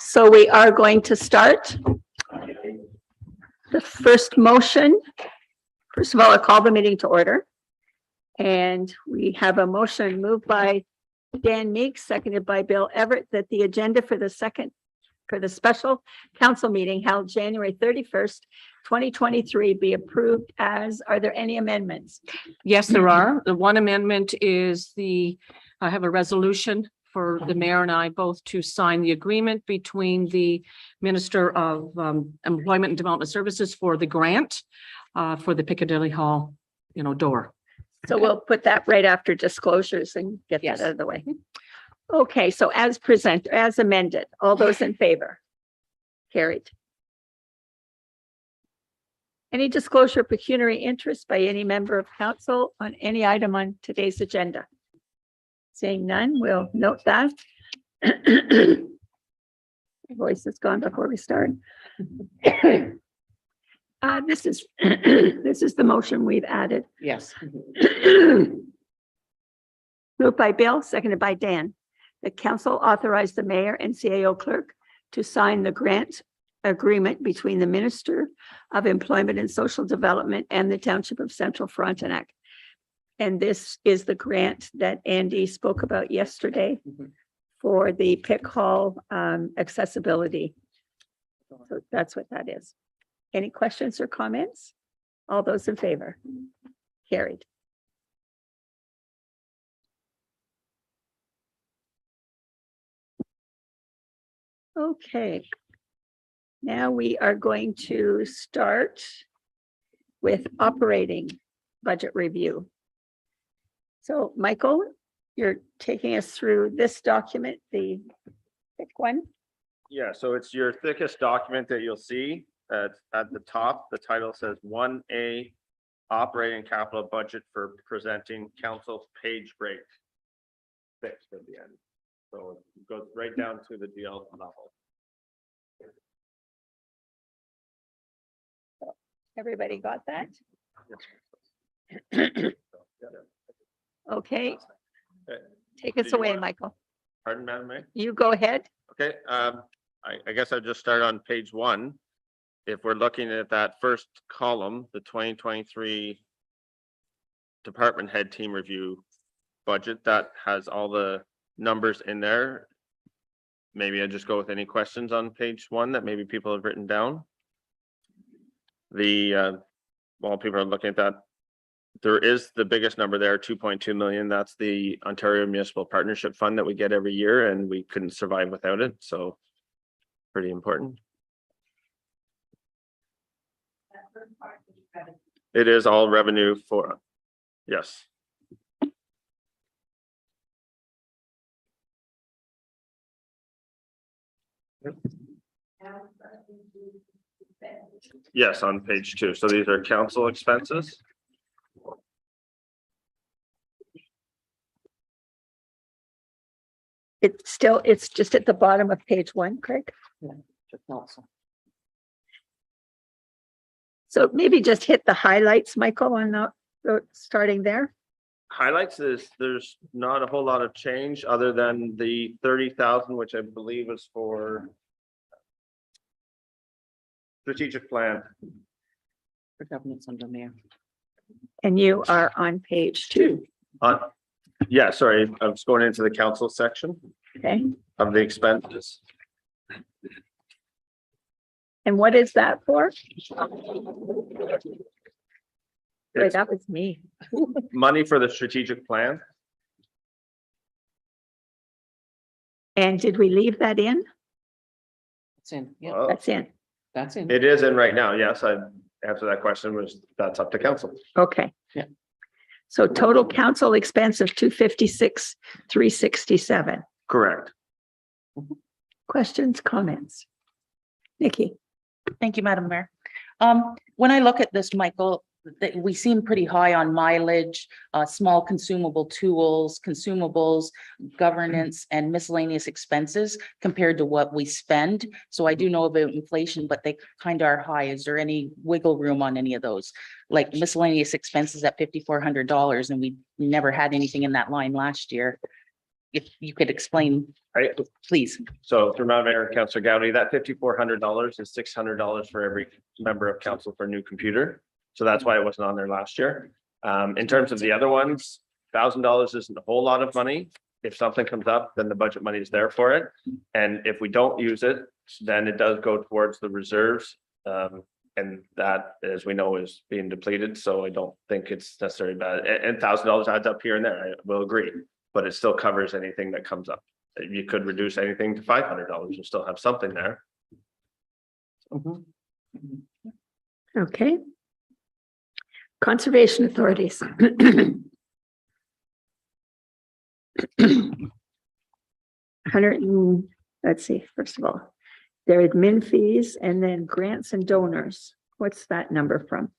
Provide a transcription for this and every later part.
So we are going to start. The first motion, first of all, I call the meeting to order. And we have a motion moved by Dan Meeks, seconded by Bill Everett, that the agenda for the special council meeting held January 31st, 2023 be approved as, are there any amendments? Yes, there are. The one amendment is I have a resolution for the mayor and I both to sign the agreement between the Minister of Employment and Development Services for the grant for the Piccadilly Hall, door. So we'll put that right after disclosures and get that out of the way. Okay, so as amended, all those in favor? Carried. Any disclosure of pecuniary interest by any member of council on any item on today's agenda? Seeing none, we'll note that. The voice is gone before we start. This is the motion we've added. Yes. Moved by Bill, seconded by Dan. The council authorized the mayor and CAO clerk to sign the grant agreement between the Minister of Employment and Social Development and the Township of Central Frontenac. And this is the grant that Andy spoke about yesterday for the Pick Hall accessibility. So that's what that is. Any questions or comments? All those in favor? Carried. Okay. Now we are going to start with operating budget review. So Michael, you're taking us through this document, the thick one. Yeah, so it's your thickest document that you'll see. At the top, the title says 1A operating capital budget for presenting council's page break. Fixed at the end. So it goes right down to the DL level. Everybody got that? Okay. Take us away, Michael. Pardon, Madam Mayor? You go ahead. Okay, I guess I'll just start on page 1. If we're looking at that first column, the 2023 department head team review budget, that has all the numbers in there. Maybe I just go with any questions on page 1 that maybe people have written down. While people are looking at that, there is the biggest number there, 2.2 million. That's the Ontario Municipal Partnership Fund that we get every year, and we couldn't survive without it. So pretty important. It is all revenue for, yes. Yes, on page 2. So these are council expenses. It's just at the bottom of page 1, Craig. So maybe just hit the highlights, Michael, on the starting there. Highlights is there's not a whole lot of change other than the 30,000, which I believe is for strategic plan. For governance under mayor. And you are on page 2. Yeah, sorry, I was going into the council section Okay. of the expenses. And what is that for? Wait, It's that was me. money for the strategic plan. And did we leave that in? It's in. Yeah, Well, That's in. that's in. it is in right now. Yes, I answered that question, was that's up to council. Okay. Yeah. So total council expense of 256,367. Correct. Questions, comments? Nikki? Thank you, Madam Mayor. When I look at this, Michael, we seem pretty high on mileage, small consumable tools, consumables, governance, and miscellaneous expenses compared to what we spend. So I do know about inflation, but they kind of are high. Is there any wiggle room on any of those? Like miscellaneous expenses at $5,400, and we never had anything in that line last year. if you could explain, Right. please. So through Madam Mayor, Councillor Gowdy, that $5,400 is $600 for every member of council for a new computer. So that's why it wasn't on there last year. In terms of the other ones, $1,000 isn't a whole lot of money. If something comes up, then the budget money is there for it. And if we don't use it, then it does go towards the reserves. And that, as we know, is being depleted. So I don't think it's necessarily bad. And $1,000 adds up here and there, I will agree, but it still covers anything that comes up. You could reduce anything to $500 and still have something there. Okay. Conservation authorities. Let's see, first of all, their admin fees and then grants and donors. What's that number from?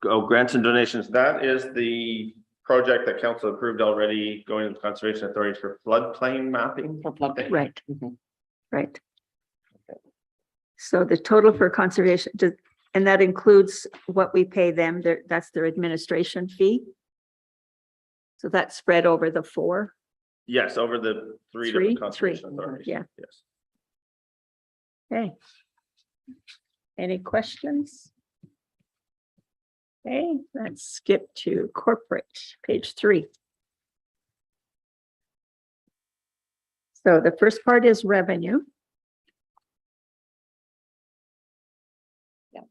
Oh, grants and donations. That is the project that council approved already going to the conservation authorities for floodplain mapping. For floodplain. Right, Mhm. right. So the total for conservation, and that includes what we pay them, that's their administration fee. So that's spread over the four. Yes, over the three Three? different conservation Three. authorities. Yeah. Yes. Okay. Any questions? Okay, let's skip to corporate, page 3. So the first part is revenue. Yeah.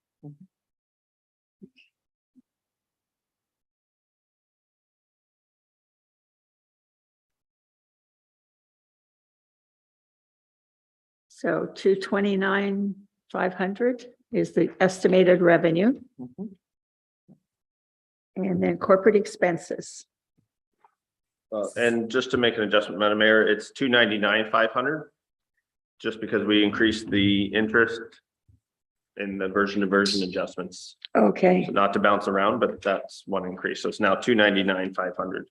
So 229,500 is the estimated revenue, Mhm. and then corporate expenses. And just to make an adjustment, Madam Mayor, it's 299,500. Just because we increased the interest in the version to version adjustments. Okay, So not to bounce around, but that's one increase. So it's now 299,500.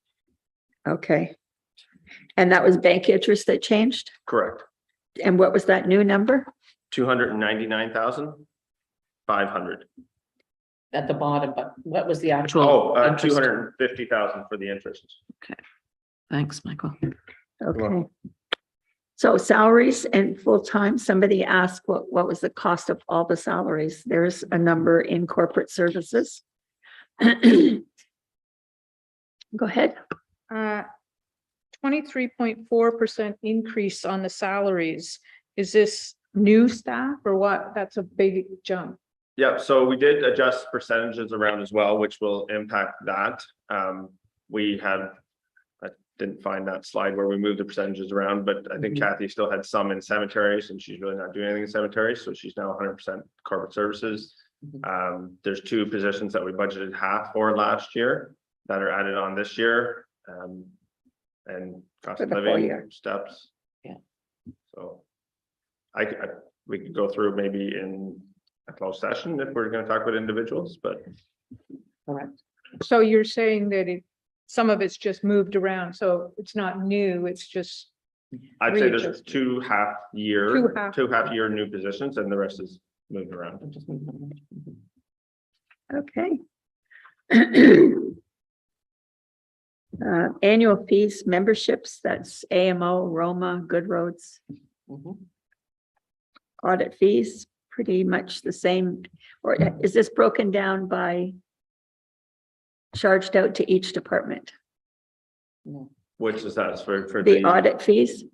okay. And that was bank interest that changed? Correct. And what was that new number? 299,500. At the bottom, but what was the actual? Oh, interest? 250,000 for the interest. Thanks, Michael. Okay. So salaries and full-time, somebody asked what was the cost of all the salaries? There's a number in corporate services. Go ahead. 23.4% increase on the salaries. Is this new staff or what? That's a big jump. Yeah, so we did adjust percentages around as well, which will impact that. We had, I didn't find that slide where we moved the percentages around, but I think Kathy still had some in cemeteries and she's really not doing anything in cemeteries. So she's now 100% corporate services. There's 2 positions that we budgeted half for last year that are added on this year. And cost For of the full living year. steps. Yeah. So we could go through maybe in a closed session if we're going to talk about individuals, but Correct. So you're saying that some of it's just moved around, so it's not new, it's just, I'd say there's Readjusted. 2 half-year, Two half- 2 half-year new positions and the rest is moved around. Okay. Annual fees, memberships, that's AMO, Roma, Good Roads. Mhm. Audit fees, pretty much the same, or is this broken down by charged out to each department? No. Which is that for The audit fees?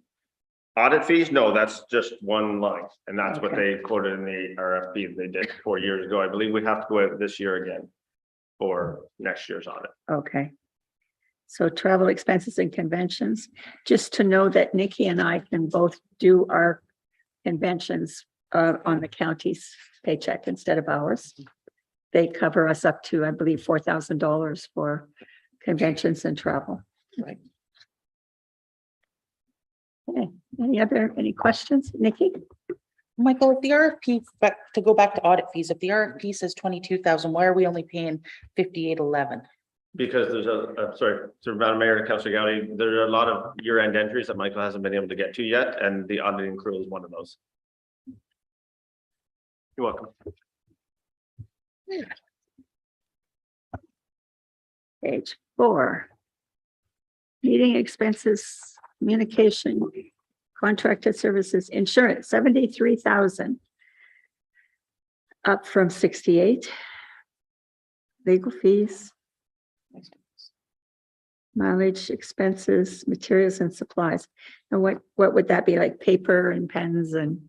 audit fees? No, that's just one line. And that's what Okay. they quoted in the RFP that they did 4 years ago. I believe we have to go out this year again for next year's audit. Okay. So travel expenses and conventions, just to know that Nikki and I can both do our conventions on the county's paycheck instead of ours. They cover us up to, I believe, $4,000 for conventions and travel. Right. Okay, any questions, Nikki? Michael, if the RFP, but to go back to audit fees, if the RFP says 22,000, why are we only paying 5811? Because there's sorry, through Madam Mayor and Councillor Gowdy, there are a lot of year-end entries that Michael hasn't been able to get to yet, and the auditing crew is one of those. You're welcome. Page 4. Meeting expenses, communication, contracted services, insurance, 73,000. Up from 68. Legal fees. Mileage, expenses, materials and supplies. And what would that be, like paper and pens and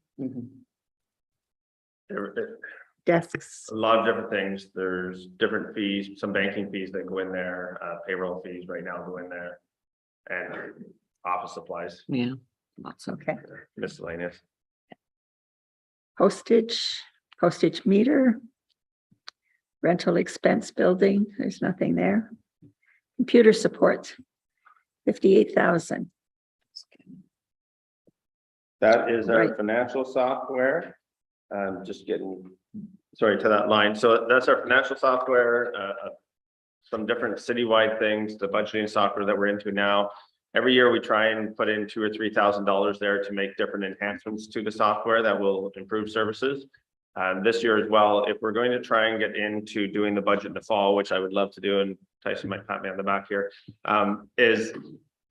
desks? A lot of different things. There's different fees, some banking fees that go in there, payroll fees right now go in there. And office supplies, Yeah. Lots of. Okay. miscellaneous. Postage meter. Rental expense building, there's nothing there. Computer support, 58,000. That is our Right. financial software. Just getting, sorry to that line. So that's our financial software, some different citywide things, the budgeting software that we're into now. Every year we try and put in $2,000 or $3,000 there to make different enhancements to the software that will improve services. This year as well, if we're going to try and get into doing the budget in the fall, which I would love to do, and Tyson might pat me on the back here, is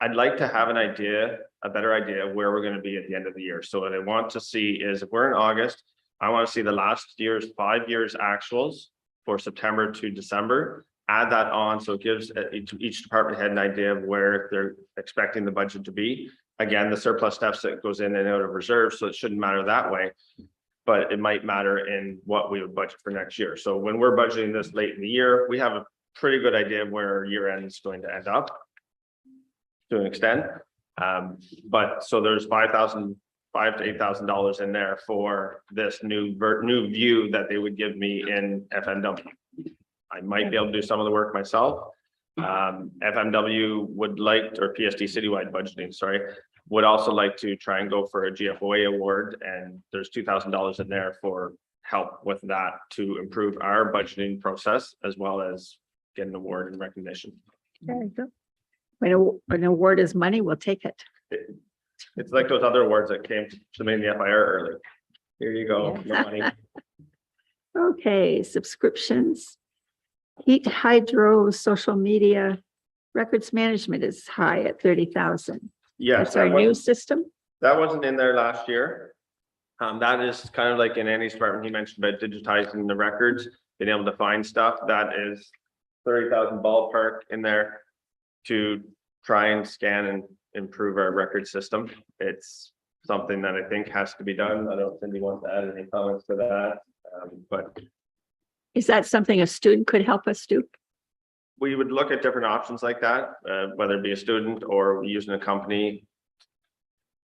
I'd like to have a better idea of where we're going to be at the end of the year. So what I want to see is if we're in August, I want to see the last year's 5 years actuals for September to December. Add that on, so it gives each department head an idea of where they're expecting the budget to be. Again, the surplus deficit goes in and out of reserve, so it shouldn't matter that way. But it might matter in what we would budget for next year. So when we're budgeting this late in the year, we have a pretty good idea of where our year end is going to end up to an extent. But so there's $5,000 to $8,000 in there for this new view that they would give me in FMW. I might be able to do some of the work myself. FMW would like, or PSD citywide budgeting, sorry, would also like to try and go for a GFOA award, and there's $2,000 in there for help with that to improve our budgeting process as well as get an award and recognition. There you go. When an award is money, we'll take it. It's like those other awards that came to me in the FIR early. Here you go. No money. Okay, subscriptions. Heat, hydro, social media, records management is high at 30,000. Yes, That's our new system. that wasn't in there last year. That is kind of like in Andy's department, he mentioned about digitizing the records, being able to find stuff. That is 30,000 ballpark in there to try and scan and improve our record system. It's something that I think has to be done. I don't know if Cindy wants to add any comments to that, but Is that something a student could help us do? we would look at different options like that, whether it be a student or using a company.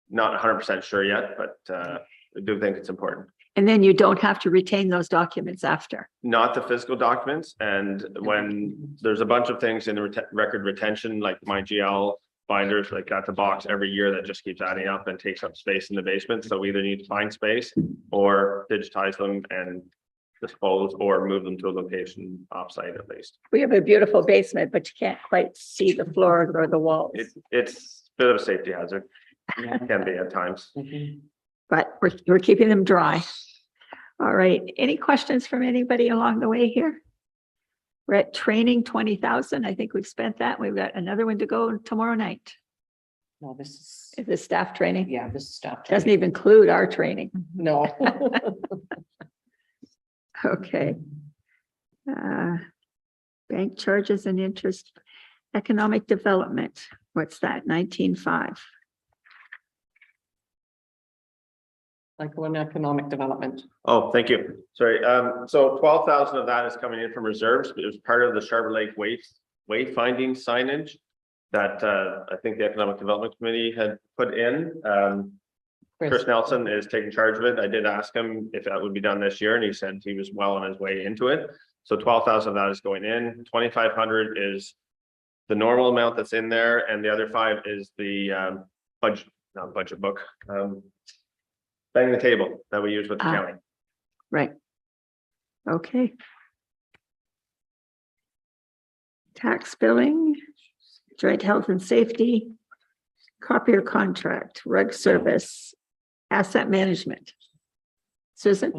Not 100% sure yet, but I do think it's important. And then you don't have to retain those documents after. Not the physical documents, and when there's a bunch of things in the record retention, like my GL binders, like that's a box every year that just keeps adding up and takes up space in the basement. So we either need to find space or digitize them and dispose or move them to a location offsite at least. We have a beautiful basement, but you can't quite see the floor or the walls. It's a bit of a safety hazard. Can be at times. But we're keeping them dry. All right. Any questions from anybody along the way here? We're at training 20,000. I think we've spent that. We've got another one to go tomorrow night. No, this is, Is this staff training? yeah, this is stuff. Doesn't even include our training. No. Okay. Bank charges and interest, economic development. What's that? 19.5. Like one economic development. Oh, thank you. Sorry. So 12,000 of that is coming in from reserves. It was part of the Sharper Lake wayfinding signage that I think the Economic Development Committee had put in. Chris Nelson is taking charge of it. I did ask him if that would be done this year, and he said he was well on his way into it. So 12,000 of that is going in. 2,500 is the normal amount that's in there, and the other 5 is the budget, not budget book. Bang the table that we use with the county. Right. Okay. Tax billing, joint health and safety, copier contract, reg service, asset management. Susan?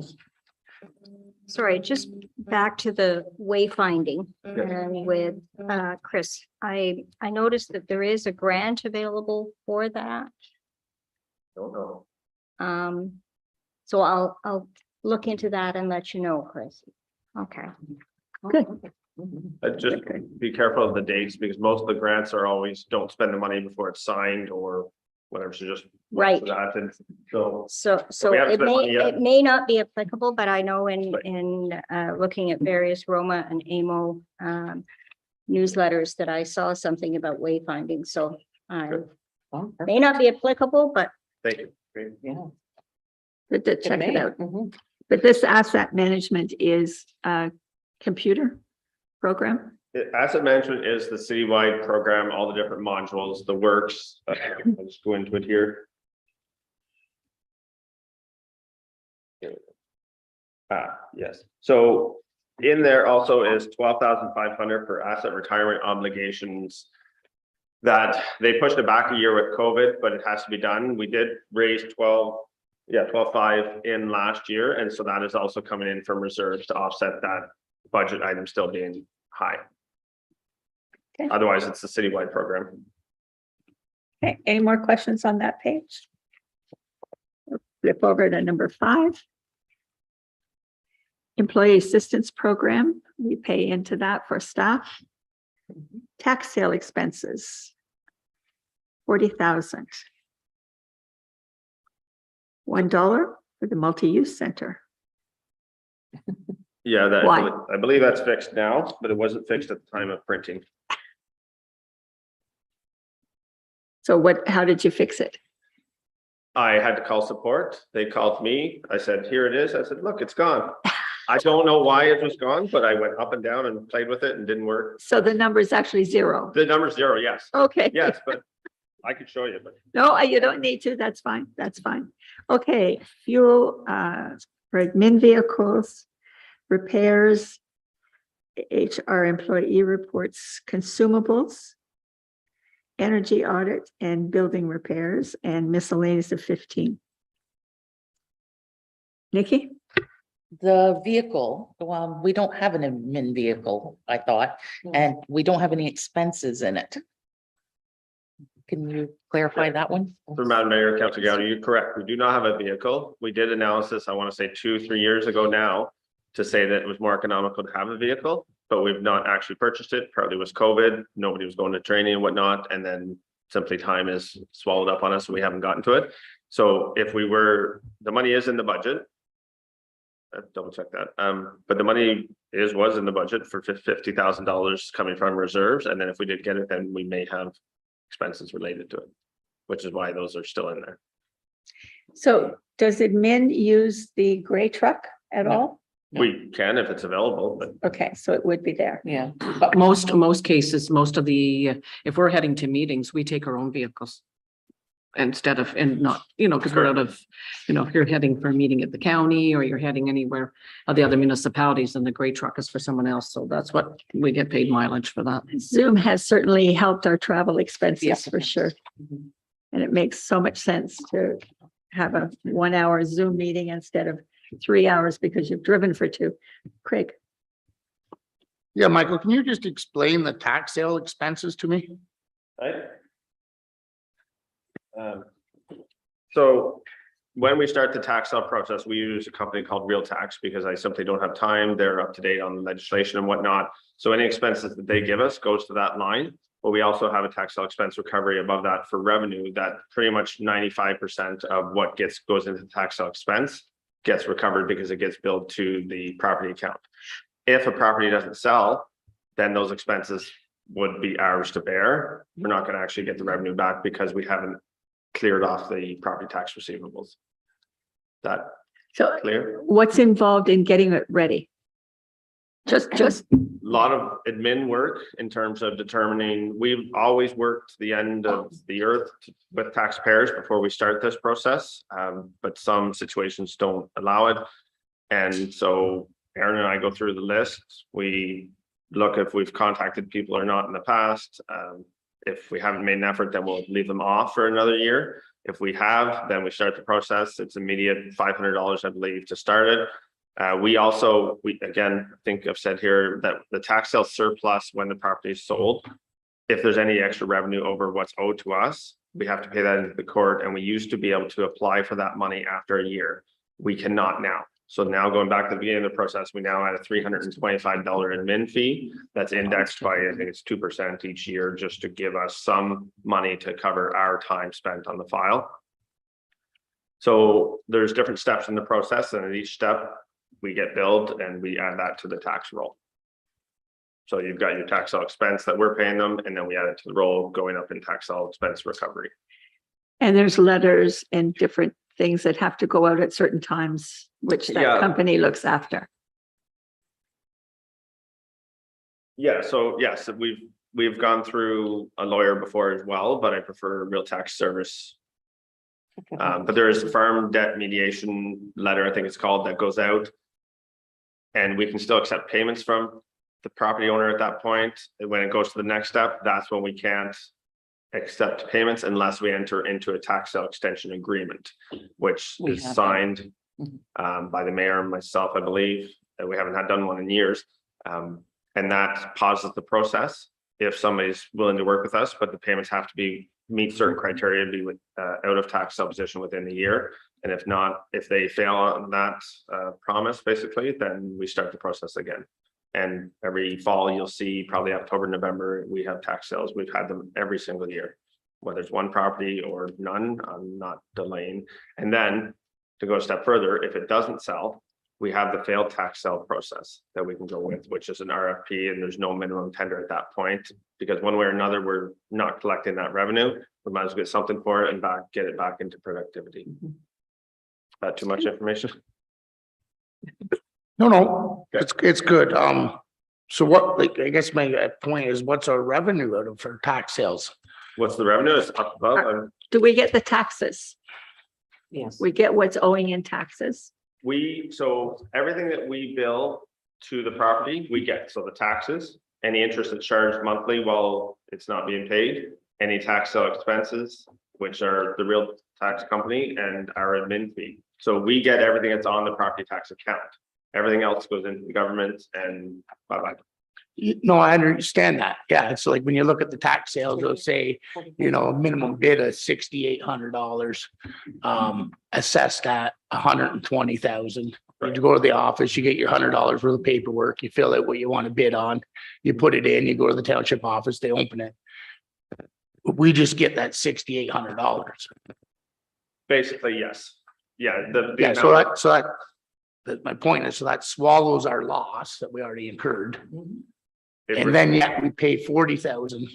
Sorry, just back to the wayfinding and with Chris. I noticed that there is a grant available for that. Don't know. So I'll look into that and let you know, Chris. Okay. Good. Just be careful of the dates because most of the grants are always don't spend the money before it's signed or whatever. So just. watch Right. for that. And so So we haven't it spent money yet. may not be applicable, but I know in Right. looking at various Roma and AMO newsletters that I saw something about wayfinding, so Good. may not be applicable, but Thank you. Great. Yeah. But to check it out. Mhm. But this asset management is a computer program. Asset management is the citywide program, all the different modules, the works. I'll just go into it here. Yes, so in there also is 12,500 for asset retirement obligations. That they pushed it back a year with COVID, but it has to be done. We did raise 12.5 in last year, and so that is also coming in from reserves to offset that budget item still being high. Okay. Otherwise, it's a citywide program. Okay, any more questions on that page? Flip over to number 5. Employee Assistance Program, we pay into that for staff. Tax sale expenses, 40,000. $1 for the multi-use center. Yeah, that, Why? I believe that's fixed now, but it wasn't fixed at the time of printing. So how did you fix it? I had to call support. They called me. I said, here it is. I said, look, it's gone. I don't know why it was gone, but I went up and down and played with it and didn't work. So the number is actually 0. The number's 0, yes. Okay. Yes, but I could show you, but No, you don't need to. That's fine. That's fine. Okay, fuel, for admin vehicles, repairs, HR employee reports, consumables, energy audit and building repairs, and miscellaneous of 15. Nikki? The vehicle, we don't have an admin vehicle, I thought, and we don't have any expenses in it. Can you clarify that one? for Madam Mayor, Councilor Gowdy, you're correct. We do not have a vehicle. We did analysis, I want to say 2-3 years ago now, to say that it was more economical to have a vehicle, but we've not actually purchased it. Partly was COVID, nobody was going to training and whatnot, and then simply time is swallowed up on us, so we haven't gotten to it. So if we were, the money is in the budget. Double check that. But the money was in the budget for $50,000 coming from reserves, and then if we did get it, then we may have expenses related to it, which is why those are still in there. So does admin use the gray truck at No. all? We can if it's available, but Okay, so it would be there. Yeah, but most cases, most of the, if we're heading to meetings, we take our own vehicles. Instead of, and not, because we're out of, if you're heading for a meeting at the county or you're heading anywhere of the other municipalities, and the gray truck is for someone else. So that's what we get paid mileage for that. Zoom has certainly helped our travel expenses Yeah. for sure. Mhm. And it makes so much sense to have a 1-hour Zoom meeting instead of 3 hours because you've driven for 2. Craig? Yeah, Michael, can you just explain the tax sale expenses to me? right? So when we start the tax sale process, we use a company called Real Tax because I simply don't have time. They're up to date on legislation and whatnot. So any expenses that they give us goes to that line. But we also have a tax sale expense recovery above that for revenue that pretty much 95% of what goes into the tax sale expense gets recovered because it gets billed to the property account. If a property doesn't sell, then those expenses would be ours to bear. We're not going to actually get the revenue back because we haven't cleared off the property tax receivables. That So clear? what's involved in getting it ready? Just A lot of admin work in terms of determining, we've always worked the end of the earth with taxpayers before we start this process. But some situations don't allow it. And so Aaron and I go through the list. We look if we've contacted people or not in the past. If we haven't made an effort, then we'll leave them off for another year. If we have, then we start the process. It's immediate $500, I believe, to start it. We also, again, I think I've said here that the tax sale surplus when the property is sold, if there's any extra revenue over what's owed to us, we have to pay that into the court, and we used to be able to apply for that money after a year. We cannot now. So now going back to the beginning of the process, we now add a $325 admin fee that's indexed by, I think it's 2% each year, just to give us some money to cover our time spent on the file. So there's different steps in the process, and at each step we get billed and we add that to the tax roll. So you've got your tax sale expense that we're paying them, and then we add it to the roll going up in tax sale expense recovery. And there's letters and different things that have to go out at certain times, which that Yeah. company looks after. Yeah, so yes, we've gone through a lawyer before as well, but I prefer Real Tax Service. But there is a firm debt mediation letter, I think it's called, that goes out. And we can still accept payments from the property owner at that point. And when it goes to the next step, that's when we can't accept payments unless we enter into a tax sale extension agreement, which We is have that. signed Mhm. by the mayor and myself, I believe, and we haven't had done one in years. And that pauses the process if somebody's willing to work with us, but the payments have to meet certain criteria, be out of tax sale position within a year. And if not, if they fail on that promise, basically, then we start the process again. And every fall, you'll see probably October, November, we have tax sales. We've had them every single year, whether it's one property or none. I'm not delaying. And then to go a step further, if it doesn't sell, we have the failed tax sale process that we can go with, which is an RFP, and there's no minimum tender at that point, because one way or another, we're not collecting that revenue. We might as well get something for it and get it back into productivity. Too much information? No, it's good. So what, like, I guess my point is, what's our revenue out of for tax sales? What's the revenue? It's up above. Do we get the taxes? Yes. We get what's owing in taxes? So everything that we bill to the property, we get. So the taxes, any interest that's charged monthly while it's not being paid, any tax sale expenses, which are the real tax company, and our admin fee. So we get everything that's on the property tax account. Everything else goes into the government and bye-bye. No, I understand that. Yeah, it's like when you look at the tax sales, it'll say, a minimum bid of $6,800, assessed at $120,000. You go to the office, you get your $100 worth of paperwork, you fill out what you want to bid on, you put it in, you go to the township office, they open it. We just get that $6,800. Basically, yes. Yeah. Yeah, my point is, so that swallows our loss that we already incurred. And then yet we pay 40,000.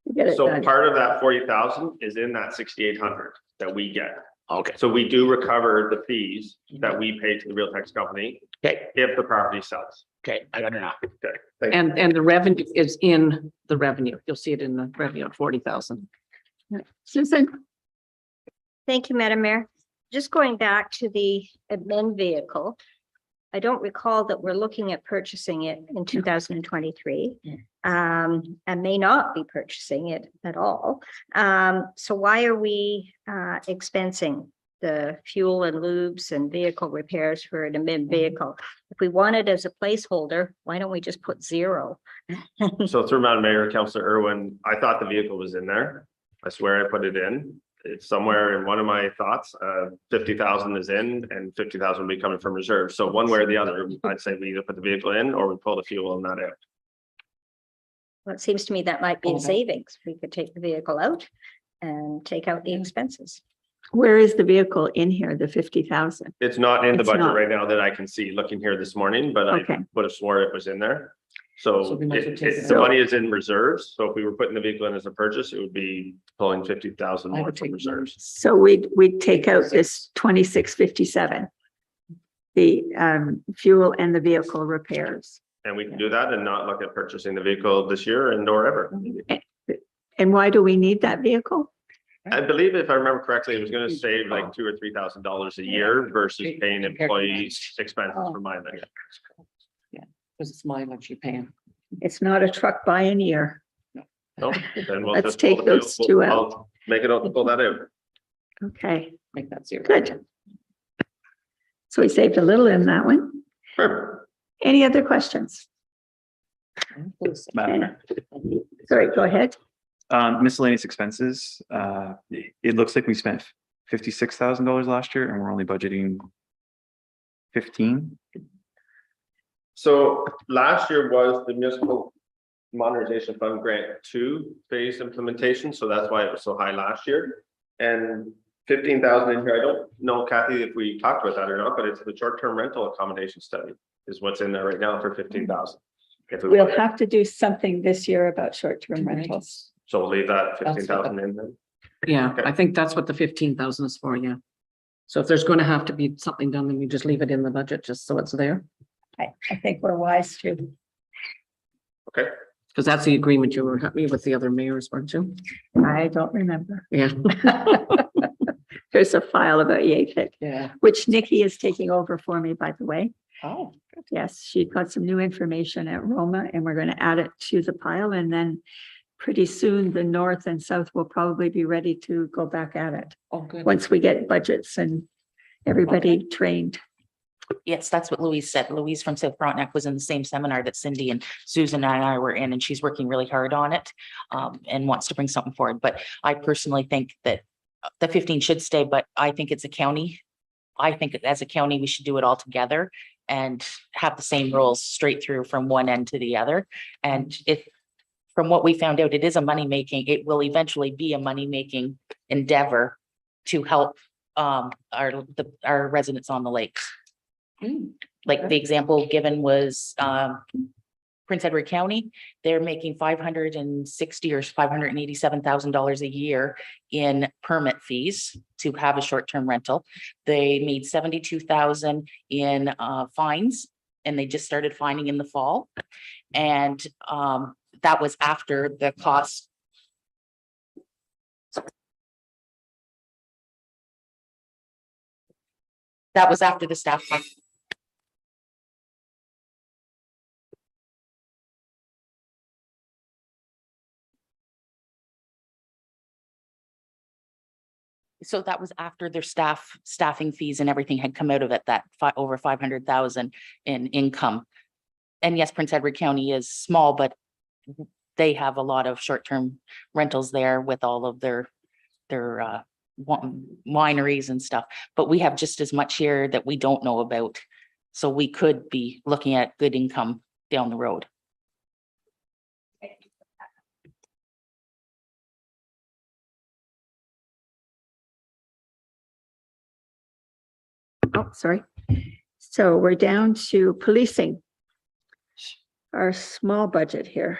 We get it So done. part of that 40,000 is in that 6,800 that we get. Okay, So we do recover the fees that we pay to the real tax company okay, if the property sells. okay, I got it now. Okay. Thank you. And the revenue is in the revenue. You'll see it in the revenue at 40,000. Susan? Thank you, Madam Mayor. Just going back to the admin vehicle, I don't recall that we're looking at purchasing it in 2023. And may not be purchasing it at all. So why are we expensing the fuel and lubes and vehicle repairs for an admin vehicle? If we want it as a placeholder, why don't we just put zero? So through Madam Mayor, Councillor Irwin, I thought the vehicle was in there. I swear I put it in. It's somewhere in one of my thoughts. 50,000 is in and 50,000 will be coming from reserve. So one way or the other, I'd say we either put the vehicle in or we pull the fuel and that out. Well, it seems to me that might be a savings. We could take the vehicle out and take out the expenses. Where is the vehicle in here, the 50,000? It's not in the It's budget not. right now that I can see looking here this morning, but I Okay. would have swore it was in there. So So we might as well take it the out. money is in reserves. So if we were putting the vehicle in as a purchase, it would be pulling 50,000 I more would from take reserves. So we'd take out this 2657. The fuel and the vehicle repairs. And we can do that and not look at purchasing the vehicle this year and nor ever. And why do we need that vehicle? I believe if I remember correctly, it was gonna save like $2,000 or $3,000 a year versus paying employees expenses for mileage. Because it's mileage you're paying. It's not a truck by an year. No, then we'll Let's just pull take the those fuel. two I'll make it out to pull that out. Okay, Make that zero. good. So we saved a little in that one. Perfect. Any other questions? Madam Sorry, go ahead. Mayor, miscellaneous expenses, it looks like we spent $56,000 last year and we're only budgeting 15. So last year was the municipal modernization fund grant 2 phase implementation, so that's why it was so high last year. And 15,000 in here, I don't know, Kathy, if we talked about that or not, but it's the short-term rental accommodation study is what's in there right now for 15,000. We'll have to do something this year about short-term rentals. So we'll leave that 15,000 in then. Yeah, Okay. I think that's what the 15,000 is for, yeah. So if there's going to have to be something done, then we just leave it in the budget, just so it's there. I think we're wise to. Okay, Because that's the agreement you were having with the other mayors, weren't you? I don't remember. Yeah. There's a file about YAFIC, Yeah. which Nikki is taking over for me, by the way. Oh. Yes, she got some new information at Roma and we're going to add it to the pile, and then pretty soon the north and south will probably be ready to go back at it Oh, good. once we get budgets and everybody trained. Yes, that's what Louise said. Louise from South Frontenac was in the same seminar that Cindy and Susan and I were in, and she's working really hard on it and wants to bring something forward. But I personally think that the 15 should stay, but I think it's a county. I think as a county, we should do it all together and have the same rules straight through from one end to the other. And if, from what we found out, it is a it will eventually be a money-making endeavor to help our residents on the lakes. Like the example given was Prince Edward County, they're making $560,000 or $587,000 a year in permit fees to have a short-term rental. They made $72,000 in fines, and they just started fining in the fall. And that was after the cost. That was after the staff. So that was after their staffing fees and everything had come out of it, that over 500,000 in income. And yes, Prince Edward County is small, but they have a lot of short-term rentals there with all of their wineries and stuff. But we have just as much here that we don't know about. So we could be looking at good income down the road. Oh, sorry. So we're down to policing. Our small budget here.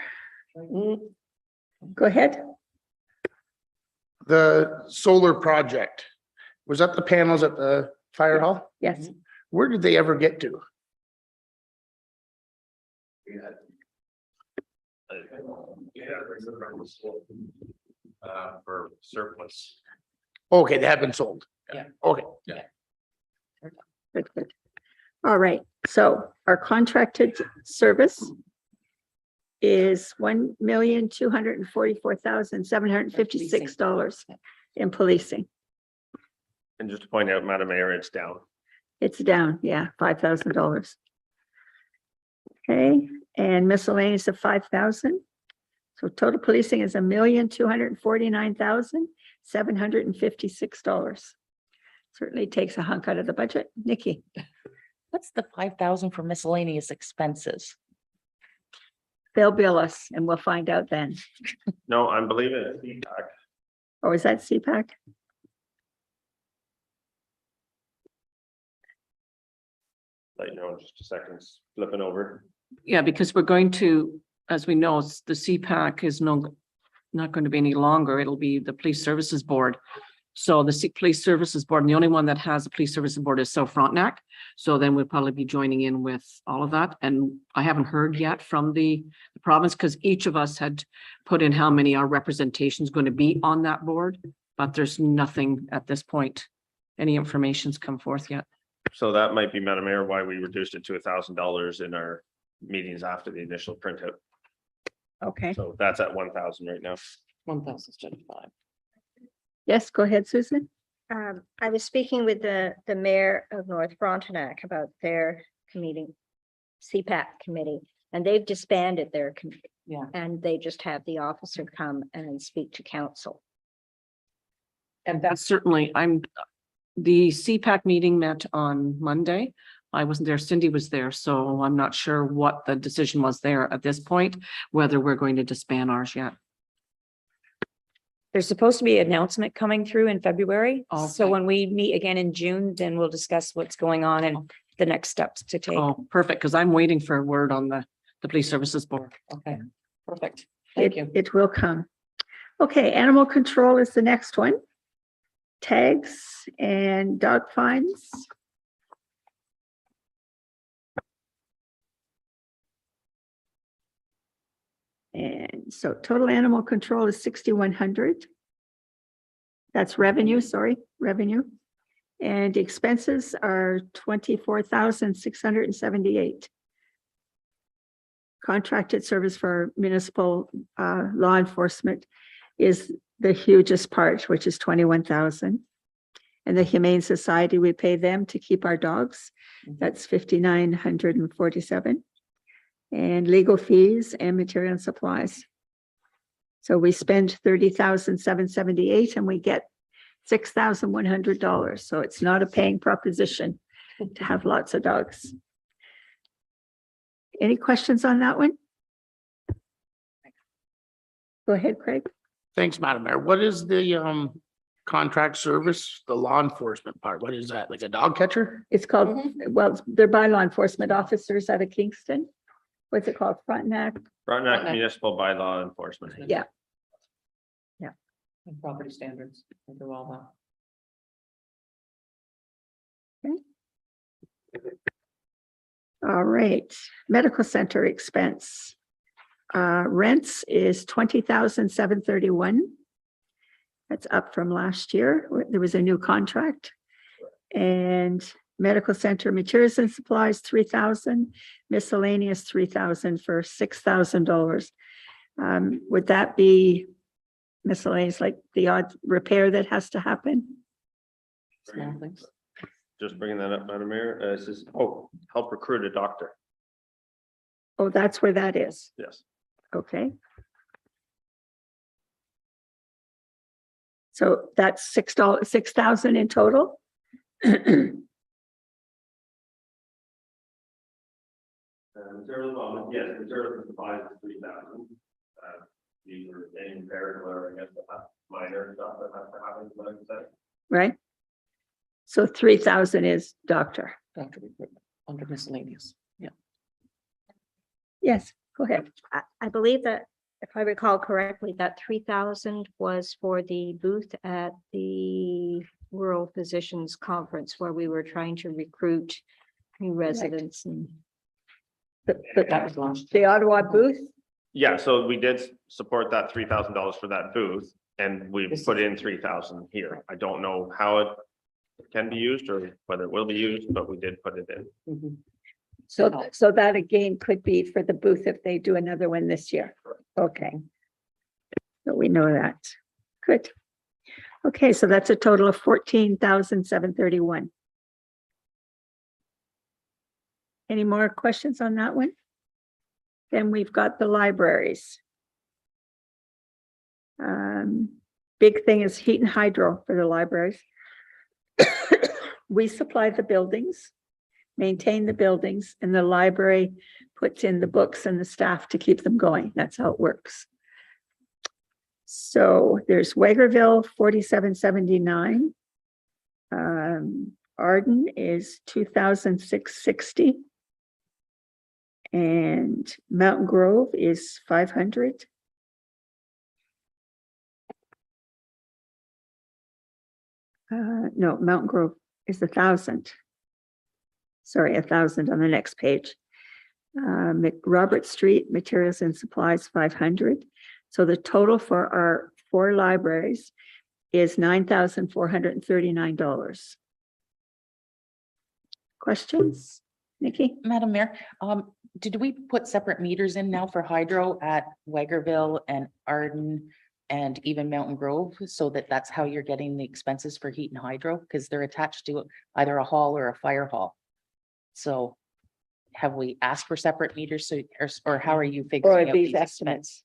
Go ahead. The solar project, was that the panels at the fire hall? Yes. Where did they ever get to? for surplus. Okay, they have been sold. Yeah. Okay, yeah. Good, good. All right, so our contracted service is $1,244,756 in policing. And just to point out, Madam Mayor, it's down. It's down, yeah, $5,000. Okay, and miscellaneous of 5,000. So total policing is $1,249,756. Certainly takes a hunk out of the budget. Nikki, What's the 5,000 for miscellaneous expenses? they'll bill us and we'll find out then. No, I'm believing it. CPAC. Or is that CPAC? Let you know in just a second, flipping over. Yeah, because we're going to, as we know, the CPAC is not going to be any longer. It'll be the Police Services Board. So the Police Services Board, and the only one that has a Police Services Board is South Frontenac. So then we'll probably be joining in with all of that. And I haven't heard yet from the province, because each of us had put in how many our representation is going to be on that board. But there's nothing at this point, any information's come forth yet. So that might be, Madam Mayor, why we reduced it to $1,000 in our meetings after the initial printout. Okay, So that's at 1,000 right now. 1,000 instead of 5. yes, go ahead, Susan. I was speaking with the mayor of North Frontenac about their committee, CPAC committee, and they've disbanded their committee. Yeah. And they just have the officer come and speak to council. And that's certainly, the CPAC meeting met on Monday. I wasn't there, Cindy was there, so I'm not sure what the decision was there at this point, whether we're going to disband ours yet. There's supposed to be an announcement coming through in February. So Okay. when we meet again in June, then we'll discuss what's going on and the next steps to take. Oh, perfect, because I'm waiting for a word on the Police Services Board. Okay, perfect. Thank you. It will come. Okay, animal control is the next one. Tags and dog fines. And so total animal control is 6,100. That's revenue, sorry, revenue. And expenses are 24,678. Contracted service for municipal law enforcement is the hugest part, which is 21,000. And the Humane Society, we pay them to keep our dogs. That's 5,947. And legal fees and material and supplies. So we spend 30,778 and we get $6,100. So it's not a paying proposition to have lots of dogs. Any questions on that one? Go ahead, Craig. Thanks, Madam Mayor. What is the contract service, the law enforcement part? What is that? Like a dog catcher? It's called, well, they're by law enforcement officers out of Kingston. What's it called? Frontenac? Frontenac Frontenac. Municipal Bylaw Enforcement. Yeah. And property standards, I do all All right, medical center expense. Rents is 20,731. That's up from last year. There was a new contract. And medical center materials and supplies, 3,000, miscellaneous 3,000 for $6,000. Would that be miscellaneous, like the odd repair that has to happen? that. Small things. Just bringing that up, Madam Mayor, this is, help recruit a doctor. Oh, that's where that is. Yes. Okay. So that's $6,000 in total. Materials, yes, materials and supplies is 3,000. These are any regular, I guess, minor stuff that has to happen, like I said. Right? So 3,000 is doctor. Doctor equipment under miscellaneous. Yeah. Yes, go ahead. I believe that, if I recall correctly, that 3,000 was for the booth at the Rural Physicians Conference where we were trying to recruit new residents and. But That was last. the Ottawa booth, Yeah, so we did support that $3,000 for that booth and we This put is- in 3,000 here. I don't know how it can be used or whether it will be used, but we did put it in. Mhm. so that again could be for the booth if they do another one this year. Okay. So we know that. Good. Okay, so that's a total of 14,731. Any more questions on that one? Then we've got the libraries. Big thing is heat and hydro for the libraries. We supply the buildings, maintain the buildings, and the library puts in the books and the staff to keep them going. That's how it works. So there's Wagerville, 4779. Arden is 2,660. And Mountain Grove is 500. No, Mountain Grove is 1,000. Sorry, 1,000 on the next page. Robert Street, materials and supplies, 500. So the total for our 4 libraries is $9,439. Questions? Nikki? Madam Mayor, did we put separate meters in now for hydro at Wagerville and Arden? and even Mountain Grove, so that's how you're getting the expenses for heat and hydro, because they're attached to either a hall or a fire hall. So have we asked for separate meters, so, or how are you Or figuring out these these estimates? expenses?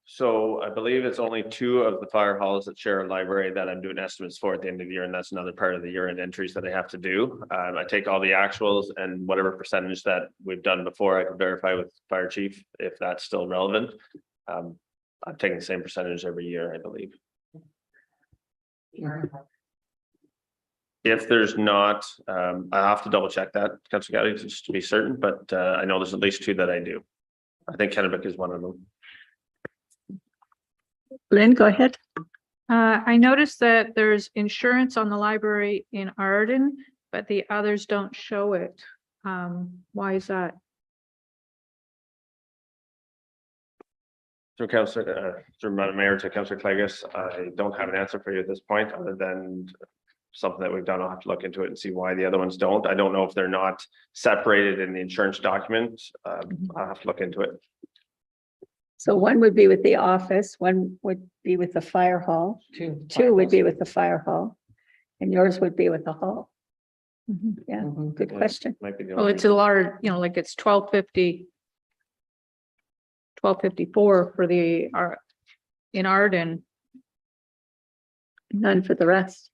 So I believe it's only two of the fire halls that share a library that I'm doing estimates for at the end of the year, and that's another part of the year-end entries that I have to do. I take all the actuals and whatever percentage that we've done before, I can verify with fire chief if that's still relevant. I'm taking the same percentage every year, I believe. If there's not, I have to double check that, Councilor Galley, just to be certain, but I know there's at least two that I do. I think Kennebec is one of them. Lynn, go ahead. I noticed that there's insurance on the library in Arden, but the others don't show it. Why is that? Through Councilor, through Madam Mayor to Councilor Clegis, I don't have an answer for you at this point, other than something that we've done. I'll have to look into it and see why the other ones don't. I don't know if they're not separated in the insurance document. I'll have to look into it. So one would be with the office, one would be with the fire hall, two would be with the fire hall, and yours would be with the hall. Yeah, good Yeah. question. Might be the Well, only it's a large, like it's 1250. 1254 for the, in Arden. None for the rest.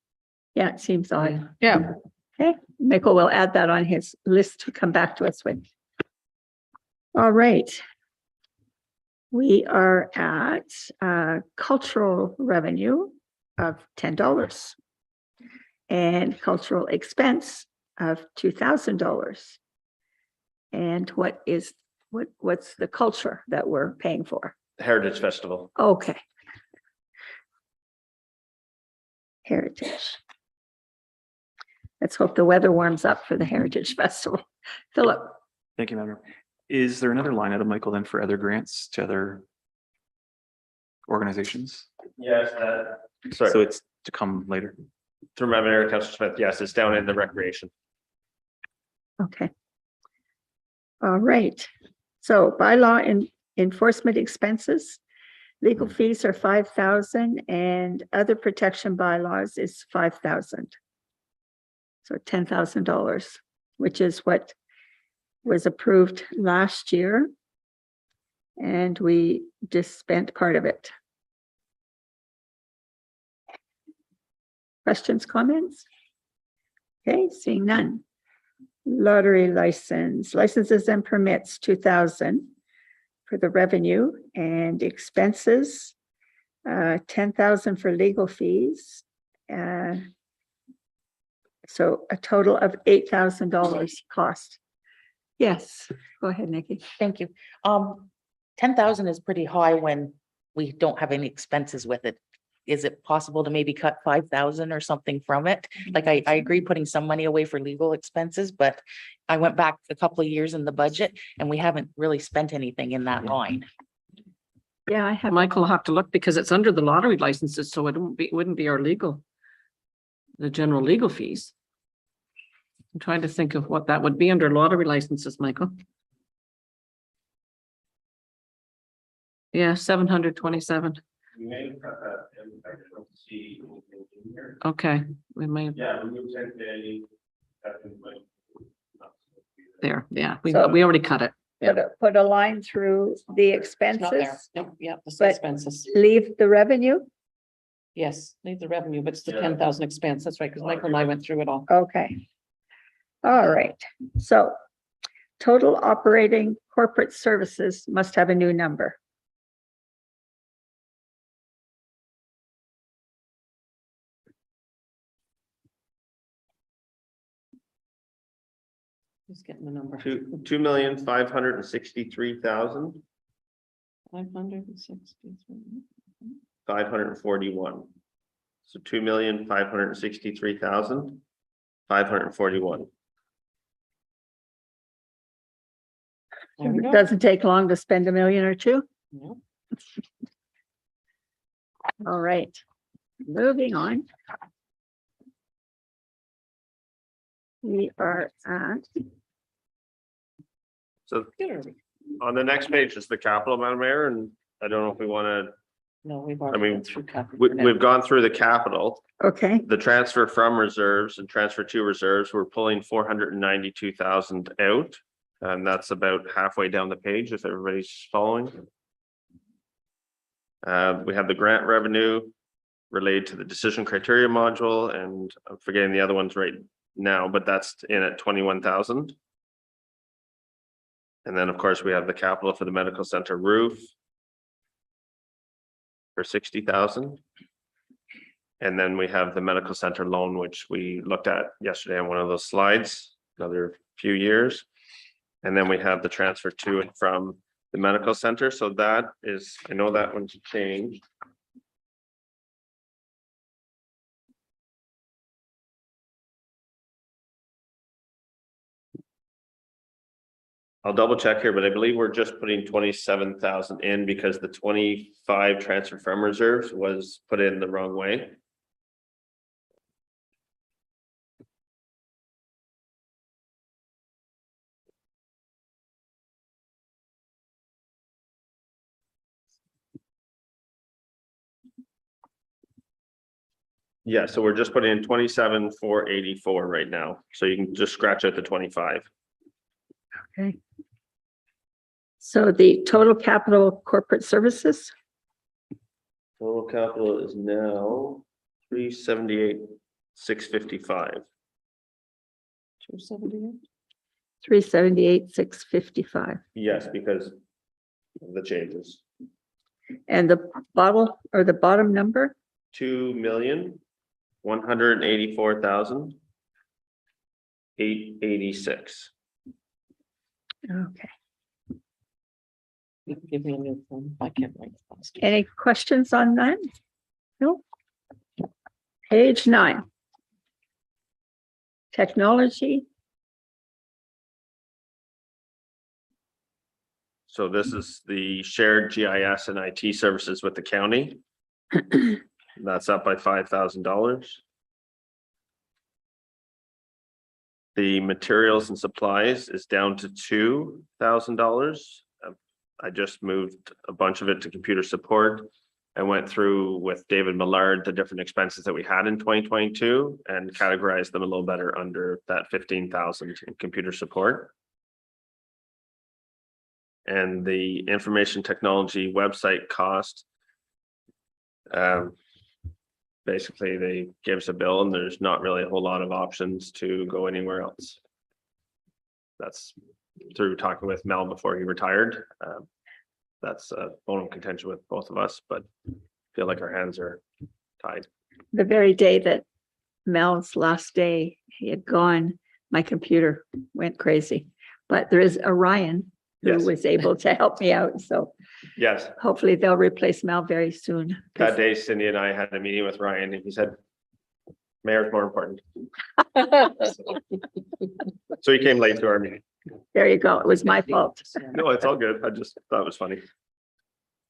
Yeah, it seems odd. Yeah, Okay, Michael will add that on his list to come back to us with. All right. We are at cultural revenue of $10 and cultural expense of $2,000. And what's the culture that we're paying for? Heritage Festival. Okay. Heritage. Let's hope the weather warms up for the Heritage Festival. Philip. Thank you, Madam. Is there another line item, Michael, then for other grants to other organizations? Yes, So sorry, it's to come later. through Madam Mayor, Councilor Smith, yes, it's down in the recreation. Okay. All right. So bylaw and enforcement expenses, legal fees are 5,000 and other protection bylaws is 5,000. So $10,000, which is what was approved last year. And we just spent part of it. Questions, comments? Okay, seeing none. Lottery licenses and permits, 2,000 for the revenue, and expenses, 10,000 for legal fees. So a total of $8,000 cost. Yes, go ahead, Nikki. Thank you. 10,000 is pretty high when we don't have any expenses with it. Is it possible to maybe cut 5,000 or something from it? Like I agree putting some money away for legal expenses, but I went back a couple of years in the budget and we haven't really spent anything in that line. Yeah, I have. Michael will have to look because it's under the lottery licenses, so it wouldn't be our the general legal fees. I'm trying to think of what that would be under lottery licenses, Michael. Yeah, 727. We may have cut that and I don't see anything here. Okay, we may have Yeah, we moved it. there. Yeah, So- we already cut it. Put a line through the It's not there. expenses, Nope, yeah, the but- expenses. leave the revenue. Yes, leave the revenue, but it's the Yeah. 10,000 expense. That's right, because Michael and I went through it all. Okay. All right, so total operating corporate services must have a new number. Just getting the number. 2,563,541. 563. So 2,563,541. There we It go. doesn't take long to spend $1 million or two. No. All right, moving on. We are at, So on the next page is the capital, Madam Mayor, and I don't know if we want to No, we've I mean, through capital. we've gone through the capital, Okay, the transfer from reserves and transfer to reserves, we're pulling 492,000 out. And that's about halfway down the page, if everybody's following. We have the grant revenue related to the decision criteria module, and I'm forgetting the other ones right now, but that's in at 21,000. And then, of course, we have the capital for the medical center roof for 60,000. And then we have the medical center loan, which we looked at yesterday on one of those slides, another few years. And then we have the transfer to and from the medical center. So that is, I know that one's changed. I'll double check here, but I believe we're just putting 27,000 in because the 25 transfer from reserves was put in the wrong way. Yeah, so we're just putting in 27,484 right now. So you can just scratch out the 25. okay. So the total capital corporate services, Total capital is now 378,655. 378,655. Yes, because of the changes. And the bottom number, 2,184,886. okay. You can give me a new phone. I can't write fast. Any questions on that? No. Page 9. Technology, So this is the shared GIS and IT services with the county. That's up by $5,000. The materials and supplies is down to $2,000. I just moved a bunch of it to computer support. I went through with David Millard the different expenses that we had in 2022 and categorized them a little better under that 15,000 in computer support. And the information technology website cost. Basically, they give us a bill and there's not really a whole lot of options to go anywhere else. That's through talking with Mel before he retired. That's a bone of contention with both of us, but feel like our hands are tied. the very day that Mel's last day, he had gone, my computer went crazy. But there is Orion who Yes. was able to help me out. So Yes, hopefully they'll replace Mel very soon. that day Cindy and I had a meeting with Ryan and he said, mayor's more important. So he came late to our meeting. There you go. It was my fault. No, it's all good. I just thought it was funny.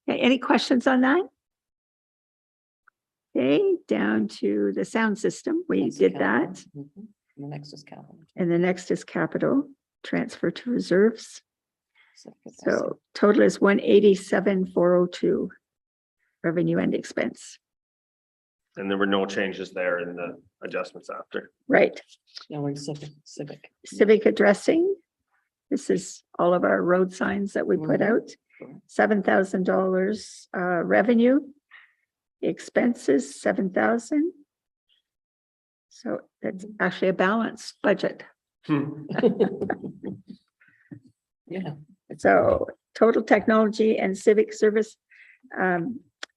Okay, any questions on that? Okay, down to the sound system. We did that. The next is capital. And the next is capital transfer to reserves. So total is 187,402 revenue and expense. And there were no changes there in the adjustments after. Right. Yeah, we're civic. Civic addressing. This is all of our road signs that we put out. $7,000 revenue. Expenses, 7,000. So that's actually a balanced budget. Yeah. So total technology and civic service,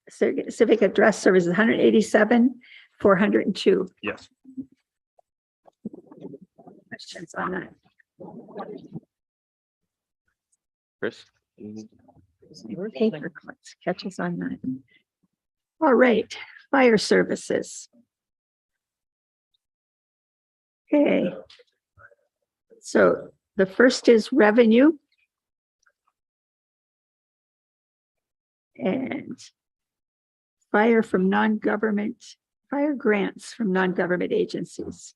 civic address service is 187,402. Yes. Questions on that? Chris? Paper clips, catches on that. All right, fire services. Okay. So the first is revenue. And fire from non-government, fire grants from non-government agencies.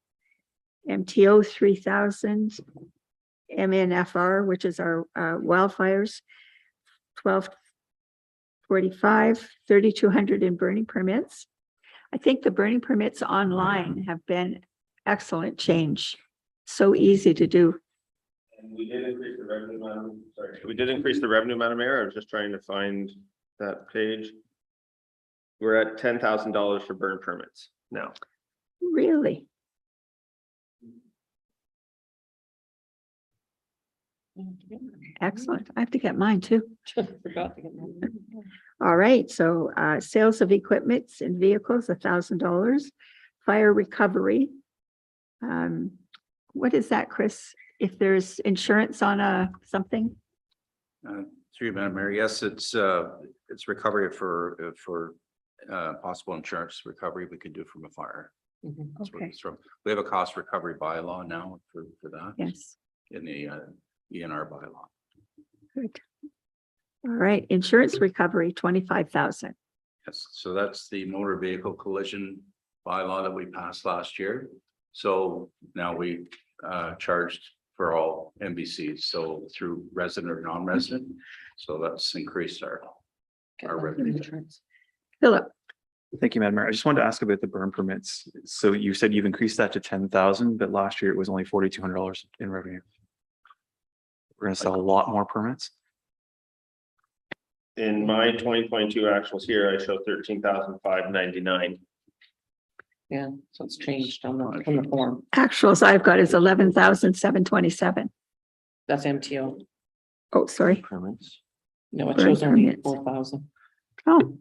MTO 3,000, MNFR, which is our wildfires, 45, 3,200 in burning permits. I think the burning permits online have been excellent change. So easy to do. And we did increase the revenue, Madam, sorry, we did increase the revenue, Madam Mayor. I was just trying to find that page. We're at $10,000 for burn permits now. Really? Excellent. I have to get mine too. Forgot to get that. All right, so sales of equipments and vehicles, $1,000. Fire recovery. What is that, Chris? If there's insurance on something? Through you, Madam Mayor, yes, it's recovery for possible insurance recovery we could do from a fire. Mhm. That's what Okay. it's from. We have a cost recovery bylaw now for that. Yes, In the ENR bylaw. good. All right, insurance recovery, 25,000. Yes, so that's the motor vehicle collision bylaw that we passed last year. So now we charged for all MBCs, so through resident or non-resident. So that's increased our revenue. Philip, Thank you, Madam Mayor. I just wanted to ask about the burn permits. So you said you've increased that to 10,000, but last year it was only $4,200 in revenue. We're gonna sell a lot more permits. In my 2022 actuals here, I show 13,599. Yeah, so it's changed on the form. actuals I've got is 11,727. That's MTO. Oh, sorry. Permits. No, it Burn shows only permits. 4,000. Oh,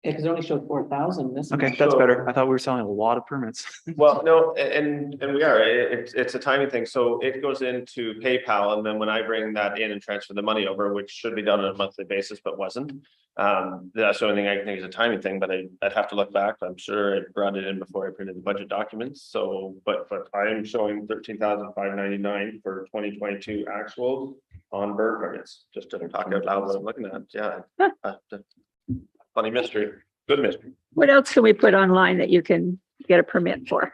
Yeah, because it only showed 4,000 this. Okay, month. that's better. I thought we were selling a lot of permits. Well, no, and we are, it's a timing thing. So it goes into PayPal, and then when I bring that in and transfer the money over, which should be done on a monthly basis, but wasn't. That's the only thing I can think is a timing thing, but I'd have to look back. I'm sure I brought it in before I printed the budget documents. So, but I am showing 13,599 for 2022 actual on burn permits, just to talk out loud what I'm looking at. Yeah. Funny mystery, good mystery. what else can we put online that you can get a permit for?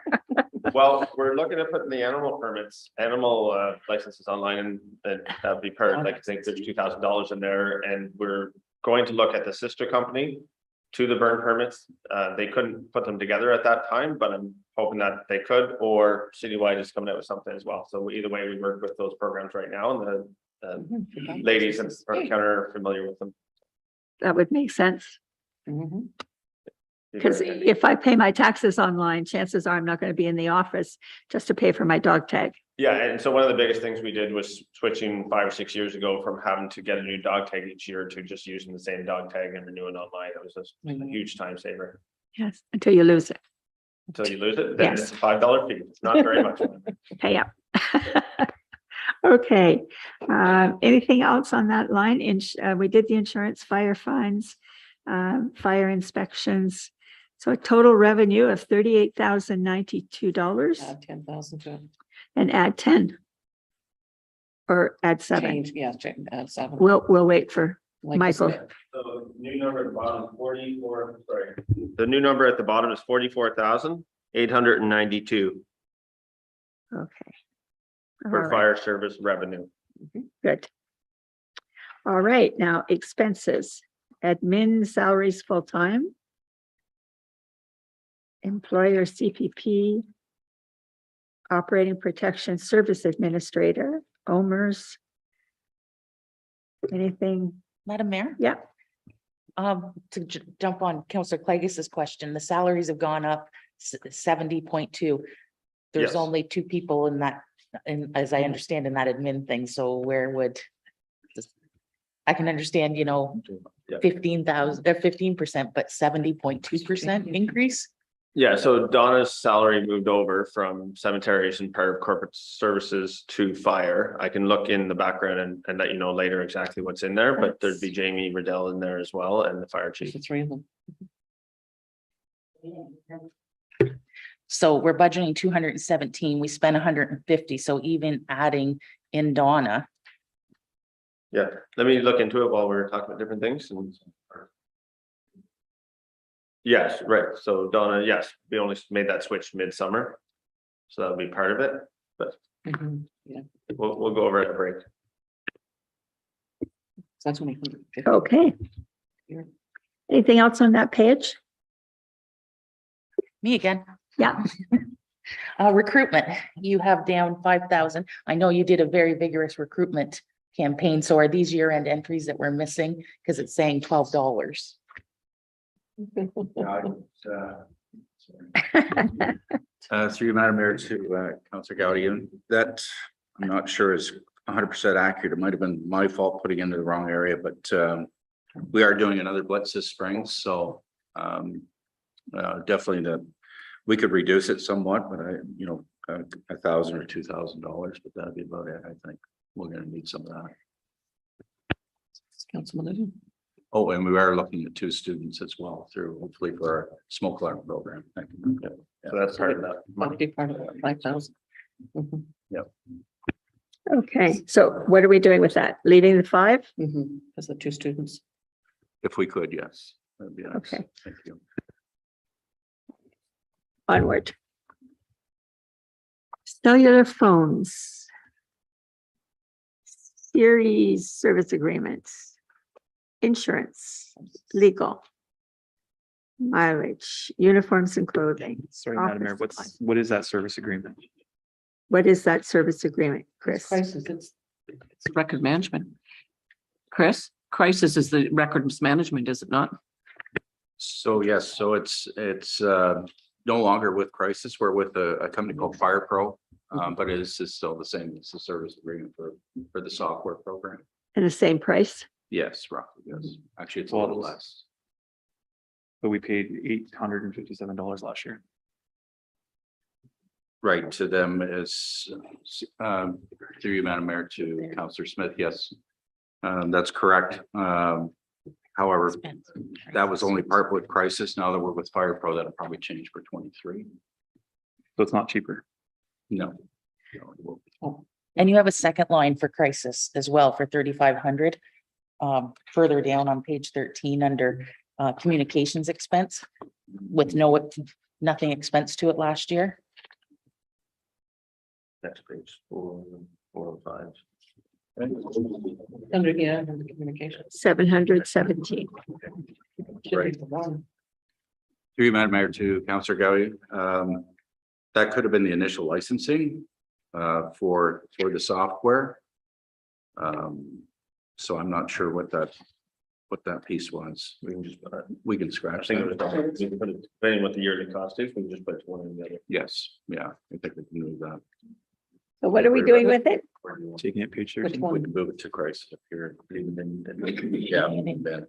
Well, we're looking at putting the animal permits, animal licenses online, and that'd be per, like, I think there's $2,000 in there, and we're going to look at the sister company to the burn permits. They couldn't put them together at that time, but I'm hoping that they could, or Citywide is coming out with something as well. So either way, we work with those programs right now, and the ladies in front counter are familiar with them. That would make sense. Mhm. Because if I pay my taxes online, chances are I'm not going to be in the office just to pay for my dog tag. Yeah, and so one of the biggest things we did was switching 5 or 6 years ago from having to get a new dog tag each year to just using the same dog tag and renewing online. It was just a huge time saver. Yes, until you lose it. Until you lose it, then Yes. it's a $5 fee. It's not very much. Pay up. Okay, anything else on that line? We did the insurance, fire fines, fire inspections. So a total revenue of $38,092 Add 10,000 to it. and add 10. Or add 7. Change, yeah, change, add 7. We'll wait for Like Michael. this. So new number at the bottom is 44, sorry. The new number at the bottom is 44,892 Okay. All for right, fire service revenue. good. All right, now expenses, admin salaries full-time. Employer CPP. Operating Protection Service Administrator, OMERS. Anything? Madam Mayor? Yeah, To jump on Councillor Cleggis's question, the salaries have gone up 70.2. There's Yes. only 2 people in that, as I understand, in that admin thing, so where would? I can understand, Yeah. 15,000 or 15%, but 70.2% increase? Yeah, so Donna's salary moved over from cemeteries and part of corporate services to fire. I can look in the background and let you know later exactly what's in there, but there'd be Jamie Riddell in there as well and the fire chief. The 3 of them. So we're budgeting 217, we spent 150, so even adding in Donna, Yeah, let me look into it while we're talking about different things and. Yes, right. So Donna, yes, we only made that switch midsummer. So that'll be part of it, but Mhm. Yeah, we'll go over at a break. so that's when we. okay. Anything else on that page? Me again. Yeah, Recruitment, you have down 5,000. I know you did a very vigorous recruitment campaign. So are these year-end entries that we're missing? Because it's saying $12. Through you, Madam Mayor, to Councillor Gaudion, that I'm not sure is 100% accurate. It might have been my fault putting into the wrong area, but we are doing another blitz this spring, so definitely we could reduce it somewhat, but $1,000 or $2,000, but that'd be about it. I think we're going to need some of that. Councilman Lydia. Oh, and we are looking at 2 students as well through, hopefully, for our smoke alarm program. So that's part of that. Might be part of that 5,000. okay, so what are we doing with that? Leaving the 5? As the 2 students. If we could, yes. That'd be nice. Okay. Thank you. Onward. Cellular phones. Series service agreements. Insurance, legal. Mileage, uniforms and clothing. Sorry, Madam Mayor, office supplies. what is that service agreement? What is that service agreement, Chris? Crisis, it's record management. Chris, crisis is the records management, is it not? So yes, so it's no longer with Crisis. We're with a company called Fire Pro, but it is still the same. It's a service agreement for the software program. And the same price? Yes, roughly, yes. Actually, it's a little less. But we paid $857 last year. Right, to them is through you, Madam Mayor, to Councillor Smith, yes. That's correct. However, that was only part with Crisis. Now that we're with Fire Pro, that'll probably change for 23. So it's not cheaper. No. No, it won't be. And you have a second line for crisis as well for 3,500. Further down on page 13 under communications expense with nothing expense to it last year. Next page, 4 or 5. Under communication. 717. Right. Through you, Madam Mayor, to Councillor Gowie. That could have been the initial licensing for the software. So I'm not sure what that piece was. We can I scratch think it that. was, we can put it, depending what the yearly cost is, we can just put one in the other. Yes, yeah, I think we can move that. So what are we doing with it? Taking it page Which 13. one? We can move it to Crisis up here. Yeah, Ben.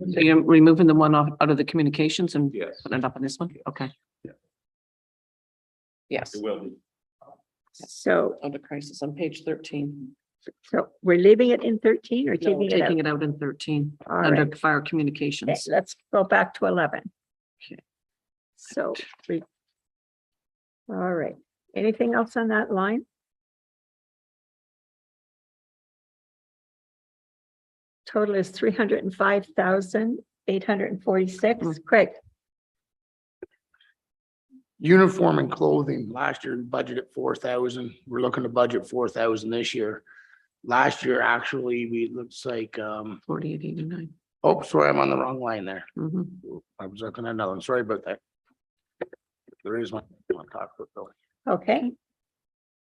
So you're removing the one out of the communications and Yes. putting it up on this one? Okay. Yeah. Yes, It will be. So, under crisis on page 13. so we're leaving it in 13 or No, taking it out? taking it out in 13 All under right. fire Okay, communications. let's go back to 11. Okay. So all right, anything else on that line? Total is 305,846. Craig, Uniform and clothing, last year budgeted 4,000. We're looking to budget 4,000 this year. Last year, actually, we looks like, 4889. oh, sorry, I'm on the wrong line there. Mhm. I was looking at another one. Sorry about that. There is one I want to talk about though. okay.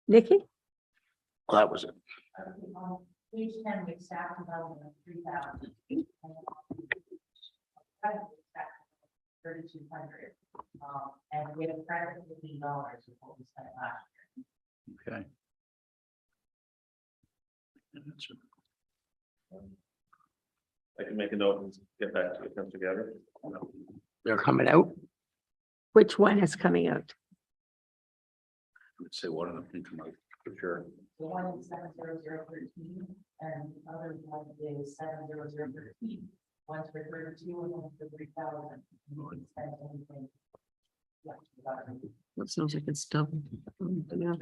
Nikki? Well, that was it. Page 10, we staff development 3,000. 3,200. And we have credit of $15 is what we spent last year. Okay. I can make a note and get back to it, come together. They're coming out. Which one is coming out? I would say one of them can come out for sure. The one is 70013 and the other one is 70013. One's for 32 and one's for 3,000. That sounds like it's double. Yeah.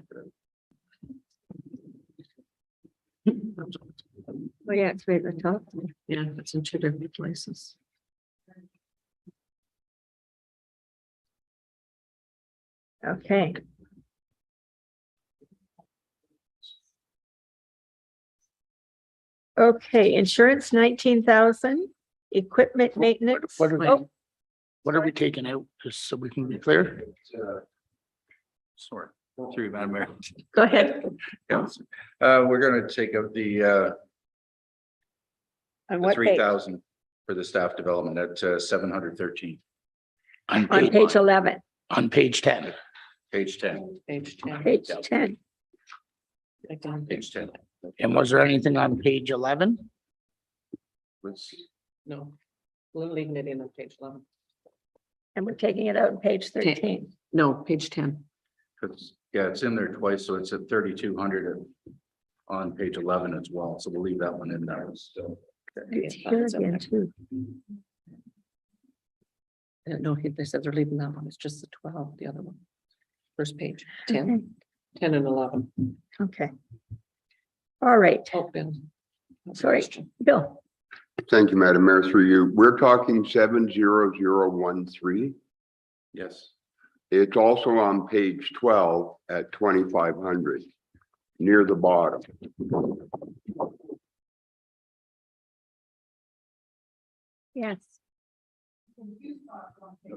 Oh, yeah, it's right at the top. Yeah, it's in 2 different places. Okay. Okay, insurance 19,000. equipment maintenance. What are, Oh, what are we taking out, just so we can be clear? Sorry, through you, Madam Mayor. go ahead. We're gonna take out the On what three page? thousand for the staff development at 713, On page 11, On page 10. page 10, Page 10. page 10. page 10. And was there anything on page 11? No, we're leaving it in on page 11. And we're taking it out on page 13. No, page 10. Yeah, it's in there twice, so it's at 3,200 on page 11 as well, so we'll leave that one in there. So It's here again too. No, they said they're leaving that one. It's just the 12, the other one. First page, 10, 10 and 11. Okay. All right, Oh, Bill. sorry, Bill. Thank you, Madam Mayor, through you. We're talking 70013. yes, It's also on page 12 at 2,500, near the bottom. Yes.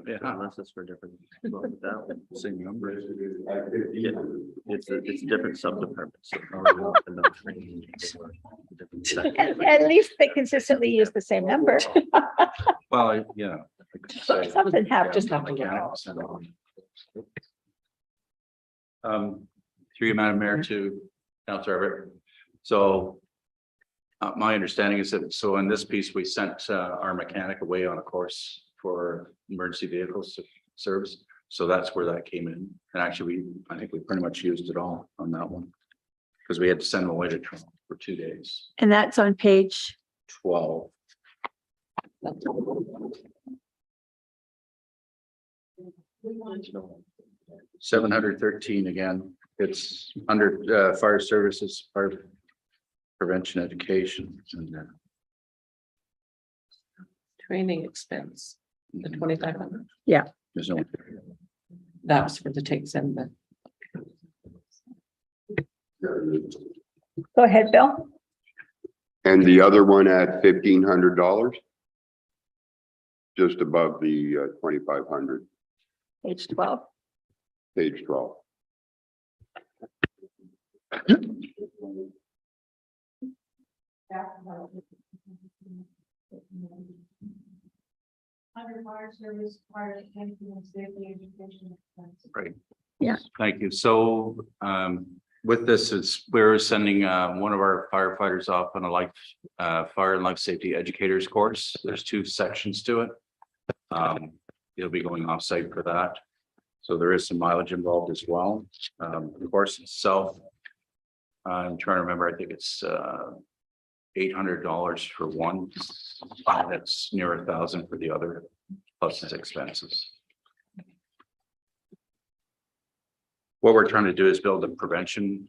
Yeah, unless it's for different. same number. Yeah, it's different sub-departments. At least they consistently use the same number. Well, yeah. Something happened. Just have to look. Through you, Madam Mayor, to Councilor Everett. So my understanding is that, so in this piece, we sent our mechanic away on a course for emergency vehicles service. So that's where that came in. And actually, I think we pretty much used it all on that one. Because we had to send them away to Toronto for 2 days, And that's on page, 12. $713 again. It's under fire services, fire prevention education. And Training expense, the 2,500. there's no. That was for the takes in the. go ahead, Bill. And the other one at $1,500, just above the 2,500, Page 12. page 12. Under fire service, fire attention and safety education. Right. Yeah. Thank you. So with this, we're sending one of our firefighters off on a fire and life safety educators course. There's 2 sections to it. He'll be going off site for that. So there is some mileage involved as well. The course itself, I'm trying to remember, I think it's $800 for one. It's near 1,000 for the other, plus his expenses. What we're trying to do is build a prevention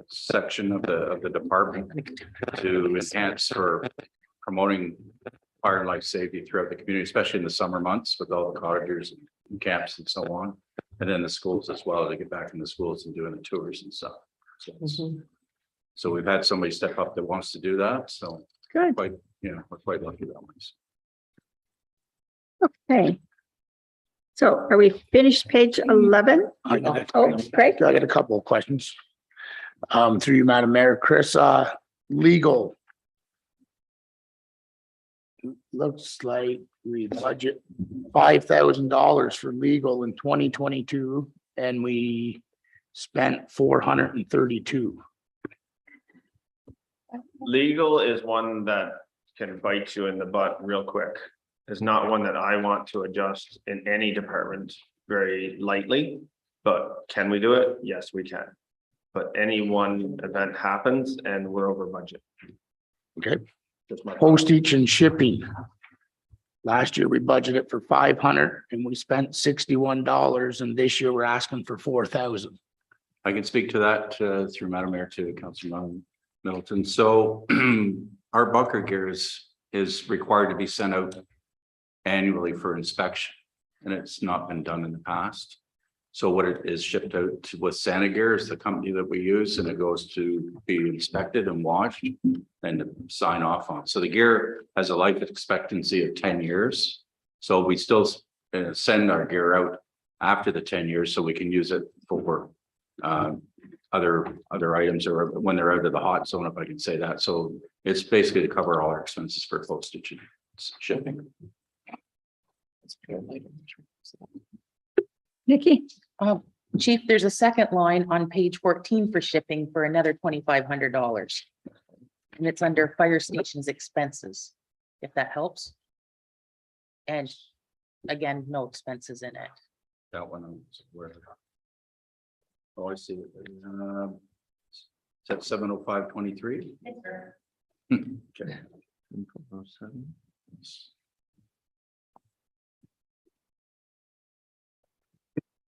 section of the department to enhance for promoting fire and life safety throughout the community, especially in the summer months with all the cottagers and camps and so on. And then the schools as well, to get back in the schools and doing the tours and stuff. So we've had somebody step up that wants to do that. So Good. we're quite lucky that way. Okay. So are we finished page 11? I got Oh, Craig? a couple of questions. Through you, Madam Mayor, Chris, legal. Looks like we budget $5,000 for legal in 2022 and we spent 432. Legal is one that can bite you in the butt real quick. It's not one that I want to adjust in any department very lightly, but can we do it? Yes, we can. But any one event happens and we're over budget. Okay. Just my- Postage and shipping. Last year we budgeted for 500 and we spent $61 and this year we're asking for 4,000. I can speak to that through Madam Mayor to Councilor Middleton. So our bunker gear is required to be sent out annually for inspection, and it's not been done in the past. So what it is shipped out to with Santa Gear is the company that we use, and it goes to be inspected and washed and to sign off on. So the gear has a life expectancy of 10 years. So we still send our gear out after the 10 years so we can use it for other items or when they're out of the hot zone, if I can say that. So it's basically to cover all our expenses for postage and shipping. Nikki? Chief, there's a second line on page 14 for shipping for another $2,500. And it's under fire stations expenses, if that helps. And again, no expenses in it. That one, where? Oh, I see. Is that 70523? Okay.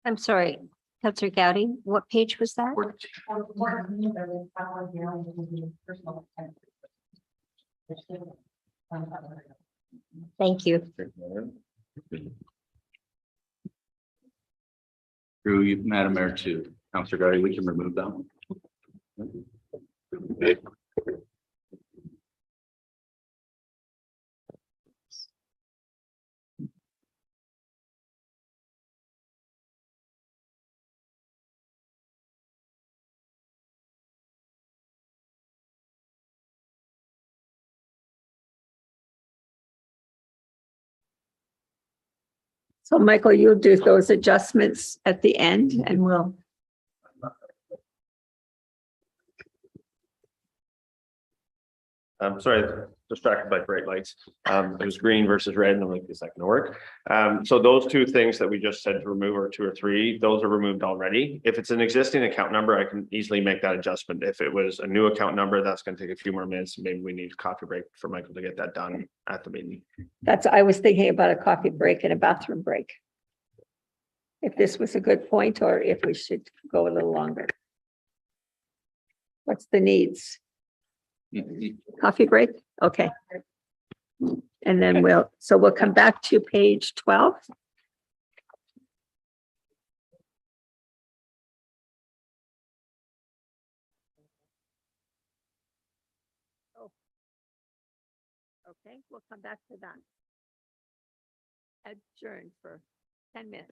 I'm sorry, Counselor Gowdy, what page was that? Thank you. Through you, Madam Mayor, to Councillor Gary, we can remove that one. So Michael, you'll do those adjustments at the end and we'll. I'm sorry, distracted by bright lights. It was green versus red and I'm like, is that gonna work? So those two things that we just said to remove are 2 or 3, those are removed already. If it's an existing account number, I can easily make that adjustment. If it was a new account number, that's gonna take a few more minutes. Maybe we need a coffee break for Michael to get that done at the meeting. I was thinking about a coffee break and a bathroom break. If this was a good point or if we should go a little longer. What's the needs? Coffee break? Okay. And then we'll come back to page 12. Oh. Okay, we'll come back to that. Adjourn for 10 minutes.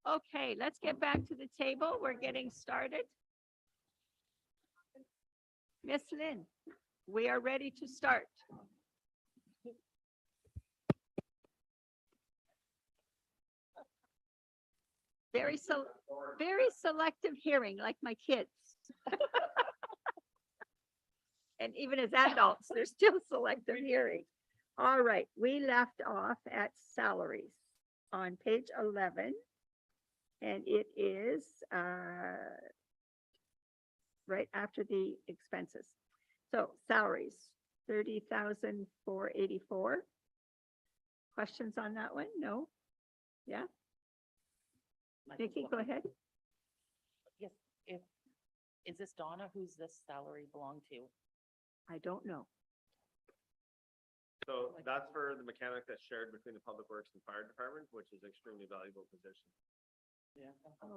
Okay, let's get back to the table. We're getting started. Miss Lynn, we are ready to start. Very selective hearing, like my kids. And even as adults, they're still selective hearing. All right, we left off at salaries on page 11. And it is right after the expenses. So salaries, 30,484. Questions on that one? No? Yeah? Nikki, go ahead. Yes, is this Donna? Who's this salary belong to? I don't know. So that's for the mechanic that's shared between the Public Works and Fire Department, which is extremely valuable position. Yeah. Okay.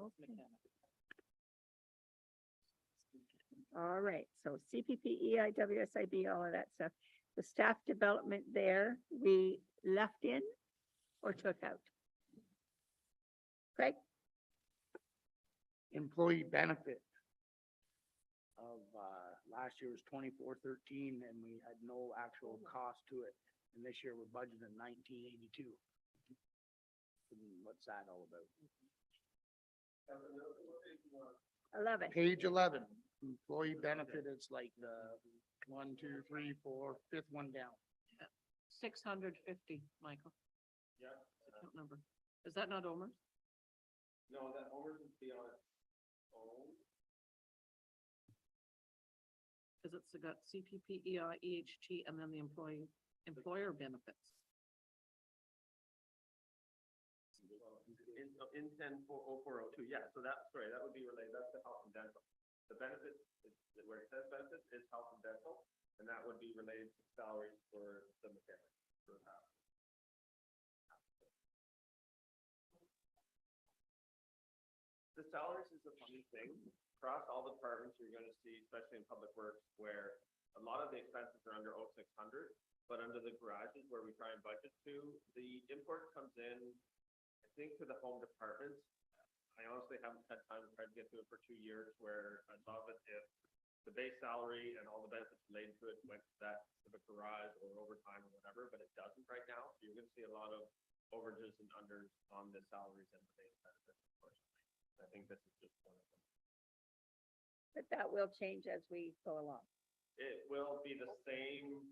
All right, so CPP, EI, WSIB, all of that stuff. The staff development there, we left in or took out? Craig? Employee benefit of, last year was 2413 and we had no actual cost to it. And this year we're budgeting 1982. What's that all about? 11. Page 11, employee benefit, it's like the 1, 2, 3, 4, fifth one down. 650, Michael. Yeah. I don't remember. Is that not Omer's? No, that Homer's would be on its own. Because it's got CPP, EI, EHT, and then the employer benefits. In 10-40402, yeah, so that's, sorry, that would be related, that's the health and dental. The benefits, where it says benefits is health and dental, and that would be related to salaries for the mechanic. For that. The salaries is a funny thing. Across all the departments, you're gonna see, especially in public works, where a lot of the expenses are under 0600, but under the garages where we try and budget to, the import comes in, I think, to the home departments. I honestly haven't had time to try to get to it for 2 years, where I'd love it if the base salary and all the benefits related to it went to that specific garage or overtime or whatever, but it doesn't right now. So you're gonna see a lot of overages and unders on the salaries and the base benefits, unfortunately. I think this is just one of them. But that will change as we go along. It will be the same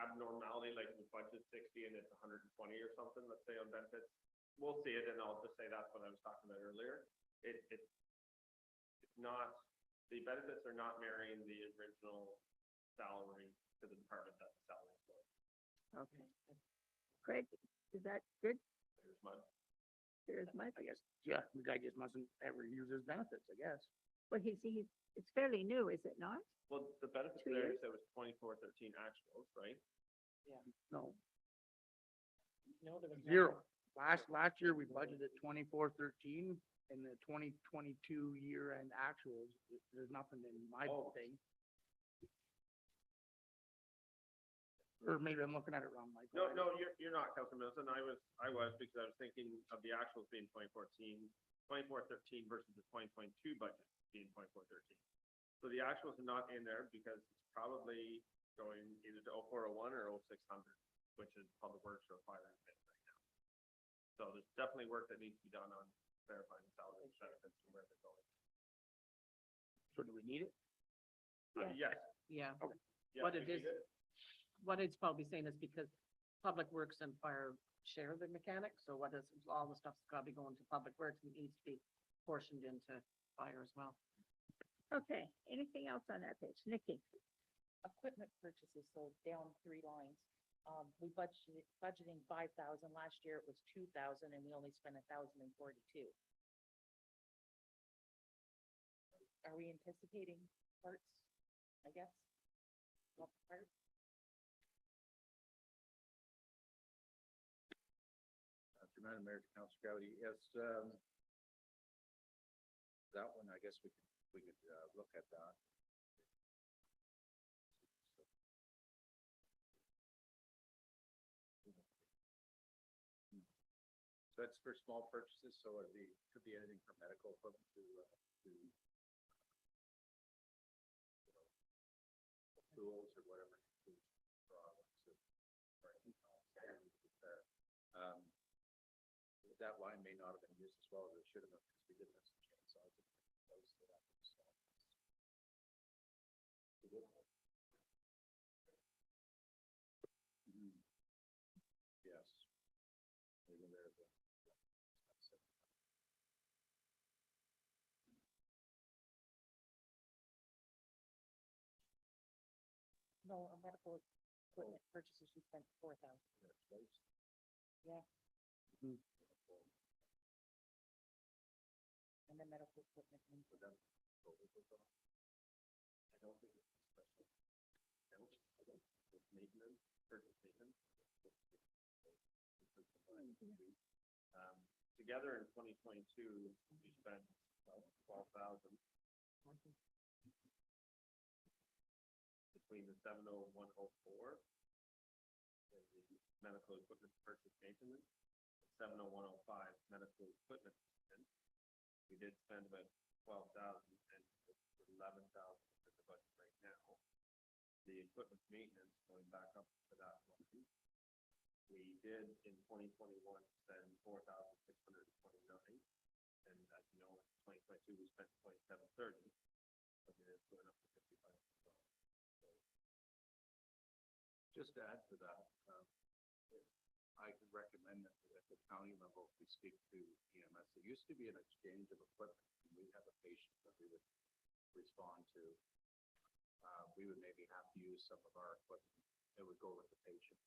abnormality, like we budget 60 and it's 120 or something, let's say, on benefits. We'll see it, and I'll just say that's what I was talking about earlier. It's not, the benefits are not marrying the original salary to the department that the salary is for. Okay. Craig, is that good? There's mine. There's my, I guess, yeah, the guy just mustn't ever use his benefits, I guess. well, it's fairly new, is it not? Well, the benefits 2 there years? said was 2413 actuals, right? No, No, there was zero. Last year we budgeted 2413 and the 2022 year end actuals, there's nothing in my thing. Or maybe I'm looking at it wrong, Mike. No, you're not, Councilman Middleton. I was because I was thinking of the actuals being 2413 versus the 2022 budget being 2413. So the actuals are not in there because it's probably going either to 0401 or 0600, which is public works or fire and pit right now. So there's definitely work that needs to be done on verifying the salary benefits and where they're going. So do we need it? Yes. Yeah. Okay. Yeah, What we it need is, what it's probably saying is because Public Works and Fire share the mechanics, so what is, all the stuff's gotta be going to Public Works and needs to be portioned into fire as well. Okay, anything else on that page? Nikki? equipment purchases, so down 3 lines. We budgeting 5,000. Last year it was 2,000 and we only spent 1,042. Are we anticipating parts, I guess? What parts? Madam Mayor, Councilor Gowdy, yes, that one, I guess we could look at that. So that's for small purchases, so it'd be, could be anything from medical equipment to tools or whatever. Um, that line may not have been used as well as it should have been, because we didn't have some chainsaws. Mhm. Yes. Maybe there's a- No, a medical equipment purchases, you spent 4,000. Yeah. Mhm. And the medical equipment. I don't think it's special. I don't think it's maintenance, purchase maintenance. Together in 2022, we spent 12,000 between the 70104 and the medical equipment purchase maintenance, 70105 medical equipment maintenance. We did spend about 12,000 and 11,000 in the budget right now. The equipment maintenance, going back up to that one, we did in 2021 spend 4,629. And as you know, in 2022, we spent 2,730. But it is going up to 55. So, just to add to that, I could recommend that at the county level, we speak to EMS. There used to be an exchange of equipment, and we have a patient that we would respond to. We would maybe have to use some of our equipment. It would go with the patient.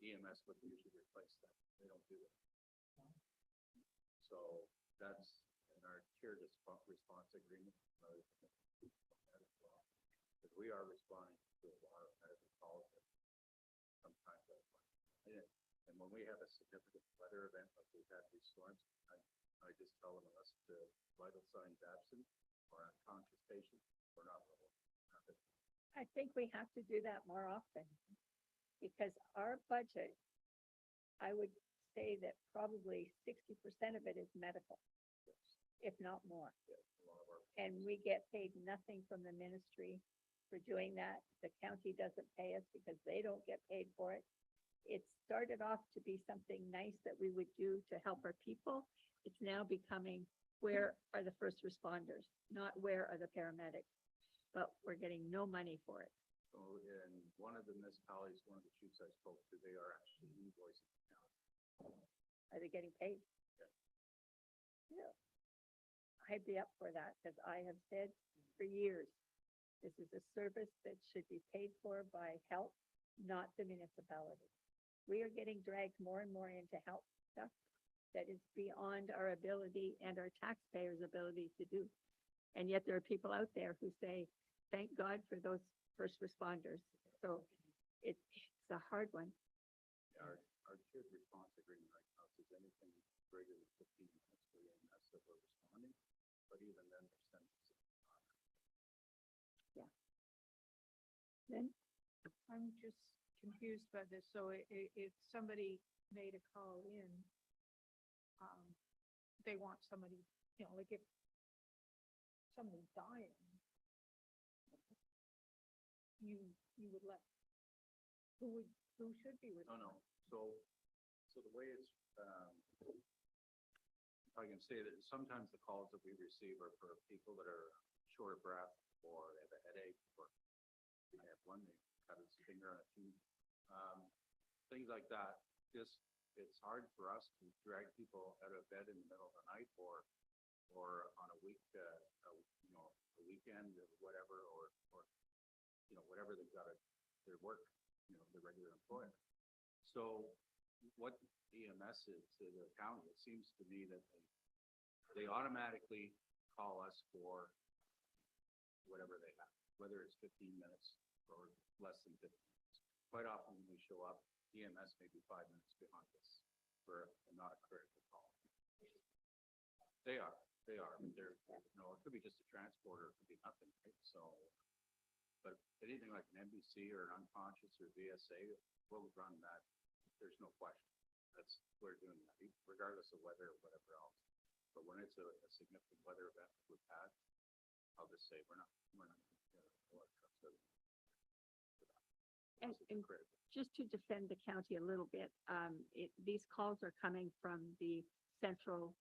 EMS would usually replace that. They don't do that. So that's in our tiered response agreement. Because we are responding to a lot of medical calls that sometimes. And when we have a significant weather event like we've had these storms, I just tell them unless the vital signs absent or unconscious patient, we're not. I think we have to do that more often. Because our budget, I would say that probably 60% of it is medical, if not more. And we get paid nothing from the ministry for doing that. The county doesn't pay us because they don't get paid for it. It started off to be something nice that we would do to help our people. It's now becoming, where are the first responders, not where are the paramedics? But we're getting no money for it. So in one of the municipalities, one of the chiefs I spoke to, they are actually invoicing the county. Are they getting paid? Yeah. I'd be up for that, because I have said for years, this is a service that should be paid for by health, not the municipality. We are getting dragged more and more into health stuff that is beyond our ability and our taxpayers' ability to do. And yet there are people out there who say, thank God for those first responders. So it's a hard one. Our tiered response agreement right now says anything greater than 15 minutes for EMS that we're responding, but even then, they're Yeah. Then I'm just confused by this. So if somebody made a call in, they want somebody, like if somebody's dying, you would let, who should be with? No. So the way it's, I can say that sometimes the calls that we receive are for people that are short of breath, or they have a headache, or I have one that cut his finger on a tube. Things like that. Just, it's hard for us to drag people out of bed in the middle of the night, or on a week, a weekend or whatever, or whatever they've got their work, their regular employer. So what EMS is to the county, it seems to me that they automatically call us for whatever they have, whether it's 15 minutes or less than 15 minutes. Quite often when we show up, EMS may be 5 minutes behind us for not a critical call. They are, but they're, it could be just a transporter, it could be nothing, right? So, but anything like an NBC or an unconscious or VSA, we'll run that. There's no question. That's, we're doing that regardless of weather or whatever else. But when it's a significant weather event that we've had, I'll just say we're not gonna get a lot of trucks out. And, It's and critical. just to defend the county a little bit, these calls are coming from the central,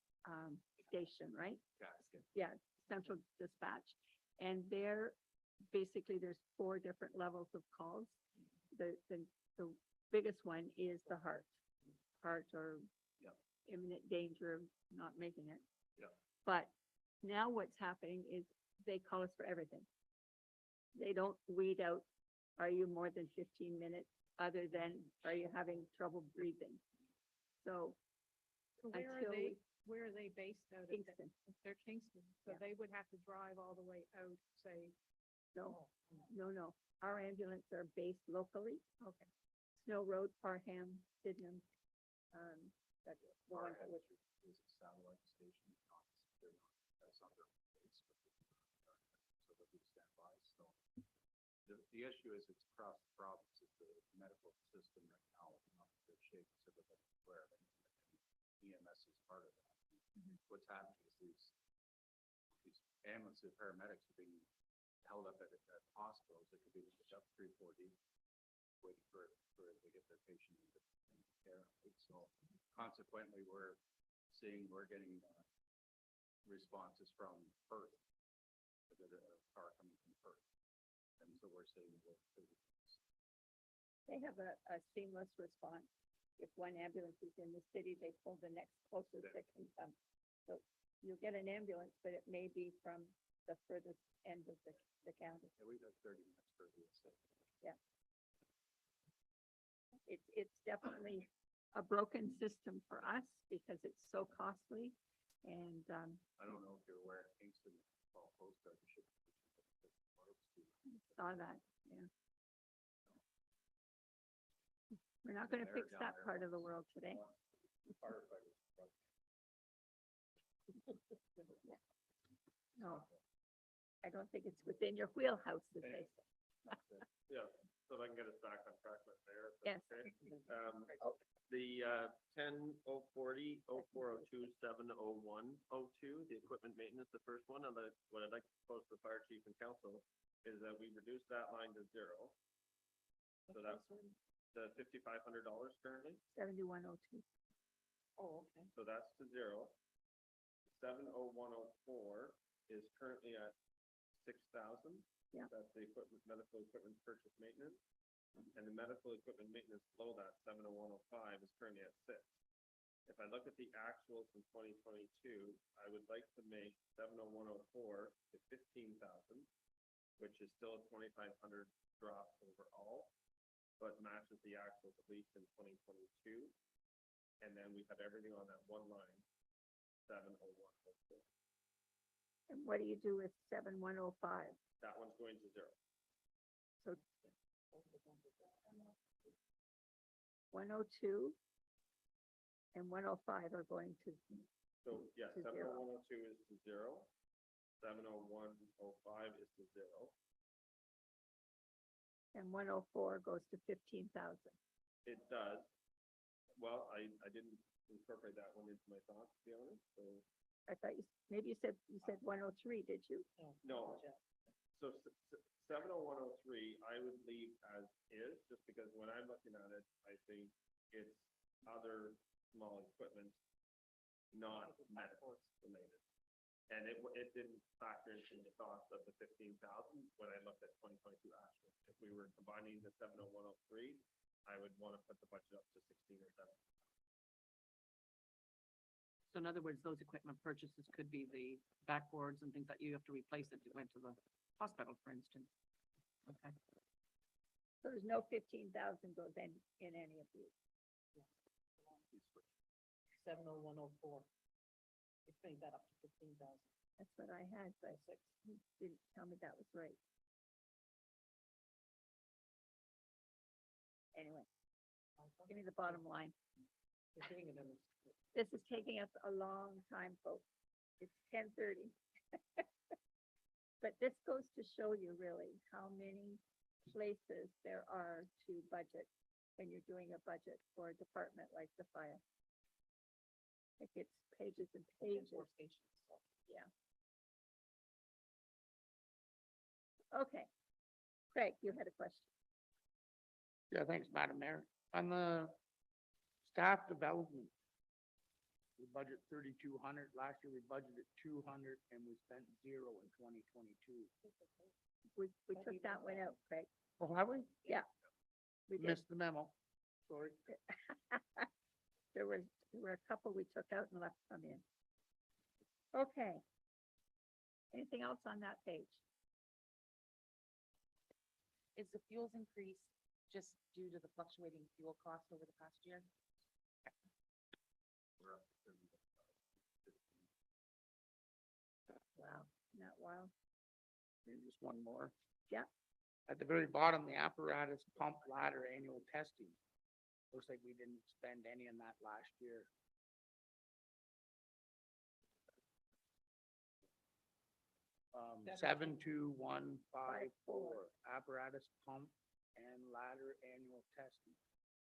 station, right? Casket. Yeah, central dispatch. And there, basically, there's 4 different levels of calls. The biggest one is the heart or Yeah. imminent danger of not making it. Yeah. But now what's happening is they call us for everything. They don't weed out, are you more than 15 minutes, other than, are you having trouble breathing? So So where are until they, we- where are they based out of? Kingston, They're Kingston, so Yeah. they would have to drive all the way out, say. no, no. Our ambulance are based locally. Okay. Snow Road, Parham, Sydenham. That's the Our ones that would. is a satellite station, they're not, that's not their base, but so they'll be standby, so. The issue is it's across the province, is the medical system right now, is not in good shape, so that where EMS is part of that. What's happening is these ambulances, paramedics are being held up at hospitals, it could be up 3-4 days waiting for to get their patient into care. Right? So consequently, we're getting responses from Perth, a car coming from Perth. And so we're saying They have a seamless response. If one ambulance is in the city, they pull the next closest that can come. So you'll get an ambulance, but it may be from the furthest end of the county. yeah, we've got 30 minutes for the Yeah. It's definitely a broken system for us because it's so costly. And I don't know if you're aware of Kingston, Paul Post Partnership. saw that, yeah. We're not going to fix that part of the world today. No, I don't think it's within your wheelhouse to say. Yeah, so if I can get us back on track with there. if Yes. that's okay. The 10-040, 0402, 70102, the equipment maintenance, the first one, and what I'd like to propose to the fire chief and council is that we reduce that line to 0. So that's the $5,500 currently. 7102. Oh, okay. So that's to 0. 70104 is currently at 6,000. Yeah. That's the equipment, medical equipment purchase maintenance. And the medical equipment maintenance below that, 70105, is currently at 6. If I look at the actuals from 2022, I would like to make 70104 to 15,000, which is still a 2,500 drop overall, but matches the actuals at least in 2022. And then we have everything on that one line, 70104. And what do you do with 7105? That one's going to 0. So 102 and 105 are going to, So yes, To 70102 is to 0. 70105 is to 0. and 104 goes to 15,000. It does. Well, I didn't incorporate that one into my thoughts, to be honest, so. I thought maybe you said 103, did you? No. So 70103, I would leave as is, just because when I'm looking at it, I think it's other small equipment, not medical related. And it didn't factor into the cost of the 15,000 when I looked at 2022 actual. If we were combining the 70103, I would want to put the budget up to 16 or 17. So in other words, those equipment purchases could be the backboards and things that you have to replace if you went to the hospital, for instance. Okay. So there's no 15,000 goes in any of these. 70104. It's made that up to 15,000. That's what I had, but you didn't tell me that was right. Anyway, give me the bottom line. This is taking us a long time, folks. It's 10:30. But this goes to show you really how many places there are to budget when you're doing a budget for a department like the fire. Like it's pages and pages. Yeah. Okay. Craig, you had a question. Yeah, thanks, Madam Mayor. On the staff development, we budget 3,200. Last year we budgeted 200 and we spent 0 in 2022. We took that one out, Craig. Oh, have we? We did. Missed the memo. Sorry. There were a couple we took out and left some in. Okay. Anything else on that page? Is the fuels increase just due to the fluctuating fuel cost over the past year? Wow, not wild. Maybe just one more. Yeah. At the very bottom, the apparatus pump ladder annual testing. Looks like we didn't spend any on that last year. Seven. 72154 apparatus pump and ladder annual testing.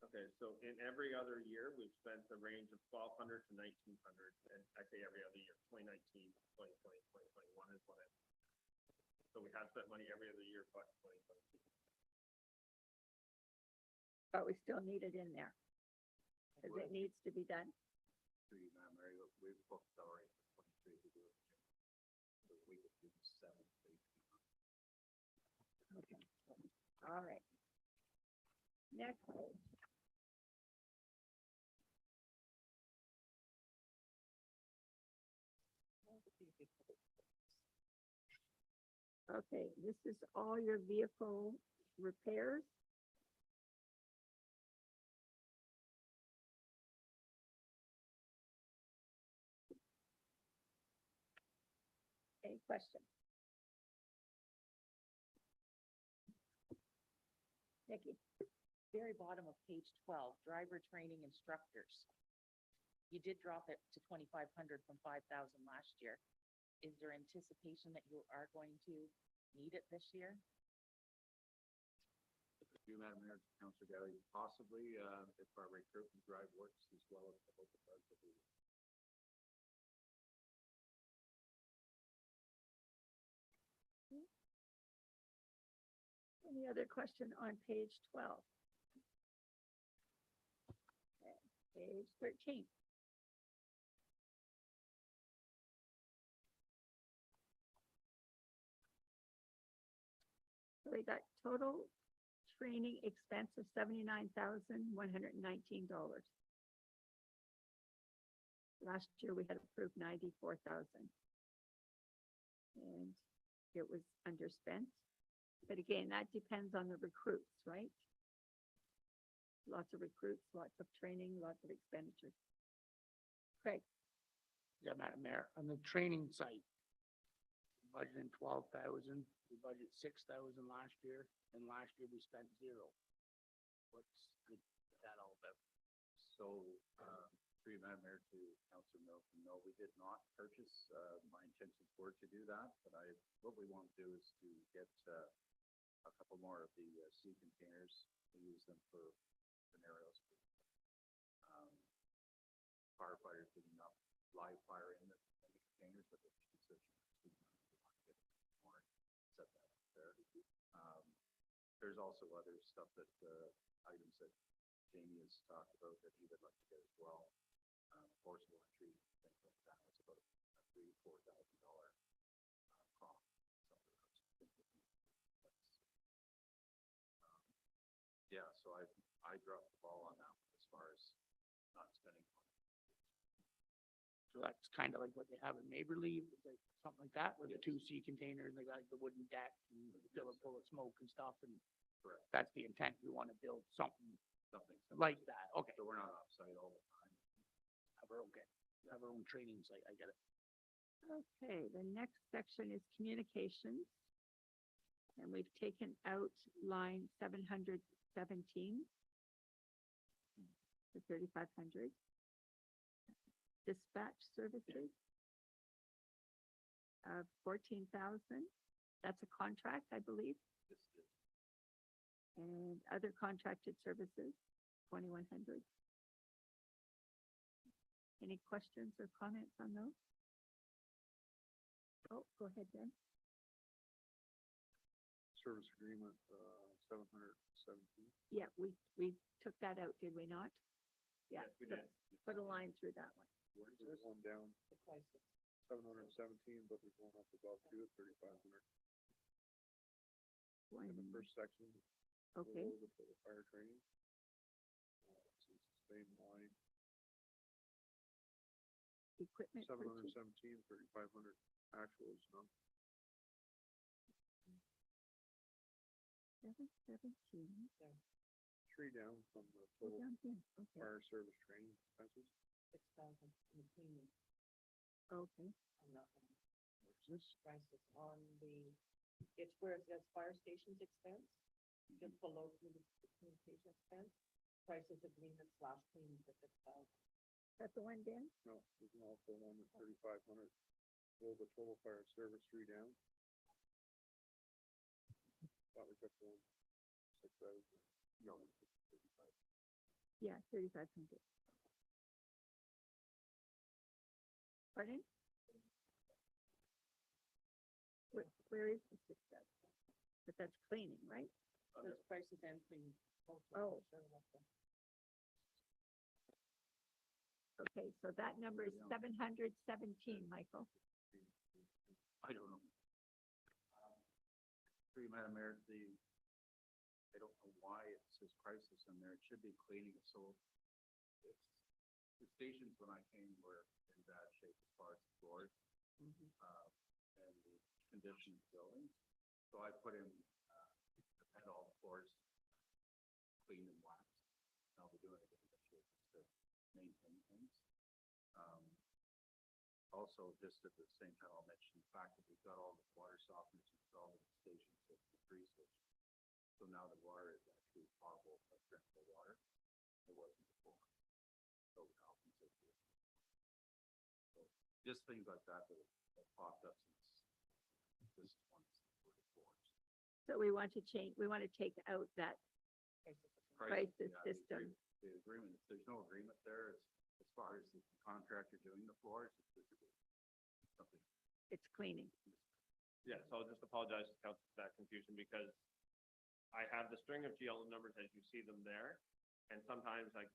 Okay, so in every other year, we've spent the range of 1,200 to 1,900, and I say every other year, 2019, 2020, 2021 is what I. So we have spent money every other year, but 2022. But we still need it in there. Cause it needs to be done. We've booked already for 23 to do it. So we could do 7, 8. Okay. All right. Next page. Okay, this is all your vehicle repairs. Any questions? Nikki? Very bottom of page 12, driver training instructors. You did drop it to 2,500 from 5,000 last year. Is there anticipation that you are going to need it this year? You, Madam Mayor, Councilor Gelly, possibly, if our recruitment drive works as well as the hope it does, it'll be. Any other question on page 12? Okay, page 13. So we got total training expense of $79,119. Last year we had approved 94,000. And it was underspent. But again, that depends on the recruits, right? Lots of recruits, lots of training, lots of expenditures. Craig? Yeah, Madam Mayor, on the training site, budgeting 12,000, we budgeted 6,000 last year, and last year we spent 0. What's that all about? So, through Madam Mayor to Councilor Milton, no, we did not purchase. My intentions were to do that, but what we want to do is to get a couple more of the sea containers and use them for scenarios. Firefighters did not live fire in the containers, but it's set that up there. There's also other stuff that items that Jamie has talked about that he would like to get as well. Forcible entry, things like that. It's about a $3,000-4,000 cost. Yeah, so I dropped the ball on that one as far as not spending money. So that's kind of like what they have in Maberly, like something like that, with the 2 sea containers, and they got like the wooden deck and fill it full of smoke and stuff, and Correct. that's the intent. We want to build something Something similar. like that. Okay, So we're not offsite all the time. have our own training site. I get it. Okay, the next section is communications. And we've taken out line 717 to 3,500. Dispatch services of 14,000. That's a contract, I believe. And other contracted services 2,100. Any questions or comments on those? Oh, go ahead, Ben. Service agreement, 717. Yeah, we took that out, did we not? Yeah, put a line through that one. Where's this one down? 717, but we're going up above to 3,500. In the first section. Okay. below the fire training. It's the same line, Equipment. purchase. 717, 3,500 actuals, no? 717. Three down from the total Down here, okay. fire service training expenses. 6,000 in the cleaning. Okay, Where's this? Prices on the, it's where it says fire stations expense, just below communication expense. Prices agreement / cleaning for 6,000. is that the one, Dan? No, there's also one at 3,500. Below the total fire service, three down. Thought we took one. 6,000. No, we took 35. Yeah, 3,500. Pardon? Where is the 6,000? But that's cleaning, right? Those prices and cleaning. Oh. Okay, so that number is 717, Michael. I don't know. Through you, Madam Mayor, I don't know why it says crisis in there. It should be cleaning. So it's, the stations when I came were in bad shape as far as the floors, and the condition of the buildings. So I put in, had all the floors cleaned and waxed. I'll be doing it again this year just to maintain things. Also, just at the same time, I'll mention the fact that we've got all the water softeners installed in the stations at the freeze switch. So now the water is actually potable, drinkable water. It wasn't before. So it compensates for it. So just things like that that popped up since this one for the floors. So we want to change, we want to take out that crisis Yeah, system. The agreement, if there's no agreement there, as far as the contractor doing the floors, it's something. It's cleaning. Yeah, so I'll just apologize to council for that confusion because I have the string of GL numbers as you see them there. And sometimes I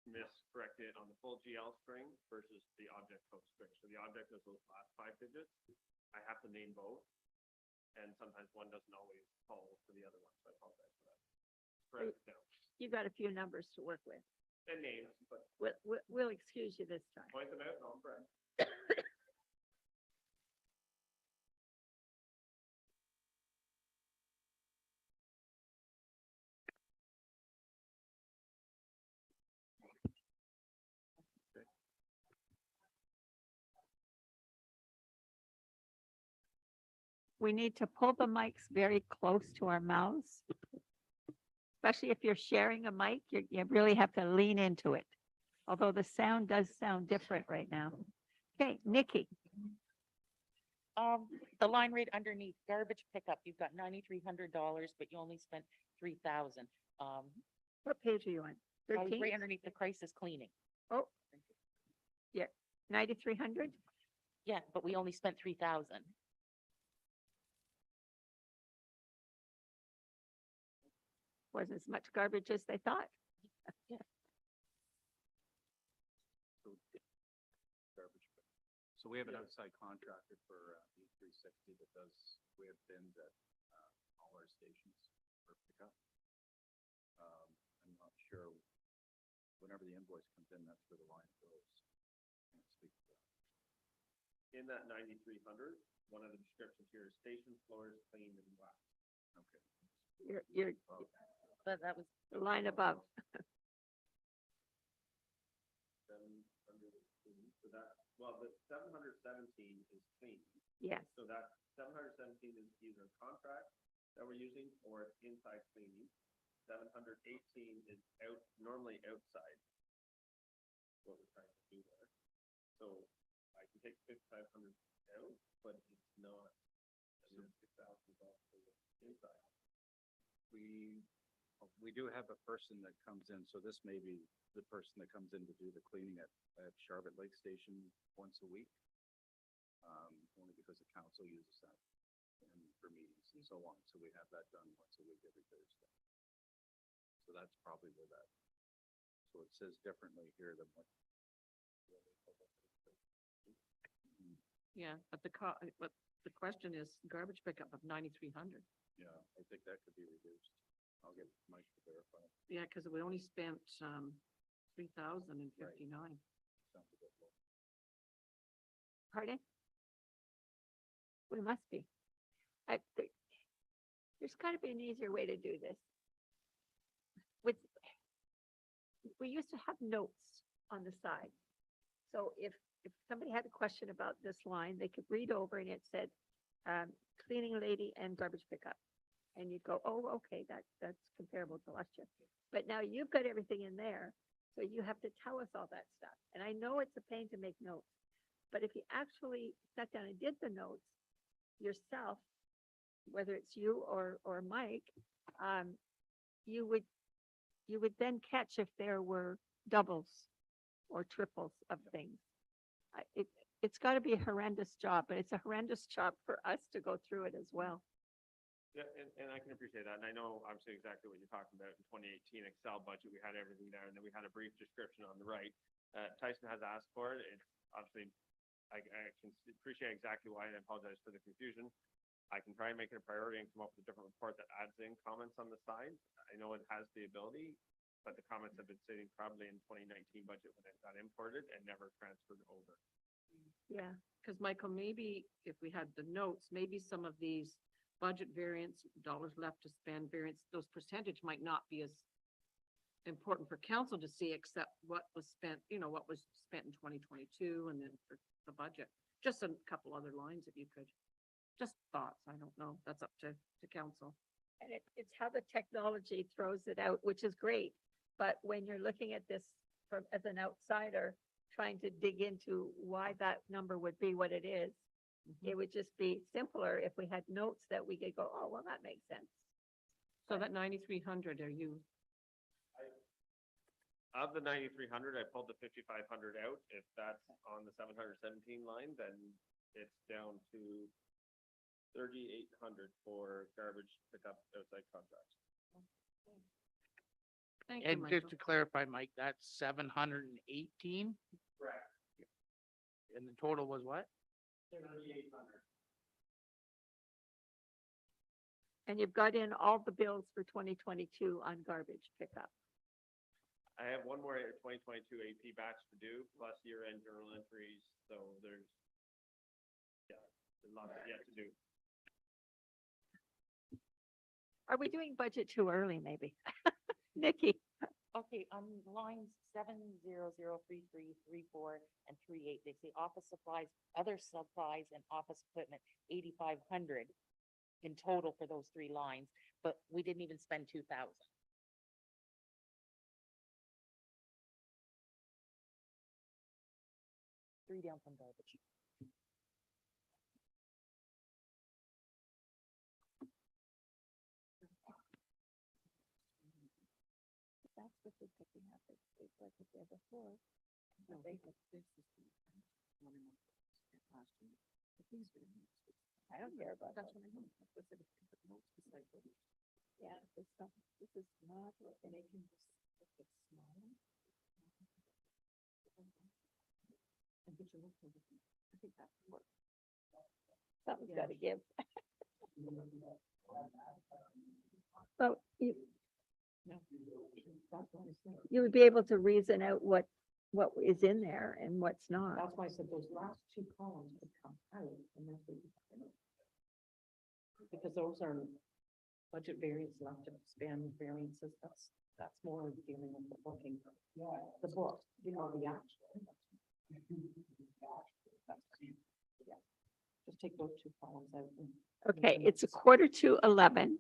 miscorrect it on the full GL string versus the object code string. So the object is those last 5 digits. I have to name both. And sometimes one doesn't always follow to the other one, so I apologize for that. Spread it down. You got a few numbers to work with. And names, but We'll excuse you this time. point them out, no, I'm correct. We need to pull the mics very close to our mouths. Especially if you're sharing a mic, you really have to lean into it. Although the sound does sound different right now. Okay, Nikki, The line rate underneath garbage pickup, you've got $9,300, but you only spent 3,000. what page are you on? Right 13? underneath the crisis cleaning. Oh. Yeah, 9,300? Yeah, but we only spent 3,000. Wasn't as much garbage as they thought. Garbage. So we have an outside contractor for E360 that does, we have bins at all our stations for pickup. I'm not sure, whenever the invoice comes in, that's where the line goes. Can't speak to that. In that 9,300, one of the descriptions here is station floors cleaned and waxed. Okay. You're But that was, the line above. 718, so that, well, the 717 is clean. Yes, So that 717 is either contract that we're using or it's inside cleaning. 718 is normally outside. What we're trying to do there. So I can take 5,500 out, but it's not. And then 6,000 off for the inside. We We do have a person that comes in, so this may be the person that comes in to do the cleaning at Charlotte Lake Station once a week. Only because the council uses that and for meetings and so on. So we have that done once a week every Thursday. So that's probably where that, so it says differently here than what. Yeah, but but the question is garbage pickup of 9,300. Yeah, I think that could be reduced. I'll get Mike to verify. Yeah, because we only spent 3,059. Sounds a bit low. Pardon? We must be. There's got to be an easier way to do this. We used to have notes on the side. So if somebody had a question about this line, they could read over and it said, cleaning lady and garbage pickup. And you'd go, oh, okay, that's comparable to last year. But now you've got everything in there, so you have to tell us all that stuff. And I know it's a pain to make notes, but if you actually sat down and did the notes yourself, whether it's you or Mike, you would then catch if there were doubles or triples of things. It's got to be a horrendous job, but it's a horrendous job for us to go through it as well. Yeah, and I can appreciate that. And I know obviously exactly what you're talking about. In 2018 Excel budget, we had everything there, and then we had a brief description on the right. Tyson has asked for it. It's obviously, I can appreciate exactly why, and I apologize for the confusion. I can try and make it a priority and come up with a different report that adds in comments on the side. I know it has the ability, but the comments have been sitting probably in 2019 budget when it got imported and never transferred over. Yeah, because Michael, maybe if we had the notes, maybe some of these budget variance, dollars left to spend variance, those percentage might not be as important for council to see, except what was spent, what was spent in 2022 and then for the budget. Just a couple other lines if you could. Just thoughts. I don't know. That's up to council. And it's how the technology throws it out, which is great. But when you're looking at this as an outsider, trying to dig into why that number would be what it is, it would just be simpler if we had notes that we could go, oh, well, that makes sense. So that 9,300, are you? Of the 9,300, I pulled the 5,500 out. If that's on the 717 line, then it's down to 3,800 for garbage pickup outside contracts. Thank you, And Michael. just to clarify, Mike, that's 718 Correct. and the total was what? 3,800. And you've got in all the bills for 2022 on garbage pickup. I have one more 2022 AP batch to do, plus year-end journal entries, so there's a lot yet to do. Are we doing budget too early, maybe? Nikki? Okay, on lines 7003334 and 38, they say office supplies, other supplies and office equipment, 8,500 in total for those three lines, but we didn't even spend 2,000. Three down from garbage. That's what we're picking up. It's like it there before. I don't care about that. Yeah, this stuff, this is not, and it can just, if it's small. I think that works. Something's gotta give. So you would be able to reason out what is in there and what's not. That's why I said those last two columns would come out and that's what because those are budget variance left to spend variances. That's more dealing with the booking. Yeah. The book, the actual. Yeah. Just take those two columns out. Okay, it's 11:45.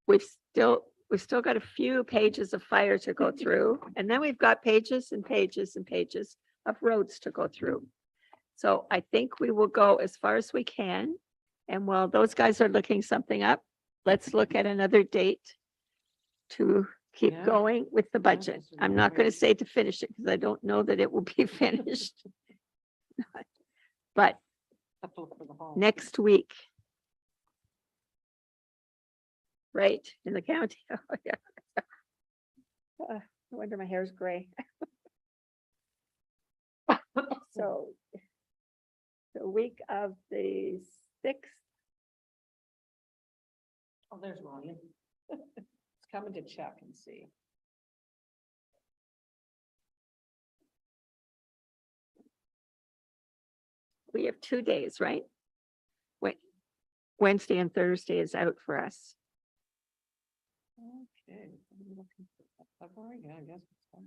We've still got a few pages of fire to go through, and then we've got pages and pages and pages of roads to go through. So I think we will go as far as we can. And while those guys are looking something up, let's look at another date to keep Yeah. going with the budget. this is I'm not going to great. say to finish it because I don't know that it will be finished. But Have to look for the hall. next week. Right, in the county. Oh, yeah. No wonder my hair's gray. So the week of the 6th, Oh, there's Ryan. It's coming to check and see. we have 2 days, right? Wednesday and Thursday is out for us. Okay. I'm looking for February, yeah, I guess. it's fine.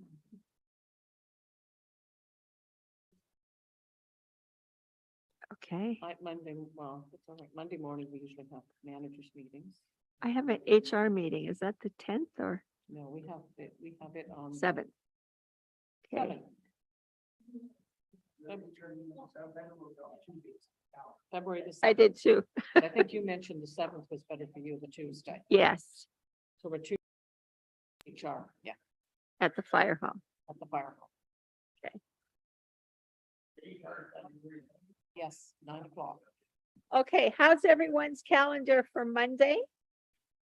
Okay, Monday, well, it's all right. Monday morning, we usually have managers meetings. I have an HR meeting. Is that the 10th or No, we have it on. 7th? Okay, 7th. February the I 7th. did too. I think you mentioned the 7th was better for you, the Tuesday. Yes, So we're two. HR, yeah, at the fire hall. at the fire hall. Okay. Yes, 9 o'clock. Okay, how's everyone's calendar for Monday?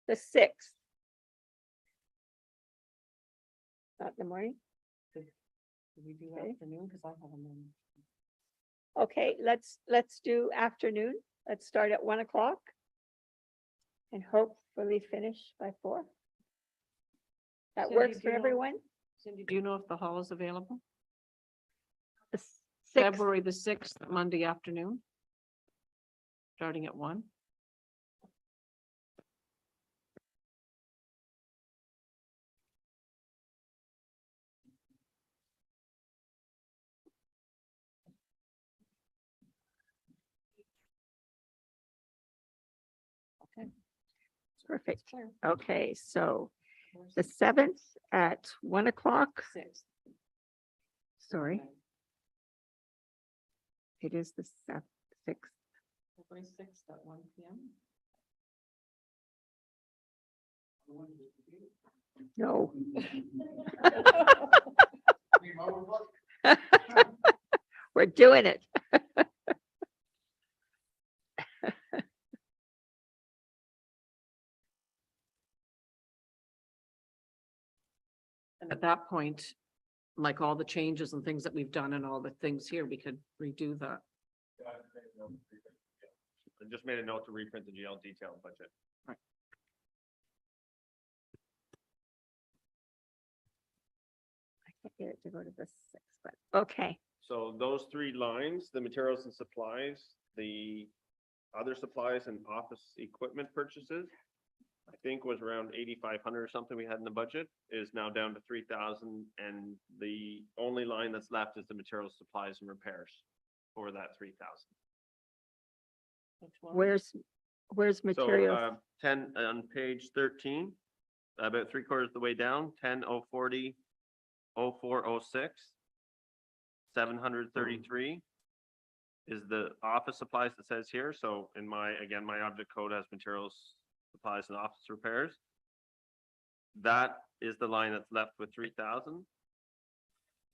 The 6th? Not in the morning? Did we do Okay. afternoon? Because I have them in. Okay, let's do afternoon. Let's start at 1 o'clock. And hopefully finish by 4. That Cindy, works do for you know- everyone? Cindy, do you know if the hall is available? The 6th, February the 6th, Monday afternoon. Starting at 1. Okay. perfect. Clear. Okay, so Where's the 7th at 1 o'clock. 6th? Sorry, it is the 6th. February 6th at 1 p.m. No. We're doing it. And at that point, like all the changes and things that we've done and all the things here, we could redo that. I just made a note to reprint the GL detailed budget. I can't get it to go to the 6th, but okay. So those 3 lines, the materials and supplies, the other supplies and office equipment purchases, I think was around 8,500 or something we had in the budget, is now down to 3,000. And the only line that's left is the materials, supplies and repairs for that 3,000. Which one? Where's So, materials? 10 on page 13, about 3/4 of the way down, 10,040, 0406, 733 is the office supplies that says here. So in my object code has materials, supplies and office repairs. That is the line that's left with 3,000.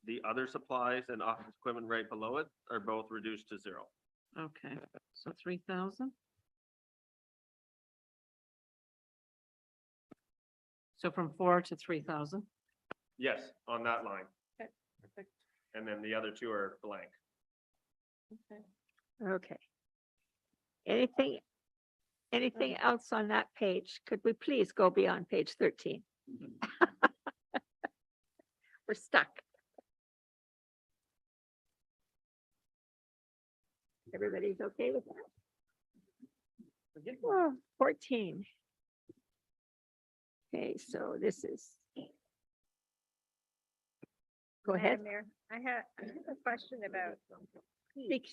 The other supplies and office equipment right below it are both reduced to 0. Okay, so 3,000. So from 4 to 3,000. Yes, on that line. Okay, perfect. And then the other 2 are blank. Okay. Okay. Anything else on that page? Could we please go beyond page 13? We're stuck. Everybody's okay with that? Oh, 14. Okay, so this is. Go ahead. Madam Mayor, I have a question about,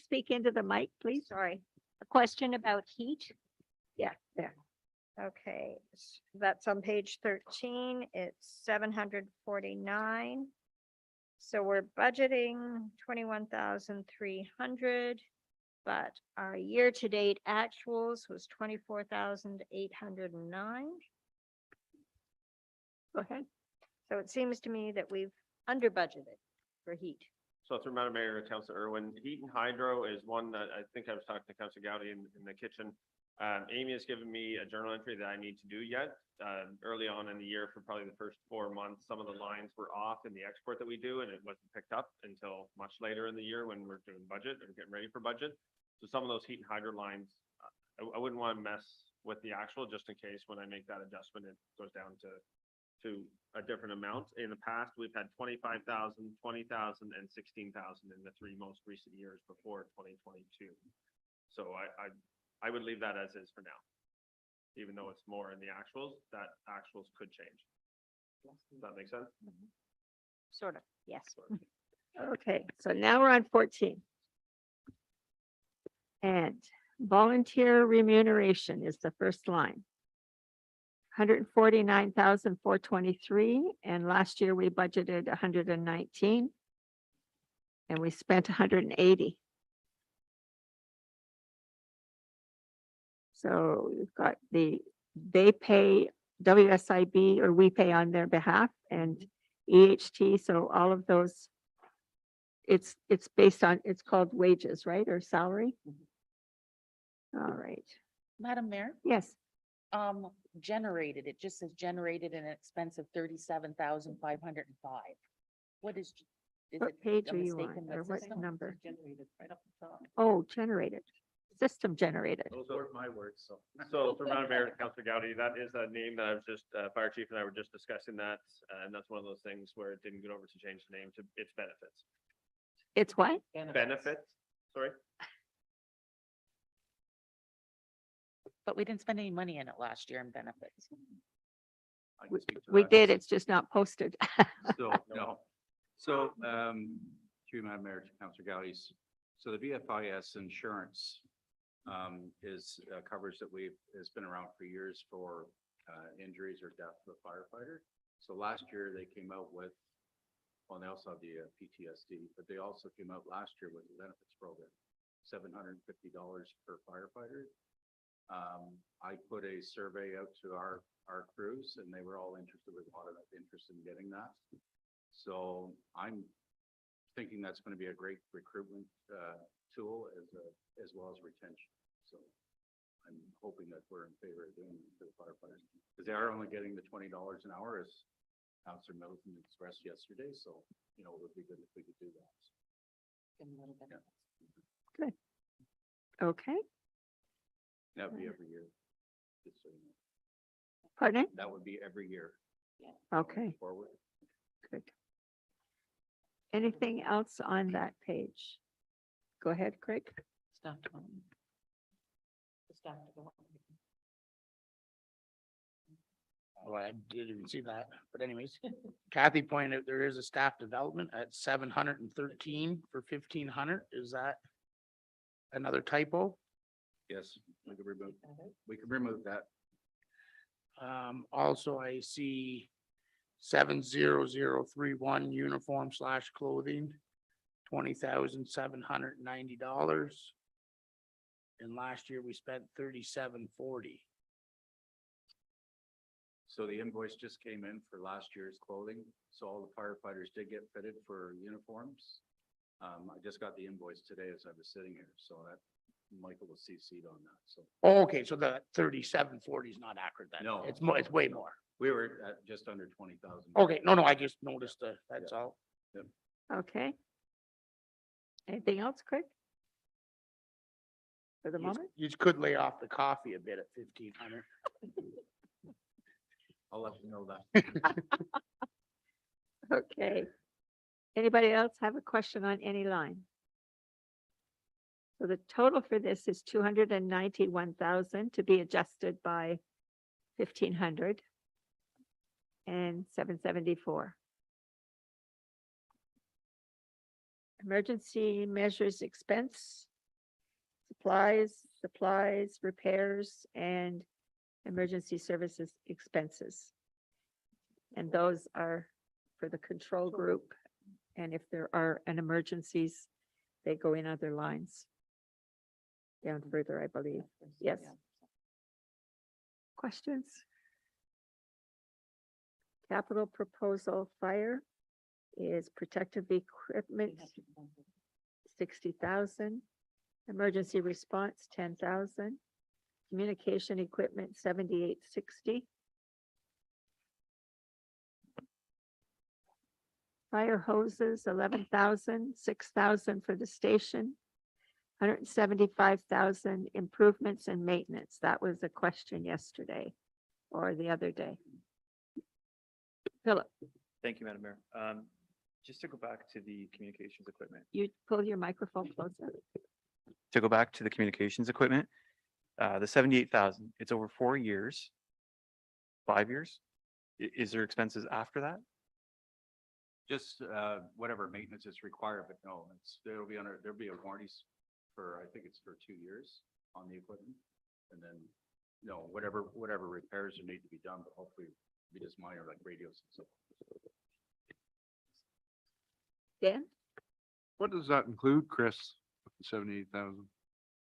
Speak into the mic, please. sorry, a question about heat. Yeah, there. Okay, that's on page 13. It's 749. So we're budgeting 21,300, but our year-to-date actuals was 24,809. Go ahead. So it seems to me that we've under budgeted for heat. So through Madam Mayor, Councilor Irwin, heat and hydro is one that I think I was talking to Councilor Gowdy in the kitchen. Amy has given me a journal entry that I need to do yet. Early on in the year, for probably the first 4 months, some of the lines were off in the export that we do, and it wasn't picked up until much later in the year when we're doing budget or getting ready for budget. So some of those heat and hydro lines, I wouldn't want to mess with the actual, just in case when I make that adjustment, it goes down to a different amount. In the past, we've had 25,000, 20,000, and 16,000 in the 3 most recent years before 2022. So I would leave that as is for now. Even though it's more in the actuals, that actuals could change. Does that make sense? Sort of, yes. Okay, so now we're on 14. And volunteer remuneration is the first line. 149,423, and last year we budgeted 119. And we spent 180. So we've got they pay WSIB, or we pay on their behalf, and EHT, so all of those. It's based on, it's called wages, right, or salary? All right, Madam Mayor, yes, generated, it just says generated an expense of 37,505. What is it what page a are you mistake on, in the or what system? number? Generated right up the top. Oh, generated, system generated. Those weren't my words, so. So through Madam Mayor, Councilor Gowdy, that is a name that I was just, Fire Chief and I were just discussing that. And that's one of those things where it didn't get over to change the name to its benefits. It's what? Benefits, sorry. But we didn't spend any money in it last year in benefits. I can speak to We that. did, it's just not posted. So, no. So, through Madam Mayor, to Councilor Gowdy's, so the VFIS insurance is coverage that has been around for years for injuries or death of a firefighter. So last year they came out with, well, they also have the PTSD, but they also came out last year with the benefits program, $750 per firefighter. I put a survey out to our crews, and they were all interested, with a lot of interest in getting that. So I'm thinking that's going to be a great recruitment tool as well as retention. So I'm hoping that we're in favor of doing it for the firefighters, because they are only getting the $20 an hour, as Councilor Middleton expressed yesterday. So, it would be good if we could do that. Give 'em a little bit. Good. Okay, That would be every year. Just so you know. pardon? That would be every year. Okay, Forward. good. Anything else on that page? Go ahead, Craig. Staff development. The staff development. Oh, I didn't even see that, but anyways, Kathy pointed out there is a staff development at 713 for 1,500. Is that another typo? Yes, we could remove that. Also I see 70031 uniform/clothing, $20,790. And last year we spent 3,740. So the invoice just came in for last year's clothing. So all the firefighters did get fitted for uniforms. I just got the invoice today as I was sitting here, so that Michael was CC'd on that. So Okay, so the 3,740 is not accurate then? No. It's more, it's way more. we were at just under 20,000. Okay, no, I just noticed that's all. Okay. Anything else, Craig? For the You just- moment? You just could lay off the coffee a bit at 1,500. I'll let you know that. Okay. Anybody else have a question on any line? So the total for this is 291,000 to be adjusted by 1,500 and 774. Emergency measures expense, supplies, repairs, and emergency services expenses. And those are for the control group. And if there are an emergencies, they go in other lines. Down further, I believe. Yes. Questions? Capital proposal fire is protective equipment, 60,000. Emergency response, 10,000. Communication equipment, 7860. Fire hoses, 11,000, 6,000 for the station. 175,000 improvements and maintenance. That was a question yesterday or the other day. Philip, Thank you, Madam Mayor. Just to go back to the communications equipment, you pull your microphone closer. to go back to the communications equipment, the 78,000, it's over 4 years, 5 years. Is there expenses after that? Just whatever maintenance is required, but no, there'll be a warranty for, I think it's for 2 years on the equipment. And then, no, whatever repairs need to be done, but hopefully be just minor like radios and stuff. Dan? What does that include, Chris, with the 78,000?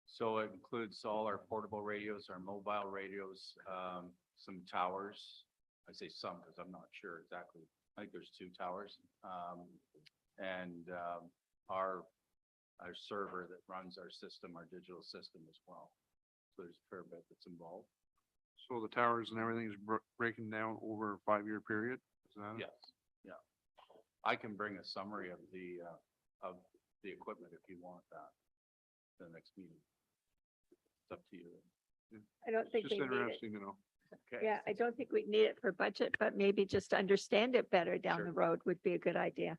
So it includes all our portable radios, our mobile radios, some towers. I say some because I'm not sure exactly. I think there's 2 towers. And our server that runs our system, our digital system as well. So there's a fair bit that's involved. So the towers and everything is breaking down over a 5-year period? Is that it? Yes, yeah. I can bring a summary of the equipment if you want that, to the next meeting. It's up to you. I don't think Just we need it. interesting to know. Okay. Yeah, I don't think we need it for budget, but maybe just to understand it better down Sure. the road would be a good idea.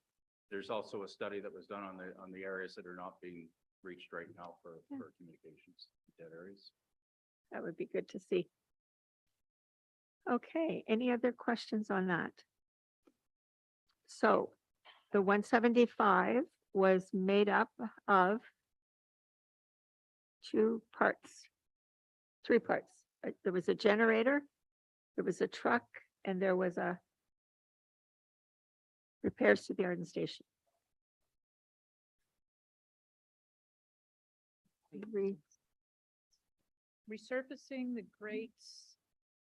There's also a study that was done on the areas that are not being reached right now for communications, dead areas. That would be good to see. Okay, any other questions on that? So the 175 was made up of 2 parts, 3 parts. There was a generator, there was a truck, and there was a repairs to the Arden Station. Resurfacing the grates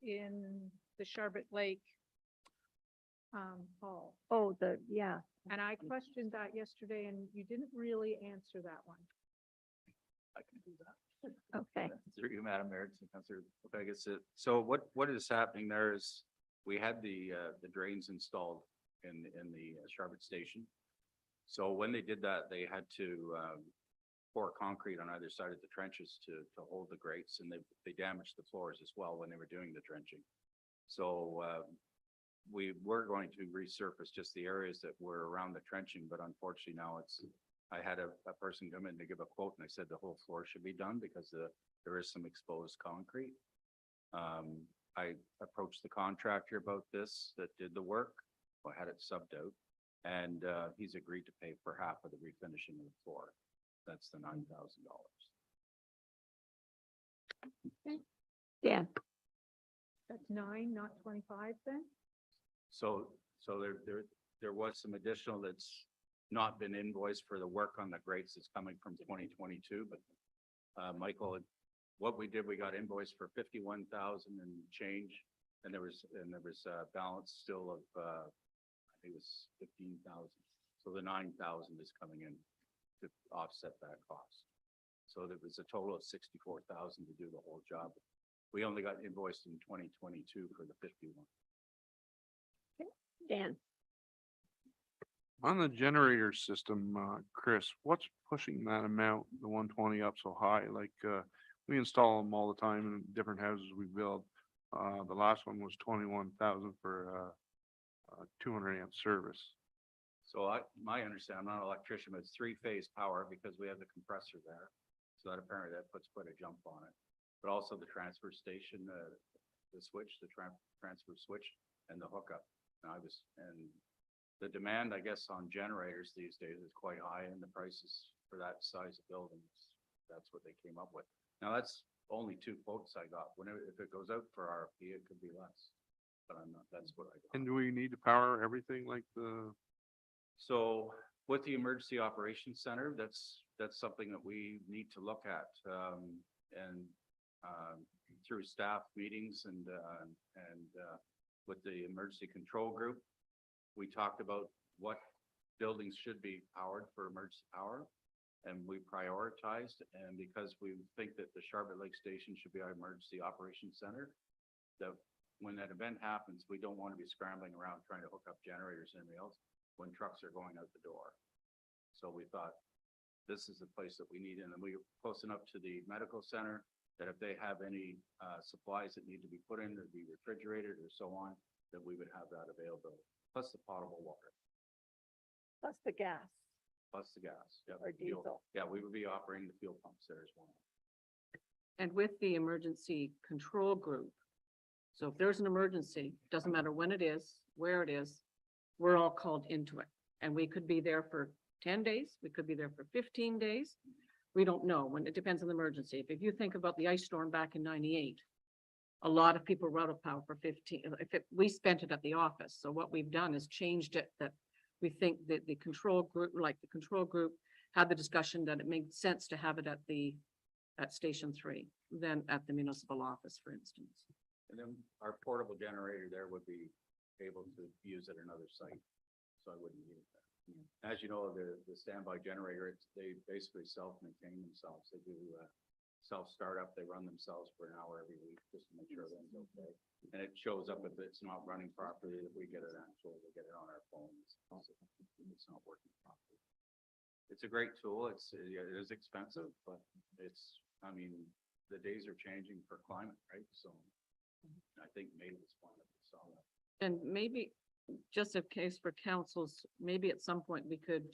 in the Charbot Lake hall. Oh, yeah, And I questioned that yesterday and you didn't really answer that one. I can do that. okay. Through you, Madam Mayor, to Councillor Pegasus. So what is happening there is we had the drains installed in the Charbot Station. So when they did that, they had to pour concrete on either side of the trenches to hold the grates, and they damaged the floors as well when they were doing the trenching. So we were going to resurface just the areas that were around the trenching, but unfortunately now I had a person come in to give a quote, and I said the whole floor should be done because there is some exposed concrete. I approached the contractor about this that did the work. I had it subbed out, and he's agreed to pay for half of the refinishing of the floor. That's the $9,000. Dan, That's 9, not 25 then? So there was some additional that's not been invoiced for the work on the grates that's coming from 2022, but Michael, what we did, we got invoiced for 51,000 and change, and there was a balance still of I think it was 15,000. So the 9,000 is coming in to offset that cost. So there was a total of 64,000 to do the whole job. We only got invoiced in 2022 for the 51. Dan, On the generator system, Chris, what's pushing that amount, the 120 up so high? Like, we install them all the time in different houses we build. The last one was 21,000 for 200 amp service. So my understanding, I'm not an electrician, but it's 3-phase power because we have the compressor there. So that apparently that puts quite a jump on it. But also the transfer station, the switch, the transfer switch and the hookup. And the demand, I guess, on generators these days is quite high, and the prices for that size of buildings, that's what they came up with. Now, that's only 2 quotes I got. If it goes out for RFP, it could be less. But that's what I got. And do we need to power everything like the? So with the Emergency Operations Center, that's something that we need to look at, and through staff meetings and with the emergency control group. We talked about what buildings should be powered for emergency power. And we prioritized, and because we think that the Charlotte Lake Station should be our emergency operations center, that when that event happens, we don't want to be scrambling around trying to hook up generators and everything else when trucks are going out the door. So we thought this is the place that we need, and then we were close enough to the medical center that if they have any supplies that need to be put in, to be refrigerated or so on, that we would have that available, plus the potable water, Plus the gas plus the gas. Yep, or fuel. diesel. Yeah, we would be operating the fuel pumps there as well. And with the emergency control group, so if there's an emergency, doesn't matter when it is, where it is, we're all called into it. And we could be there for 10 days, we could be there for 15 days. We don't know when, it depends on the emergency. If you think about the ice storm back in 98, a lot of people were out of power for 15, we spent it at the office. So what we've done is changed it that we think that the control group, had the discussion that it made sense to have it at Station 3 than at the municipal office, for instance. And then our portable generator there would be able to use at another site, so I wouldn't need it there. As you know, the standby generator, they basically self-maintain themselves. They do self-startup, they run themselves for an hour every week just to make sure everything's okay. And it shows up if it's not running properly, if we get it we get it on our phones. It's not working properly. It's a great tool. It is expensive, but it's, I mean, the days are changing for climate, right? So I think maybe it's one that we saw that. And maybe just a case for councils, maybe at some point we could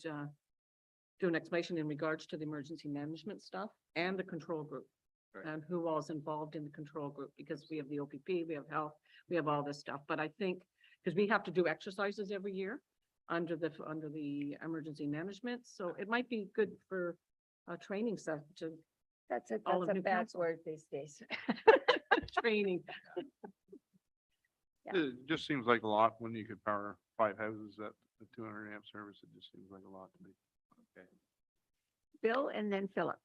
do an explanation in regards to the emergency management stuff and the control group. Right. And who all is involved in the control group, because we have the OPP, we have health, we have all this stuff. But I think, because we have to do exercises every year under the emergency management, so it might be good for training stuff to That's a, all of that's a new bad council. word these days. training. Yeah. It just seems like a lot when you could power 5 houses at the 200 amp service. It just seems like a lot to me. Okay. Bill and then Philip.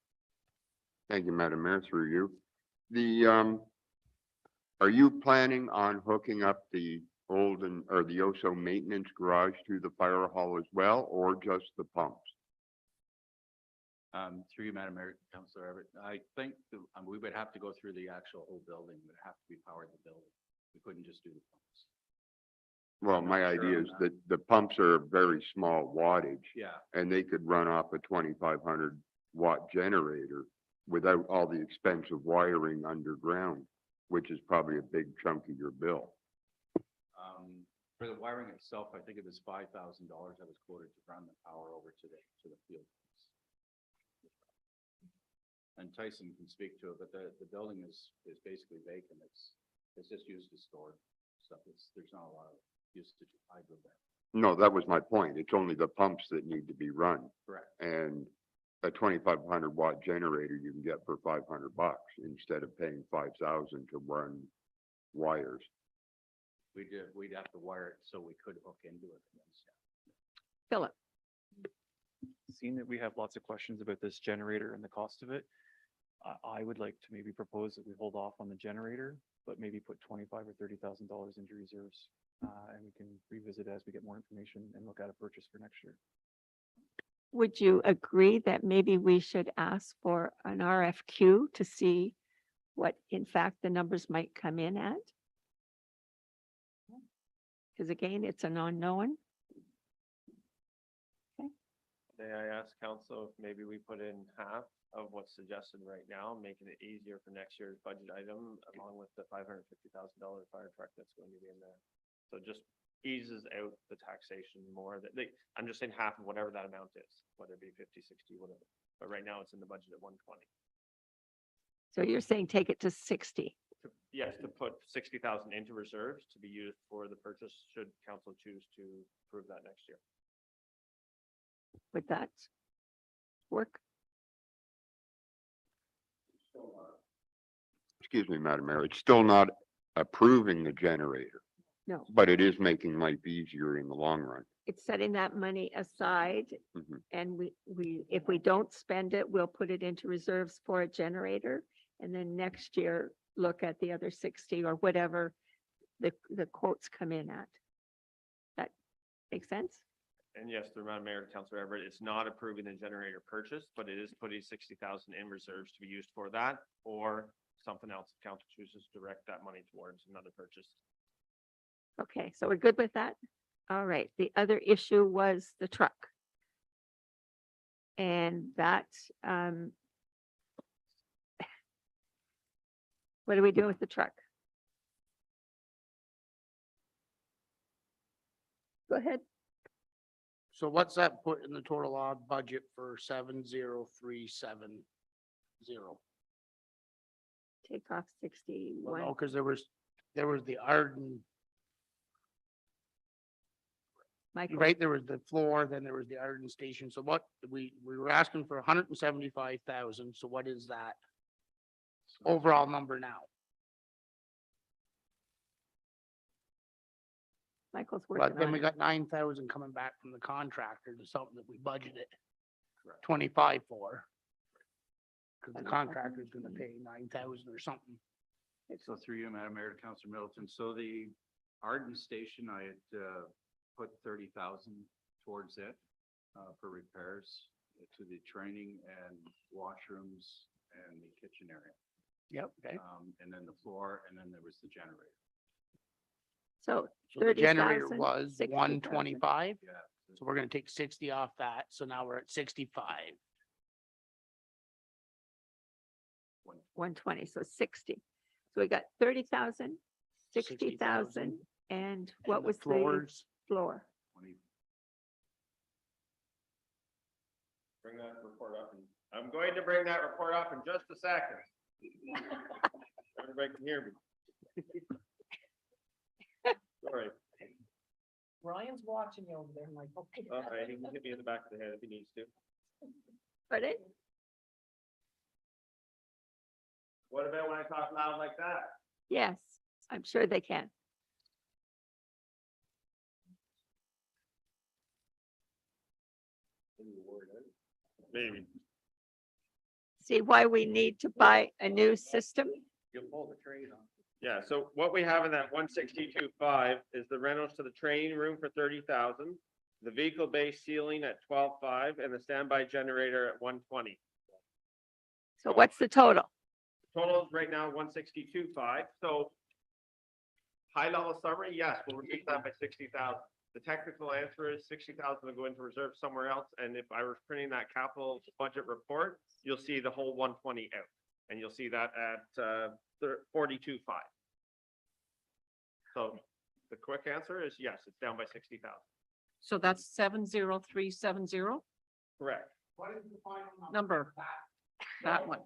Thank you, Madam Mayor, through you. Are you planning on hooking up the or the OSO maintenance garage to the fire hall as well, or just the pumps? Through you, Madam Mayor, Councilor Everett, I think we would have to go through the actual whole building. It would have to be powered the building. We couldn't just do the pumps. Well, I'm my not sure idea on is that. that the pumps are very small wattage, Yeah, and they could run off a 2,500 watt generator without all the expensive wiring underground, which is probably a big chunk of your bill. for the wiring itself, I think it was $5,000 that was quoted to run the power over to the field. And Tyson can speak to it, but the building is basically vacant. It's just used to store stuff. There's not a lot of usage of hydro there. No, that was my point. It's only the pumps that need to be run. Correct. And a 2,500 watt generator you can get for $500 instead of paying 5,000 to run wires. We'd have to wire it so we could hook into it. Philip. Seeing that we have lots of questions about this generator and the cost of it, I would like to maybe propose that we hold off on the generator, but maybe put $25,000 or $30,000 into reserves. And we can revisit as we get more information and look at a purchase for next year. Would you agree that maybe we should ask for an RFQ to see what in fact the numbers might come in at? Because again, it's an unknown. May I ask council if maybe we put in half of what's suggested right now, making it easier for next year's budget item, along with the $550,000 fire truck that's going to be in there. So just eases out the taxation more I'm just saying half of whatever that amount is, whether it be 50, 60, whatever. But right now it's in the budget at 120. So you're saying take it to 60. Yes, to put 60,000 into reserves to be used for the purchase, should council choose to approve that next year. Would that work? Excuse me, Madam Mayor, it's still not approving the generator, No, but it is making life easier in the long run. it's setting that money aside Mhm. and if we don't spend it, we'll put it into reserves for a generator. And then next year, look at the other 60 or whatever the quotes come in at. That makes sense? And yes, the Madam Mayor, Councillor Everett, it's not approving the generator purchase, but it is putting 60,000 in reserves to be used for that or something else. If council chooses to direct that money towards another purchase. Okay, so we're good with that? All right, the other issue was the truck. And that, what do we do with the truck? Go ahead. So what's that put in the total odd budget for 70370? Take off Well, 61. no, because there was the Arden, Michael, right? There was the floor, then there was the Arden station. So what, we were asking for 175,000. So what is that overall number now? Michael's But working then on we it. got 9,000 coming back from the contractor to something that we budgeted 25 for. Because the contractor's gonna pay 9,000 or something. So through you, Madam Mayor, to Councillor Middleton, so the Arden Station, I had put 30,000 towards it for repairs to the training and washrooms and the kitchen area. Yep, okay. And then the floor, and then there was the generator. So So the generator 30,000, was 60,000. 125. Yeah. So we're gonna take 60 off that. So now we're at 65. 120, so 60. So we got 30,000, 60,000, 60,000. and what And was the floors? floor? 20. Bring that report up and I'm going to bring that report up in just a second. Everybody can hear me. Sorry. Ryan's watching you over there, Michael. Okay, he can hit me in the back of the head if he needs to. Pardon? What about when I talk loud like that? Yes, I'm sure they can. Maybe. See why we need to buy a new system? You'll pull the trade on. Yeah, so what we have in that 162.5 is the rentals to the training room for 30,000, the vehicle base ceiling at 12.5, and the standby generator at 120. So what's the total? Total is right now 162.5, so high level summary, yes, we'll reduce that by 60,000. The technical answer is 60,000 will go into reserve somewhere else, and if I was printing that capital budget report, you'll see the whole 120 out, and you'll see that at 42.5. So the quick answer is yes, it's down by 60,000. So that's 70370 Correct. What is the final number. That one.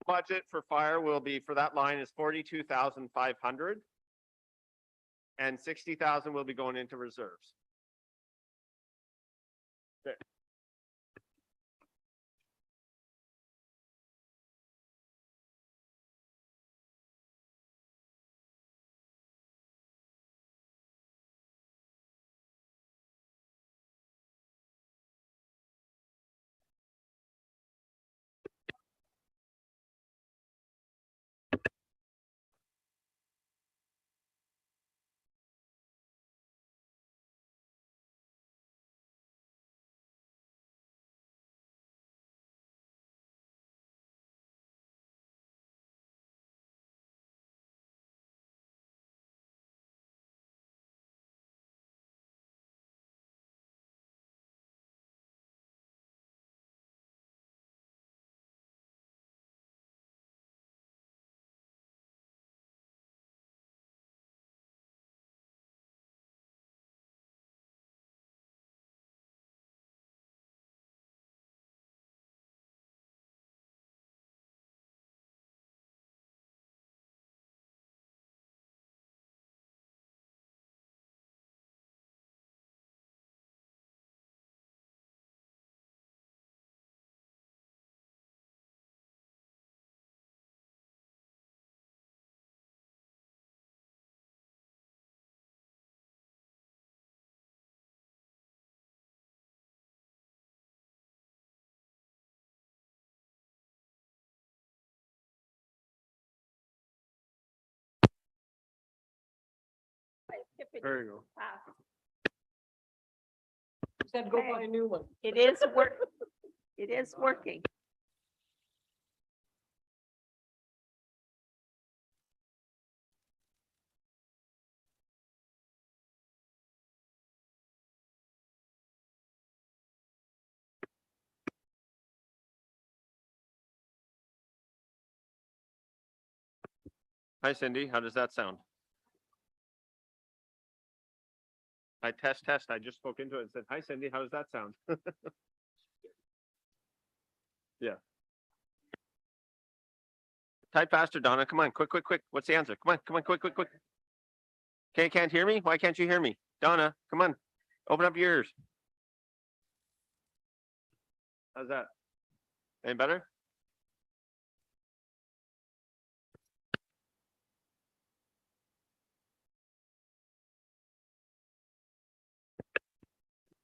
Budget for fire will be, for that line is 42,500. And 60,000 will be going into reserves. There you go. Said go buy a new one. It is work. It is working. Hi Cindy, how does that sound? I test. I just spoke into it and said, hi Cindy, how does that sound? Yeah. Type faster, Donna. Come on, quick. What's the answer? Come on, quick. Okay, can't hear me? Why can't you hear me? Donna, come on. Open up your ears. How's that? Any better?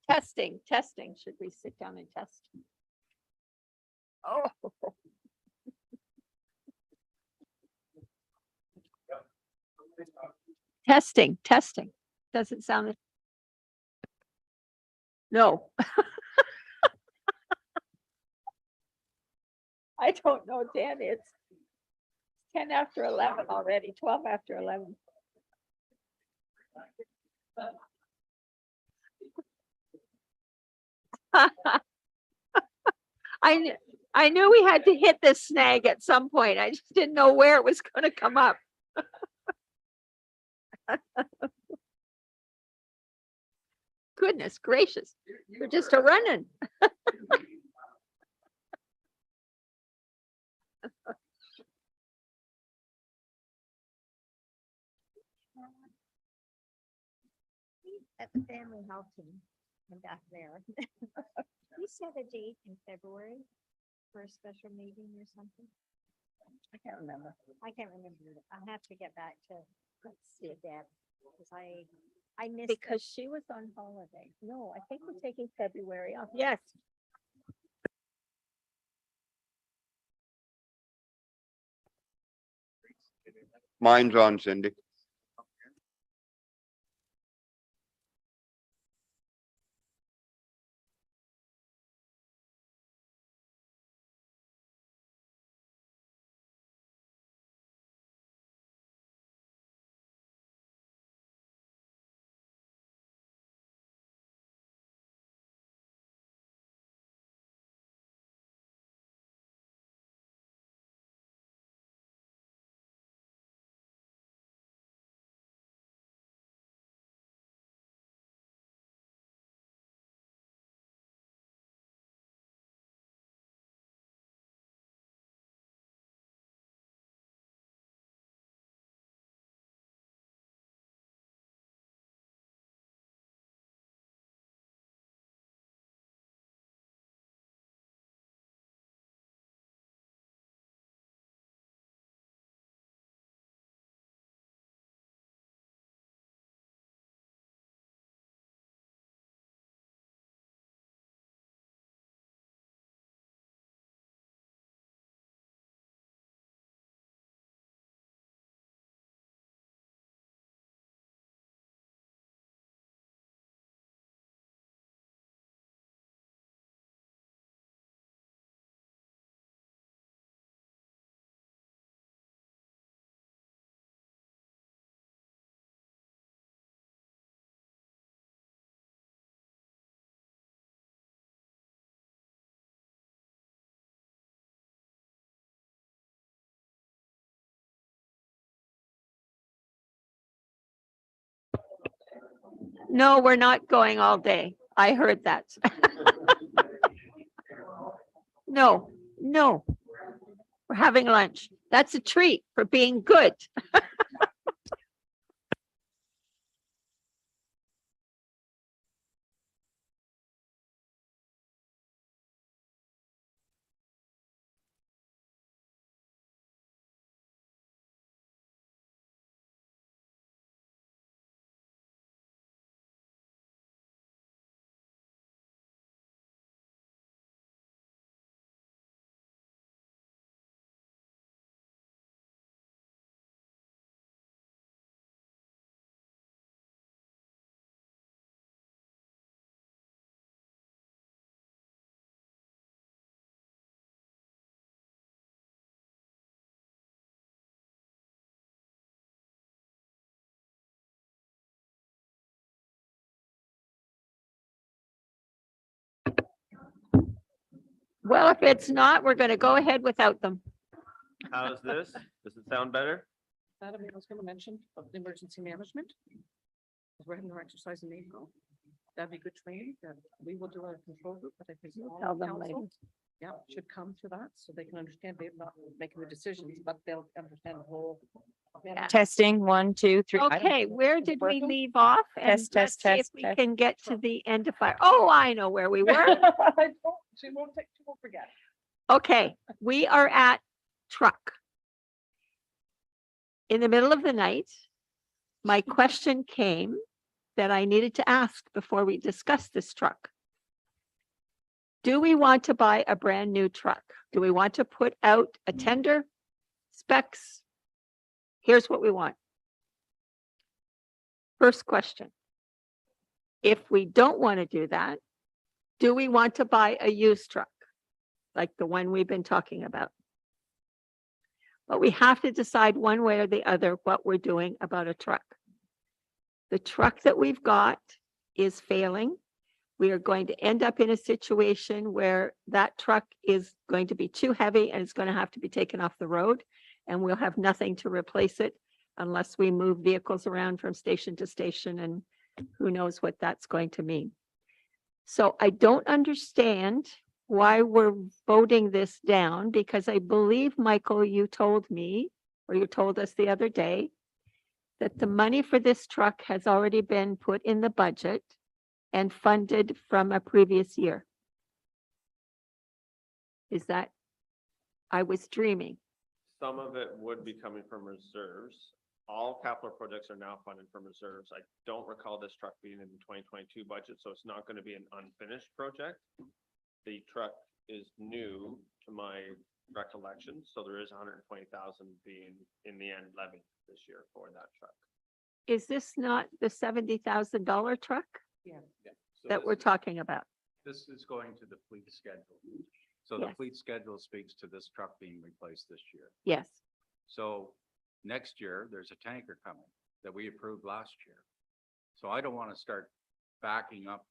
Testing. Should we sit down and test? Oh. Testing. Doesn't sound. No. I don't know, Dan. It's 10 after 11 already, 12 after 11. I knew we had to hit this snag at some point. I just didn't know where it was going to come up. Goodness gracious, we're just a running. At the family health team, I'm back there. We set a date in February for a special meeting or something. I can't remember. I'll have to get back to, let's see, Deb, because I missed. Because she was on holiday. No, I think we're taking February off. Yes. Mine's on, Cindy. No, we're not going all day. I heard that. No. We're having lunch. That's a treat for being good. Well, if it's not, we're going to go ahead without them. How's this? Does it sound better? That I was gonna mention of the emergency management. 'Cause we're having our exercise in April. That'd be good training, that we will do our control group, but I think. all Tell them council, later. Yeah, should come to that, so they can understand, they're not making the decisions, but they'll understand the whole. Testing, 1, 2, 3. I don't- Okay, where did we Working? leave off? And Test, let's test, see if test, we test. can get to the end of fire. Oh, I know where we were. She won't forget. Okay, we are at truck. In the middle of the night, my question came that I needed to ask before we discuss this truck. Do we want to buy a brand new truck? Do we want to put out a tender? Specs? Here's what we want. First question. If we don't want to do that, do we want to buy a used truck? Like the one we've been talking about? But we have to decide one way or the other what we're doing about a truck. The truck that we've got is failing. We are going to end up in a situation where that truck is going to be too heavy and it's going to have to be taken off the road. And we'll have nothing to replace it unless we move vehicles around from station to station, and who knows what that's going to mean. So I don't understand why we're voting this down, because I believe, Michael, you told me, or you told us the other day, that the money for this truck has already been put in the budget and funded from a previous year. Is that, I was dreaming. Some of it would be coming from reserves. All capital projects are now funded from reserves. I don't recall this truck being in the 2022 budget, so it's not going to be an unfinished project. The truck is new to my recollection, so there is 120,000 being in the end levied this year for that truck. Is this not the $70,000 truck Yeah. So that this we're is- talking about? This is going to the fleet schedule. So the Yes. fleet schedule speaks to this truck being replaced this year. Yes. So next year, there's a tanker coming that we approved last year. So I don't want to start backing up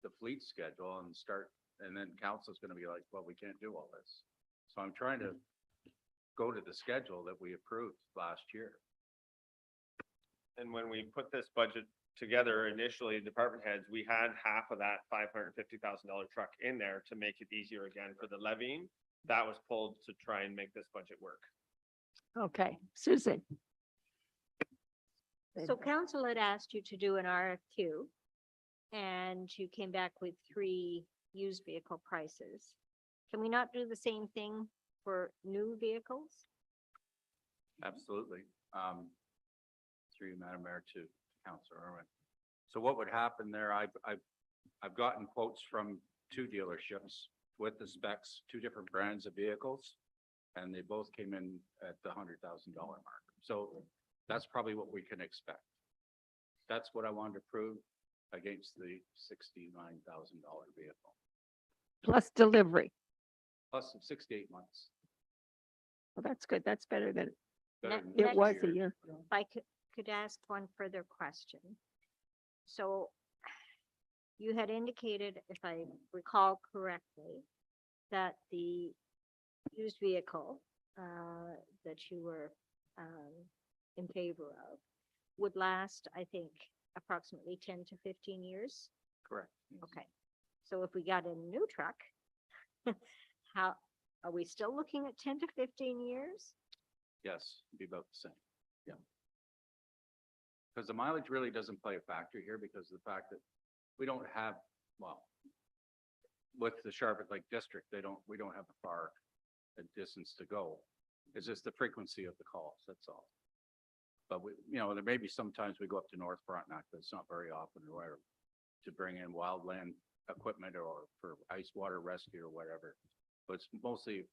the fleet schedule and then council's going to be like, well, we can't do all this. So I'm trying to go to the schedule that we approved last year. And when we put this budget together initially, department heads, we had half of that $550,000 truck in there to make it easier again for the levying. That was pulled to try and make this budget work. Okay, Susan. So council had asked you to do an RFQ, and you came back with 3 used vehicle prices. Can we not do the same thing for new vehicles? Absolutely. Through you, Madam Mayor, to Councilor Irwin. So what would happen there, I've gotten quotes from 2 dealerships with the specs, 2 different brands of vehicles, and they both came in at the $100,000 mark. So that's probably what we can expect. That's what I wanted to prove against the $69,000 vehicle, Plus delivery. plus 6 to 8 months. Well, that's good. That's better than Better than it Next was a year. If I could ask one further question. So you had indicated, if I recall correctly, that the used vehicle that you were in favor of would last, I think, approximately 10 to 15 years. Correct. Okay. So if we got a new truck, how, are we still looking at 10 to 15 years? Yes, be about the same. Yeah. Because the mileage really doesn't play a factor here because of the fact that we don't have, well, with the Sharpet Lake District, we don't have a far a distance to go. It's just the frequency of the calls, that's all. But we, there may be sometimes we go up to North Frontenac, but it's not very often or whatever, to bring in wildland equipment or for ice water rescue or whatever. But it's mostly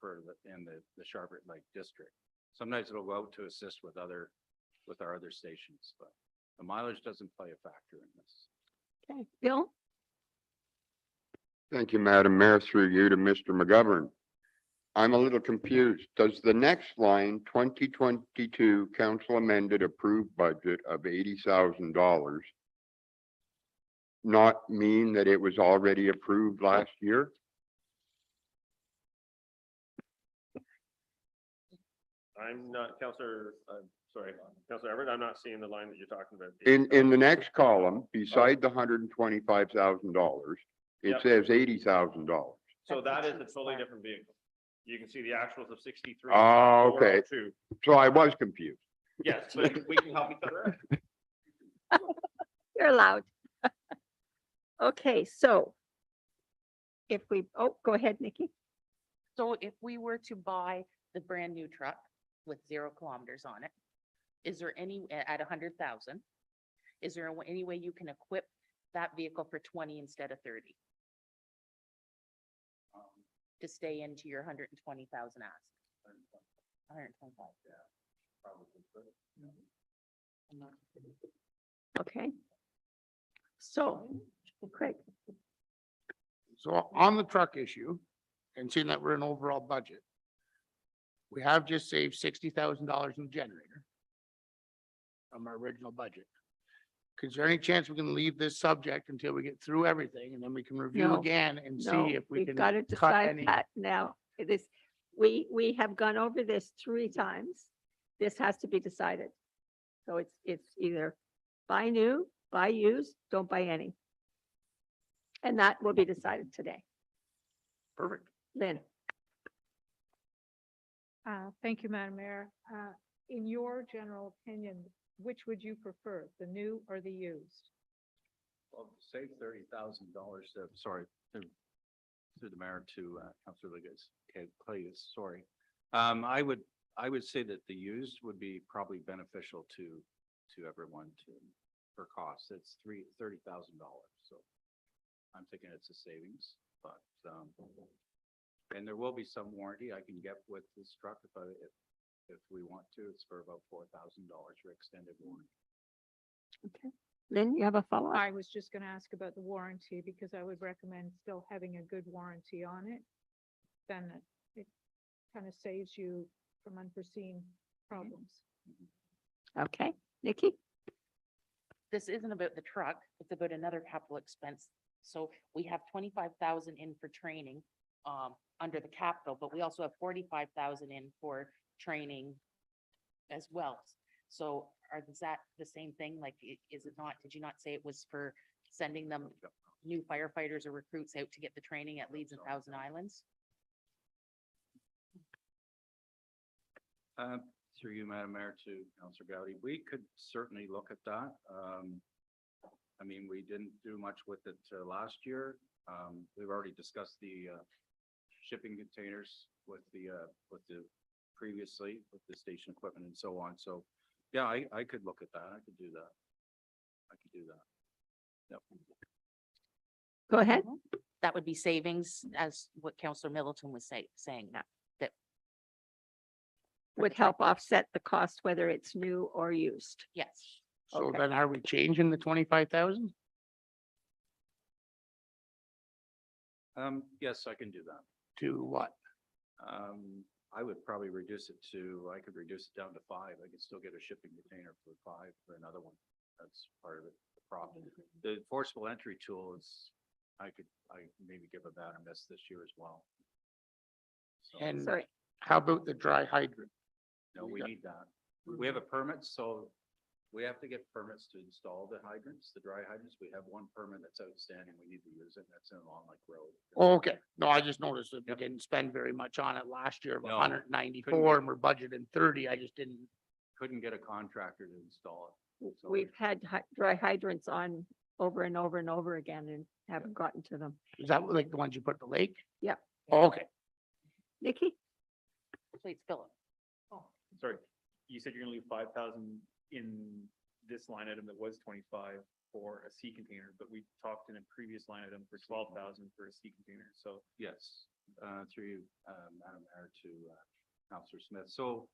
in the Sharpet Lake District. Sometimes it'll go out to assist with our other stations, but the mileage doesn't play a factor in this. Okay, Bill? Thank you, Madam Mayor, through you to Mr. McGovern. I'm a little confused. Does the next line, 2022 council amended approved budget of $80,000 not mean that it was already approved last year? I'm not, Counselor, sorry, Counselor Everett, I'm not seeing the line that you're talking about. In the next column, beside the $125,000, it Yep. says $80,000. So That's that the is a cheap totally part. different vehicle. You can see the actuals of 63. Oh, okay. 402. So I was confused. Yes, but we can help each other out. You're allowed. Okay, so if we, oh, go ahead, Nikki. So if we were to buy the brand new truck with 0 kilometers on it, is there any, at 100,000? Is there any way you can equip that vehicle for 20 instead of 30? To stay into your 120,000 ask? 125. Okay. So, Craig, So on the truck issue, and seeing that we're in overall budget, we have just saved $60,000 in the generator from our original budget. Is there any chance we can leave this subject until we get through everything and then we can review No, again and no, see if we we've can got to cut decide any? that now. This, we have gone over this 3 times. This has to be decided. So it's either buy new, buy used, don't buy any. And that will be decided today. Perfect. Lynn, Thank you, Madam Mayor. In your general opinion, which would you prefer, the new or the used? Well, to save $30,000, sorry, through the mayor to Councillor Liggett, Clayus, sorry. I would say that the used would be probably beneficial to everyone for costs. It's $30,000. So I'm thinking it's a savings, but and there will be some warranty I can get with this truck if we want to. It's for about $4,000 for extended warranty. okay. Lynn, you have a follow-up? I was just going to ask about the warranty because I would recommend still having a good warranty on it. Then it kind of saves you from unforeseen problems. Okay, Nikki? This isn't about the truck, it's about another capital expense. So we have 25,000 in for training under the capital, but we also have 45,000 in for training as well. So is that the same thing? Like, is it not, did you not say it was for sending them new firefighters or recruits out to get the training at Leeds and Thousand Islands? Through you, Madam Mayor, to Councillor Gowdy, we could certainly look at that. I mean, we didn't do much with it last year. We've already discussed the shipping containers with the previously with the station equipment and so on. So, yeah, I could look at that. I could do that. I could do that. Yep. Go ahead. That would be savings, as what Councillor Middleton was saying that. Would help offset the cost, whether it's new or used. Yes. So Okay. then are we changing the 25,000? Yes, I can do that. To what? I would probably reduce it to, I could reduce it down to 5. I could still get a shipping container for 5 for another one. That's part of it, the problem. The forcible entry tool is, I maybe give a bad miss this year as well. So, And Sorry, how about the dry hydrant? no, we need that. We have a permit, so we have to get permits to install the hydrants, the dry hydrants. We have one permit that's outstanding. We need to use it. And that's in Long Lake Road. Oh, okay. No, I just noticed that we Yep. didn't spend very much on it last year, No, 194 and we're budgeting 30. I just didn't. Couldn't get a contractor to install it. So we've had dry hydrants on over and over and over again and haven't gotten to them. Is that like the ones you put at the lake? Yep. Oh, okay. Nikki? Please, Philip. Sorry, you said you're gonna leave 5,000 in this line item that was 25 for a sea container, but we talked in a previous line item for 12,000 for a sea container, so. yes, through you, Madam Mayor, to Councillor Smith. So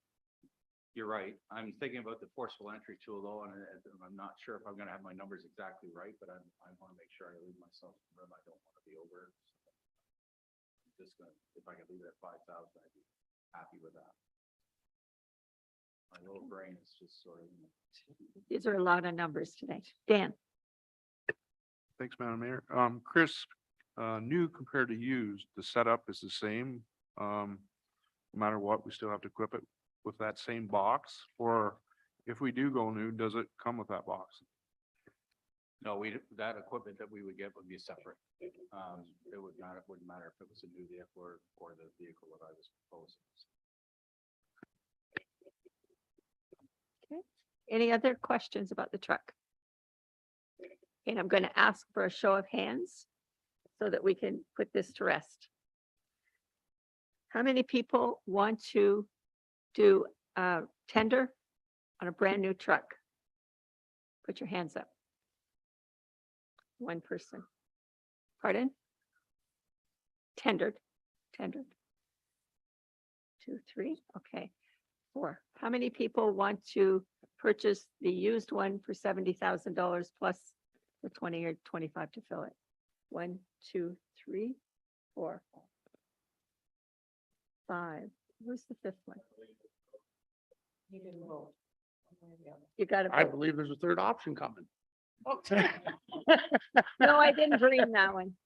you're right. I'm thinking about the forcible entry tool though, and I'm not sure if I'm gonna have my numbers exactly right, but I want to make sure I leave myself some room. I don't want to be over. I'm just gonna, if I could leave it at 5,000, I'd be happy with that. My little brain is just sort of, These are a lot of numbers today. Dan? Thanks, Madam Mayor. Chris, new compared to used, the setup is the same. No matter what, we still have to equip it with that same box? Or if we do go new, does it come with that box? No, that equipment that we would get would be separate. It would not, it wouldn't matter if it was a new vehicle or the vehicle that I was proposing. Any other questions about the truck? And I'm going to ask for a show of hands so that we can put this to rest. How many people want to do a tender on a brand new truck? Put your hands up. One person. Pardon? Tendered. 2, 3, okay. 4. How many people want to purchase the used one for $70,000 plus the 20 or 25 to fill it? 1, 2, 3, 4, 5. Where's the 5th one? You got I to. believe there's a third option coming. No, I didn't dream that one.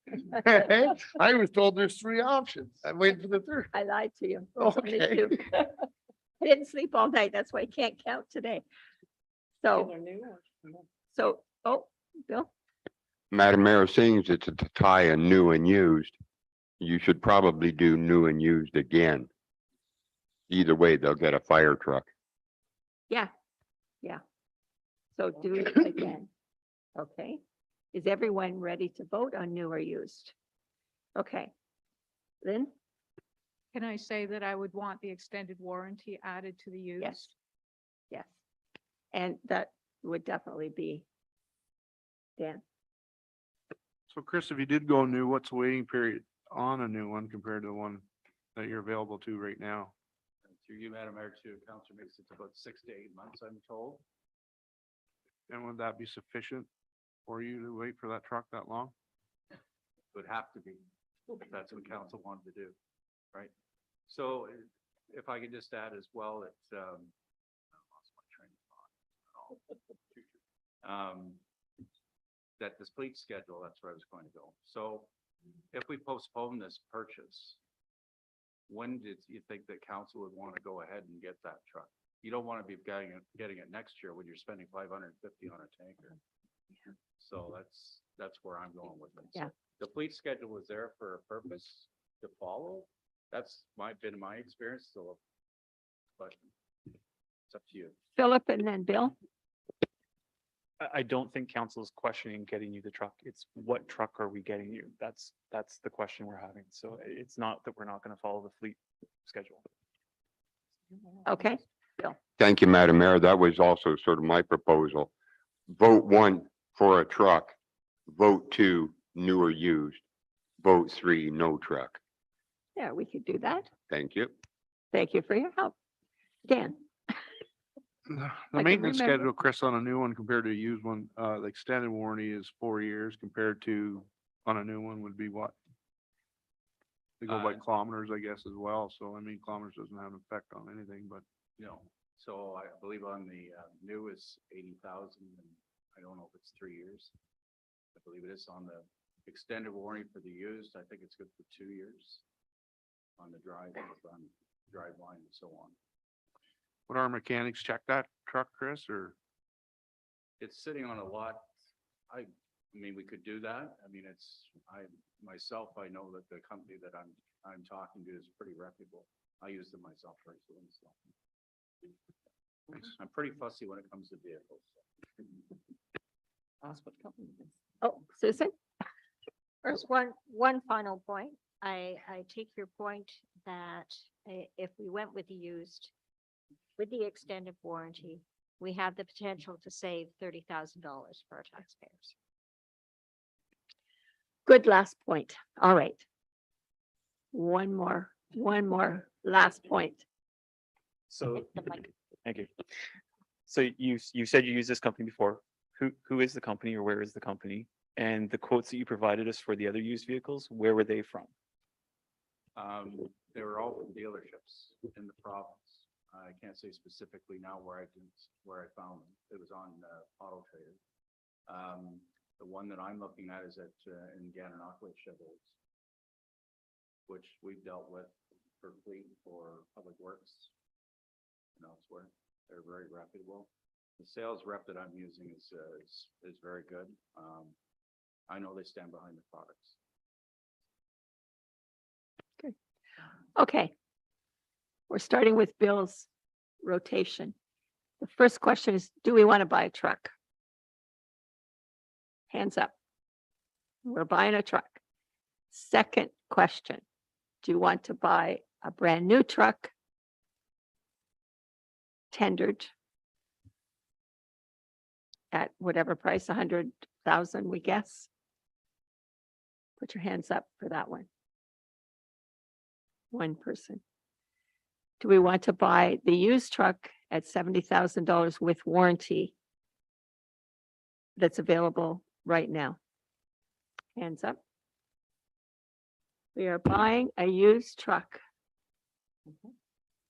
I was told there's 3 options. I'm waiting for the third. I lied to you. There's only Okay. 2. I didn't sleep all night. That's why I can't count today. So, oh, Bill, Madam Mayor, seeing as it's a tie a new and used, you should probably do new and used again. Either way, they'll get a fire truck. yeah. So do it again. Okay. Is everyone ready to vote on new or used? Okay. Lynn? Can I say that I would want the extended warranty added to the used? Yes. Yes. And that would definitely be Dan. So Chris, if you did go new, what's the waiting period on a new one compared to the one that you're available to right now? Through you, Madam Mayor, to Councilor makes it about 6 to 8 months, I'm told. And would that be sufficient for you to wait for that truck that long? Would have to be, if that's what council wanted to do, right? So if I could just add as well that, I lost my train of thought. That this fleet schedule, that's where I was going to go. So if we postpone this purchase, when did you think that council would want to go ahead and get that truck? You don't want to be getting it next year when you're spending $550 on a tanker. Yeah. So that's where I'm going with it. So Yeah. the fleet schedule was there for a purpose to follow. That's been my experience, so, but it's up to you. Philip and then Bill? I don't think council's questioning getting you the truck. It's what truck are we getting you? That's the question we're having. So it's not that we're not going to follow the fleet schedule. Okay. Thank you, Madam Mayor. That was also sort of my proposal. Vote 1 for a truck. Vote 2, new or used. Vote 3, no truck. Yeah, we could do that. Thank you. Thank you for your help. Dan? The can maintenance remember. schedule, Chris, on a new one compared to a used one, the extended warranty is 4 years compared to on a new one would be what? They go by kilometers, I guess, as well. So I mean, kilometers doesn't have an effect on anything, but No, so I believe on the new is 80,000 and I don't know if it's 3 years. I believe it is on the extended warranty for the used. I think it's good for 2 years. On the drive line and so on. would our mechanics check that truck, Chris, or? It's sitting on a lot. I mean, we could do that. I mean, I know that the company that I'm talking to is pretty reputable. I use them myself personally, so. I'm pretty fussy when it comes to vehicles. Oh, Susan? There's one final point. I take your point that if we went with the used, with the extended warranty, we have the potential to save $30,000 for our taxpayers. Good last point. All right. One more last point. So, thank you. So you said you used this company before. Who is the company or where is the company? And the quotes that you provided us for the other used vehicles, where were they from? They were all from dealerships in the province. I can't say specifically now where I found them. It was on Auto Trader. The one that I'm looking at is in Gananoque Chevrolet, which we've dealt with for fleet for public works. and elsewhere. They're very reputable. The sales rep that I'm using is very good. I know they stand behind the products. Okay. We're starting with Bill's rotation. The first question is, do we want to buy a truck? Hands up. We're buying a truck. Second question, do you want to buy a brand new truck? Tendered at whatever price, 100,000, we guess. Put your hands up for that one. One person. Do we want to buy the used truck at $70,000 with warranty that's available right now? Hands up. We are buying a used truck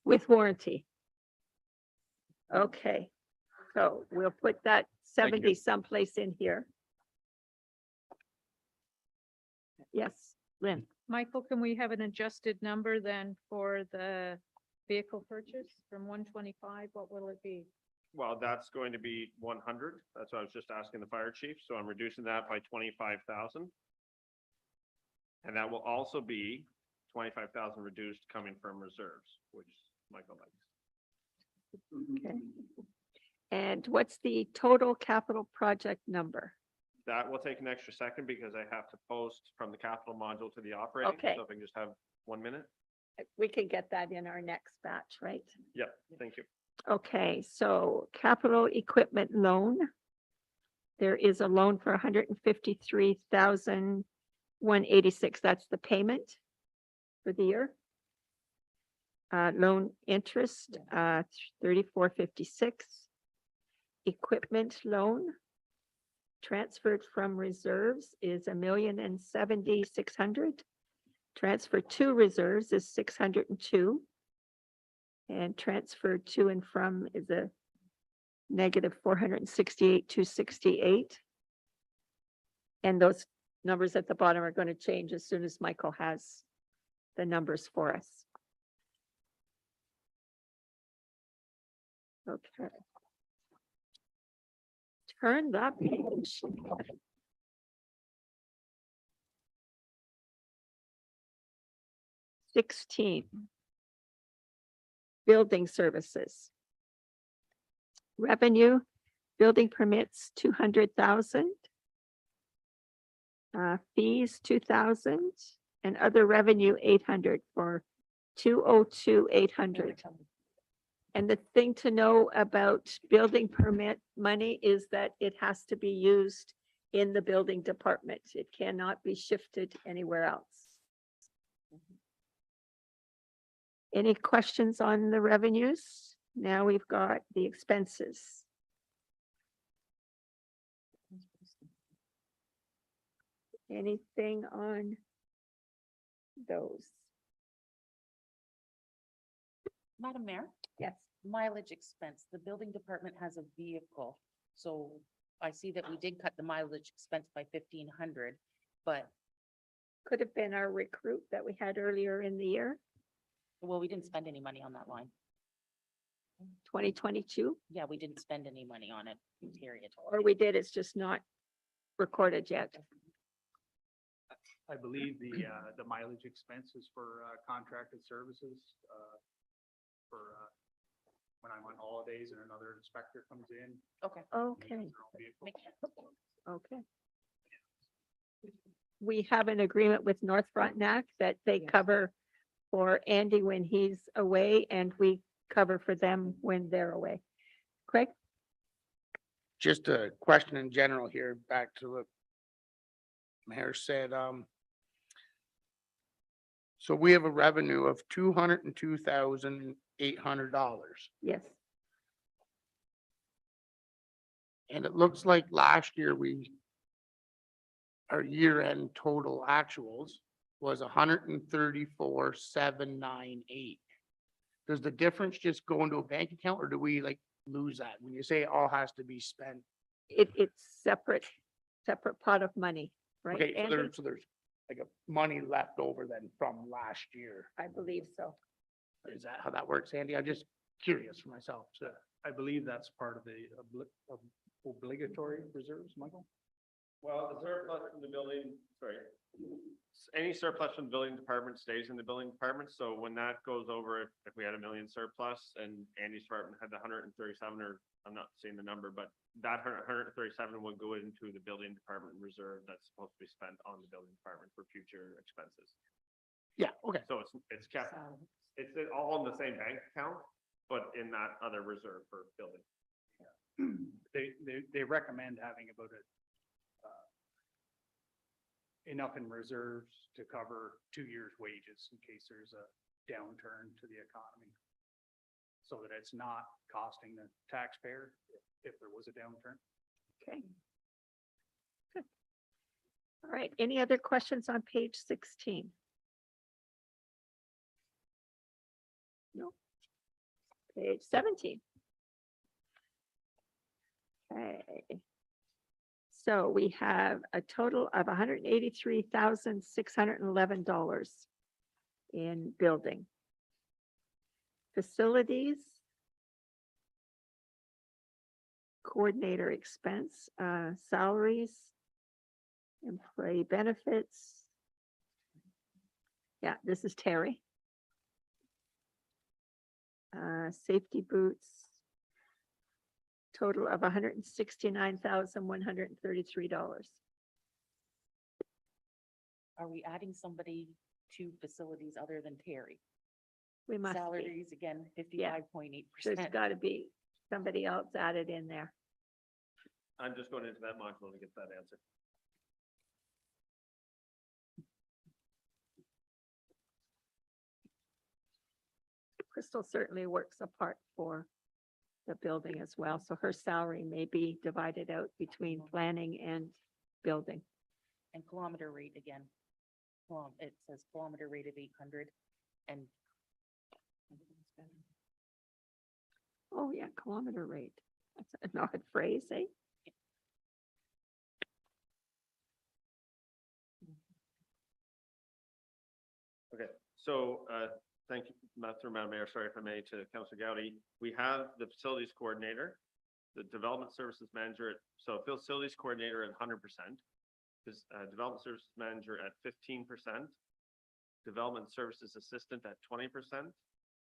with warranty. Okay, so we'll put that Thank you. 70 someplace in here. Yes, Lynn. Michael, can we have an adjusted number then for the vehicle purchase from 125? What will it be? Well, that's going to be 100. That's what I was just asking the fire chief. So I'm reducing that by 25,000. And that will also be 25,000 reduced coming from reserves, which Michael likes. Okay. And what's the total capital project number? That will take an extra second because I have to post from the capital module to the operating. Okay. So if I can just have 1 minute. We can get that in our next batch, right? Yep, thank you. Okay, so capital equipment loan. There is a loan for 153,186. That's the payment for the year. Loan interest, 3456. Equipment loan transferred from reserves is 1,070,600. Transfer to reserves is 602. And transfer to and from is a negative 468,268. And those numbers at the bottom are going to change as soon as Michael has the numbers for us. Okay. Turn that page. $16. Building services. Revenue, building permits, 200,000. Fees, 2,000, and other revenue, 800 for 202,800. And the thing to know about building permit money is that it has to be used in the building department. It cannot be shifted anywhere else. Any questions on the revenues? Now we've got the expenses. Anything on those? Madam Mayor, Yes. mileage expense, the building department has a vehicle. So I see that we did cut the mileage expense by 1,500, but, Could have been our recruit that we had earlier in the year, well, we didn't spend any money on that line. 2022, Yeah, we didn't spend any money on it, period. or we did, it's just not recorded yet. I believe the mileage expenses for contracted services, for when I'm on holidays and another inspector comes in. Okay. Okay, their own vehicle. Makes sense. okay. We have an agreement with North Frontenac that they cover for Andy when he's away, and we cover for them when they're away. Craig? Just a question in general here, back to what Mayor said, so we have a revenue of $202,800. Yes, And it looks like last year our year-end total actuals was 134,798. Does the difference just go into a bank account, or do we like lose that? When you say it all has to be spent? it's separate pot of money, right? Okay, so Andy? there's like a money left over then from last year. I believe so. Is that how that works, Andy? I just, curious for myself, so. I believe that's part of the obligatory reserves, Michael? Well, the surplus from the building, sorry. Any surplus from the building department stays in the building department, so when that goes over, if we had $1 million surplus and Andy's department had the 137, or I'm not seeing the number, but that 137 would go into the building department reserve that's supposed to be spent on the building department for future expenses. Yeah, okay. So it's kept, it's all in the same bank account, but in that other reserve for building. They recommend having about enough in reserves to cover 2 years' wages in case there's a downturn to the economy. So that it's not costing the taxpayer if there was a downturn. Okay. Good. All right, any other questions on page 16? No. Page 17. Okay. So we have a total of $183,611 in building. Facilities. Coordinator expense, salaries, employee benefits. Yeah, this is Terry. Safety boots. Total of $169,133. Are we adding somebody to facilities other than Terry? We must be. Salaries, again, 55.8%. There's got to be somebody else added in there. I'm just going into that module to get that answer. Crystal certainly works a part for the building as well, so her salary may be divided out between planning and building. And kilometer rate again. It says kilometer rate of 800 and. Oh, yeah, kilometer rate. That's an odd phrase, eh? Okay, so, thank you, through Madam Mayor, sorry if I may, to Councilor Gowdy. We have the facilities coordinator, the development services manager, so facilities coordinator at 100%, development services manager at 15%, development services assistant at 20%,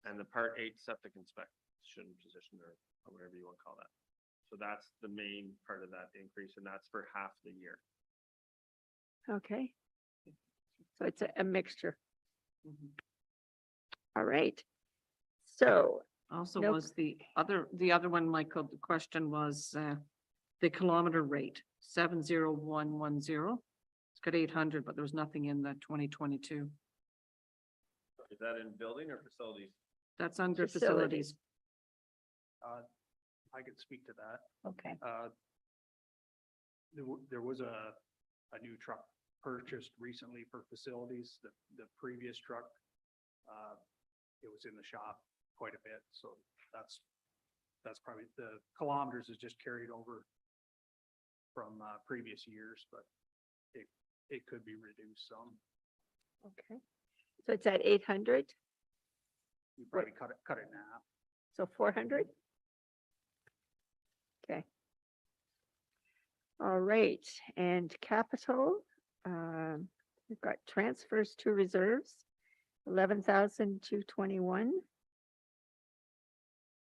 and the Part 8 septic inspection position, or whatever you want to call that. So that's the main part of that increase, and that's for half the year. Okay. So it's a mixture. All right. So, Also Nope. was the other one, Michael, the question was the kilometer rate, 70110. It's got 800, but there was nothing in the 2022. Is that in building or facilities? That's under Facilities. facilities. I could speak to that. Okay. There was a new truck purchased recently for facilities. The previous truck, it was in the shop quite a bit, so that's probably the kilometers is just carried over from previous years, but it could be reduced some. okay. So it's at 800, You probably cut it in half. so 400? Okay. All right, and capital, we've got transfers to reserves, 11,221.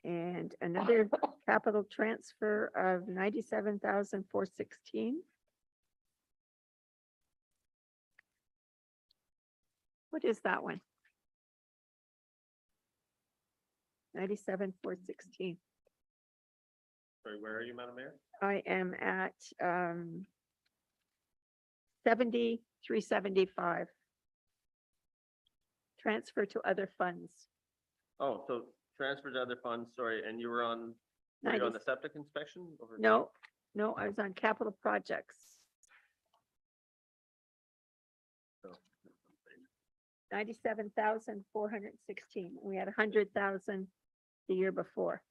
And another capital transfer of 97,416. What is that one? 97,416. Sorry, where are you, Madam Mayor? I am at 7375. Transfer to other funds. Oh, so transfer to other funds, sorry, and you were on the septic inspection? Over No, I was on capital projects. So, 97,416. We had 100,000 the year before.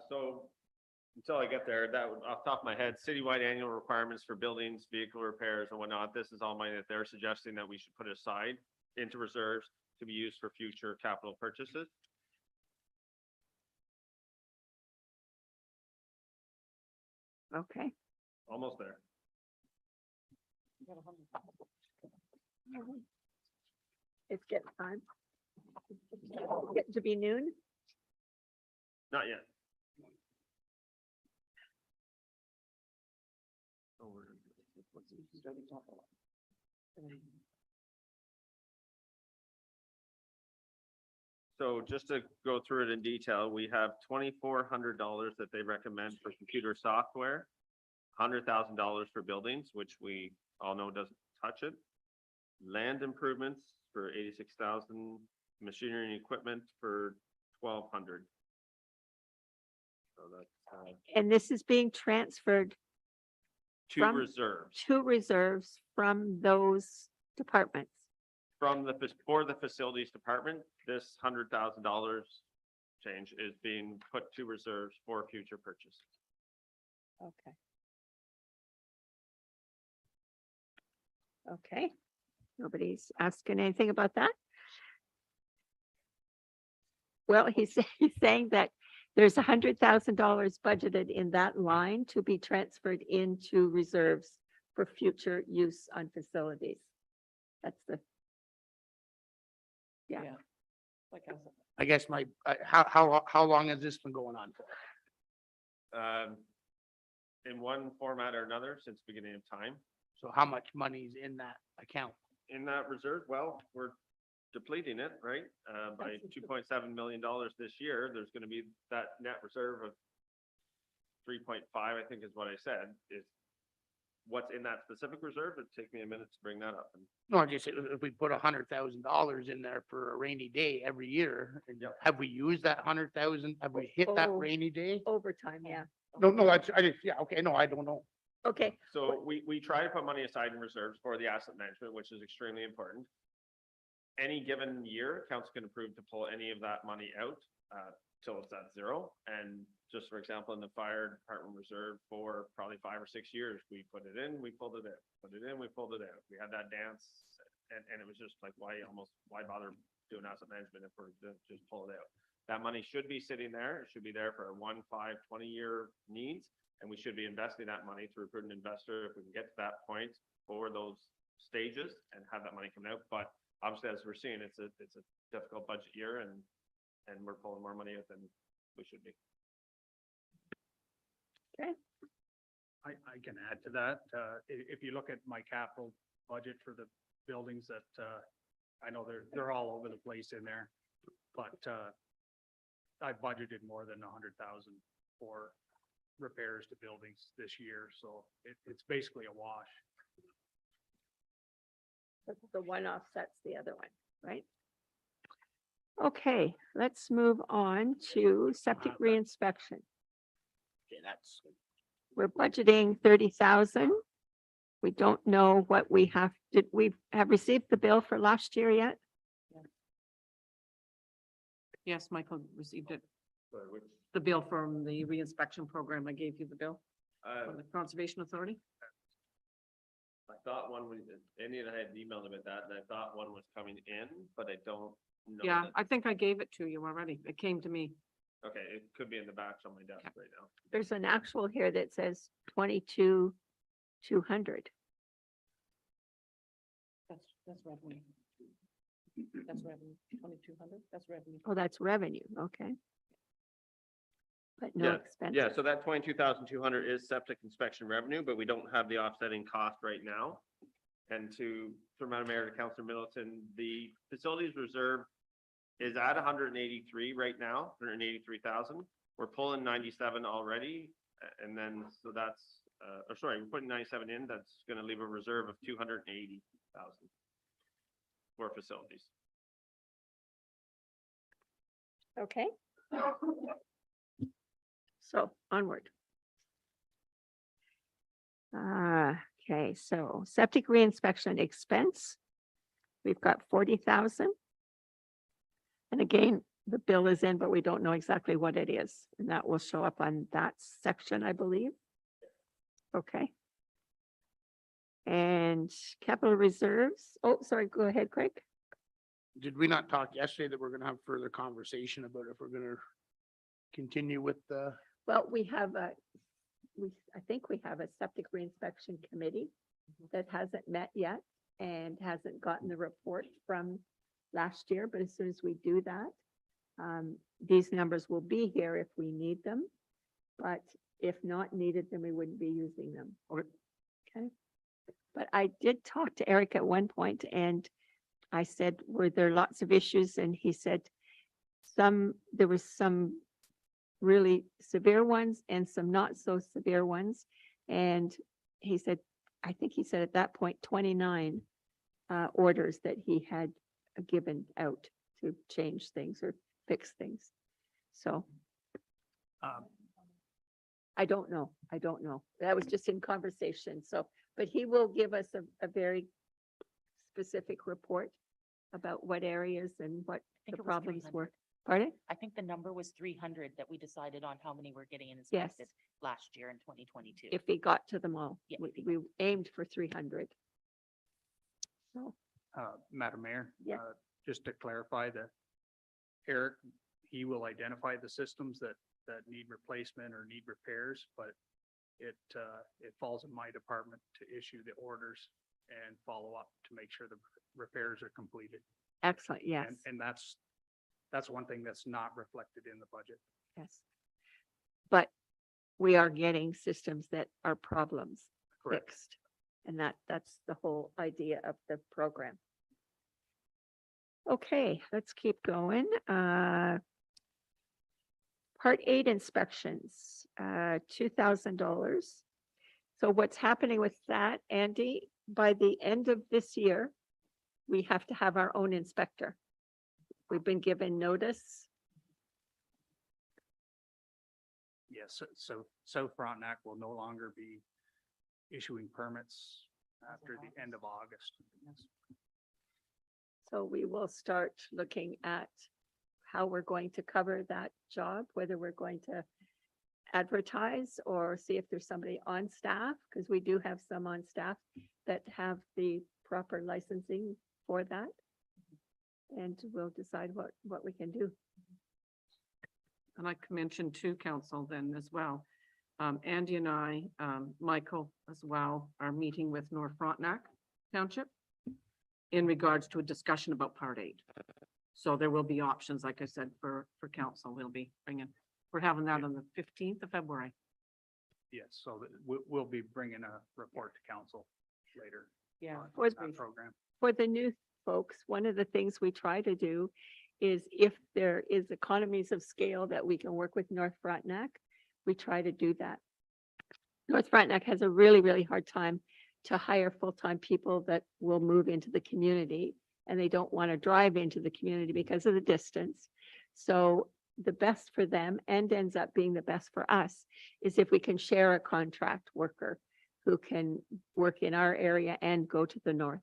So until I get there, that would, off the top of my head, citywide annual requirements for buildings, vehicle repairs and whatnot. This is all money that they're suggesting that we should put aside into reserves to be used for future capital purchases. Okay. Almost there. It's getting time. Getting to be noon. Not yet. So just to go through it in detail, we have $2,400 that they recommend for computer software. $100,000 for buildings, which we all know doesn't touch it. Land improvements for 86,000, machinery and equipment for 1,200. So that's And this is being transferred two From- reserves to reserves from those departments. from for the facilities department. This $100,000 change is being put to reserves for future purchase. Okay. Okay, nobody's asking anything about that? Well, he's saying that there's $100,000 budgeted in that line to be transferred into reserves for future use on facilities. That's the. Yeah. I guess how long has this been going on for? In one format or another since beginning of time. So how much money's in that account? In that reserve, well, we're depleting it, right? By $2.7 million this year, there's gonna be that net reserve of 3.5, I think is what I said, is what's in that specific reserve. It'd take me a minute to bring that up. And No, I just, if we put $100,000 in there for a rainy day every year, and Yep. have we used that 100,000? Have we hit that Oh. rainy day? Overtime, yeah. No, I just, yeah, okay, no, I don't know. Okay, So we try to put money aside in reserves for the asset management, which is extremely important. Any given year, council can approve to pull any of that money out till it's at zero. And just for example, in the fire department reserve for probably 5 or 6 years, we put it in, we pulled it out, put it in, we pulled it out. We had that dance and it was just like, why bother doing asset management if we're gonna just pull it out? That money should be sitting there. It should be there for 1, 5, 20-year needs. And we should be investing that money through a prudent investor if we can get to that point for those stages and have that money coming out. But obviously, as we're seeing, it's a difficult budget year and we're pulling more money out than we should be. I can add to that. If you look at my capital budget for the buildings that, I know they're all over the place in there, but, I budgeted more than 100,000 for repairs to buildings this year, so it's basically a wash. the one offsets the other one, right? Okay, let's move on to septic reinspection. Okay, that's, We're budgeting 30,000. We don't know what we have, did we have received the bill for last year yet? Yes, Michael received it. Sorry, which, The bill from the reinspection program. I gave you the bill from the Conservation Authority. I thought one was, Andy and I had emailed about that, and I thought one was coming in, but I don't know. Yeah, that- I think I gave it to you already. It came to me. Okay, it could be in the back on my desk Yeah. right now. There's an actual here that says 22,200. That's revenue. That's revenue, 2,200, that's revenue. Oh, that's revenue, okay. But no Yeah, expense. Yeah, so that 22,200 is septic inspection revenue, but we don't have the offsetting cost right now. And for Madam Mayor to Councilor Middleton, the facilities reserve is at 183 right now, 183,000. We're pulling 97 already, and then, so that's, or sorry, we're putting 97 in, that's gonna leave a reserve of 280,000 for facilities. Okay. So onward. Okay, so septic reinspection expense. We've got 40,000. And again, the bill is in, but we don't know exactly what it is. And that will show up on that section, I believe. Okay. And capital reserves. Oh, sorry, go ahead, Craig. did we not talk yesterday that we're gonna have further conversation about if we're gonna continue with the, Well, we have I think we have a septic reinspection committee that hasn't met yet and hasn't gotten the report from last year, but as soon as we do that, these numbers will be here if we need them. But if not needed, then we wouldn't be using them. Okay. But I did talk to Eric at one point and I said, were there lots of issues? And he said, there was some really severe ones and some not so severe ones. And he said, I think he said at that point, 29 orders that he had given out to change things or fix things. So I don't know. That was just in conversation. So, but he will give us a very specific report about what areas and what think the it was problems 300. were. Pardon? I think the number was 300 that we decided on how many were getting Yes. inspected last year in 2022. If we got to them all. Yeah, We aimed for 300. So, Madam Mayor. Yeah. Just to clarify that Eric, he will identify the systems that need replacement or need repairs, but it falls in my department to issue the orders and follow up to make sure the repairs are completed. excellent, yes, And that's one thing that's not reflected in the budget. yes. But we are getting systems that are problems Correct. fixed. And that's the whole idea of the program. Okay, let's keep going. Part 8 inspections, $2,000. So what's happening with that, Andy, by the end of this year, we have to have our own inspector. We've been given notice. Yes, so Frontenac will no longer be issuing permits after the end of August. So we will start looking at how we're going to cover that job, whether we're going to advertise or see if there's somebody on staff, because we do have some on staff that have the proper licensing for that. And we'll decide what we can do. And I can mention to council then as well. Andy and I, Michael as well, are meeting with North Frontenac Township in regards to a discussion about Part 8. So there will be options, like I said, for council. We're having that on the 15th of February. Yes, so that we'll be bringing a report to council later. Yeah. on For that program. For the new folks, one of the things we try to do is if there is economies of scale that we can work with North Frontenac, we try to do that. North Frontenac has a really, really hard time to hire full-time people that will move into the community, and they don't want to drive into the community because of the distance. So the best for them, and ends up being the best for us, is if we can share a contract worker who can work in our area and go to the north.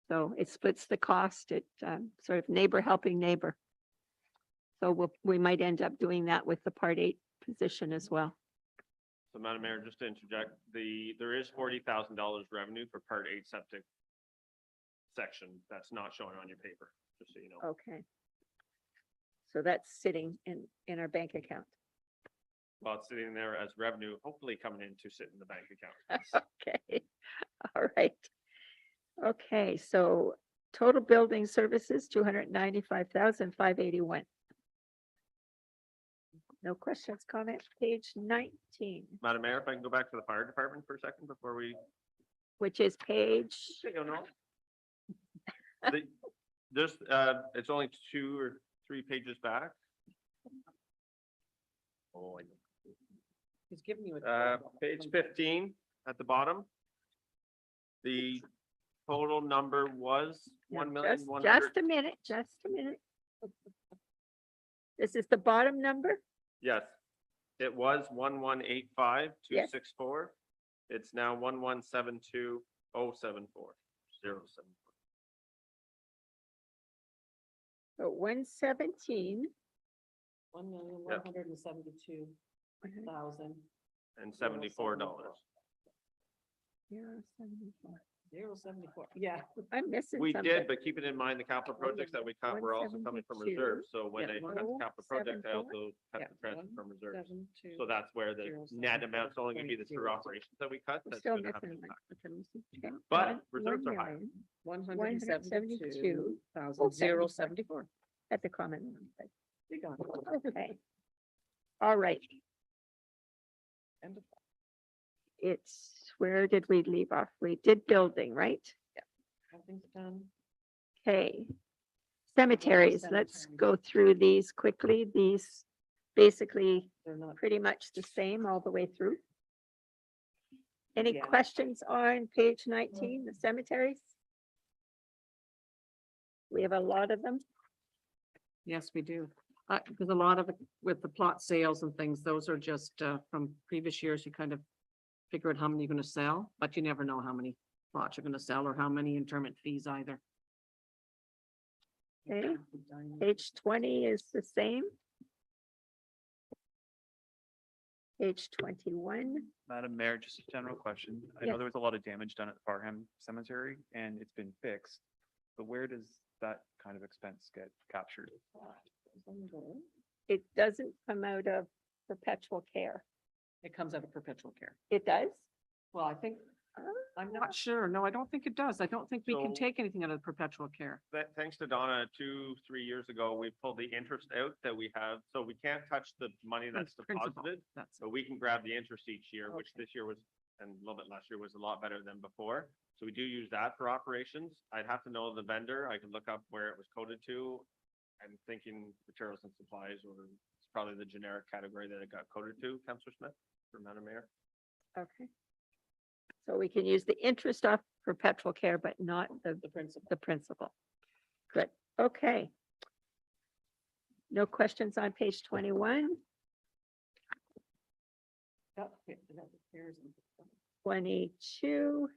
So it splits the cost. It sort of neighbor helping neighbor. So we might end up doing that with the Part 8 position as well. So Madam Mayor, just to interject, there is $40,000 revenue for Part 8 septic section that's not showing on your paper, just so you know. Okay. So that's sitting in our bank account. Well, it's sitting there as revenue, hopefully coming in to sit in the bank account. Okay, all right. Okay, so total building services, 295,581. No questions, comments, page 19, Madam Mayor, if I can go back to the fire department for a second before we, which is page, Just, it's only 2 or 3 pages back. Oh, He's giving you a. page 15 at the bottom. The total number was yeah, 1,100,000. just a minute, This is the bottom number? Yes, it was 1,185,264. It's now 1,172,074. So 117. 1,172,000. And $74. Yeah, 74. 074. Yeah. I'm missing We something. did, but keeping in mind the capital projects that we cut were also coming from 172. reserves. So when Yeah, they cut the capital project, they 174. also cut Yeah, the transfer from reserves. 172. So that's where the net amount's only gonna be the true operations that we cut. I'm That's still gonna have an missing impact. one. Okay. But reserves are higher. 172,074. At the common one. but- Okay. All right. End of- It's, where did we leave off? We did building, right? Everything's done. Okay. Cemeteries, let's cemeteries. go through these quickly. These basically They're not. pretty much the same all the way through. Any Yeah. questions on page 19, the cemeteries? We have a lot of them. Yes, we do. Because a lot of it with the plot sales and things, those are just from previous years, you kind of figure out how many you're gonna sell, but you never know how many plots you're gonna sell or how many interment fees either. Okay. Page 20 is the same. Page 21. Madam Mayor, just a general question. I Yes. know there was a lot of damage done at the Farham Cemetery and it's been fixed. But where does that kind of expense get captured? It doesn't come out of perpetual care. It comes out of perpetual care. It does? Well, I think, I'm not sure. No, I don't think it does. I don't think we can So- take anything out of perpetual care. Thanks to Donna, 2-3 years ago, we pulled the interest out that we have. So we can't touch the money that's Principal. deposited. That's, So we can grab the interest each year, which Okay. this year was, and a little bit last year was a lot better than before. So we do use that for operations. I'd have to know the vendor. I could look up where it was coded to. I'm thinking materials and supplies, or it's probably the generic category that it got coded to, Councillor Smith, for Madam Mayor. Okay. So we can use the interest off perpetual care, but not the principal. the principal. Good, okay. No questions on page 21, 22.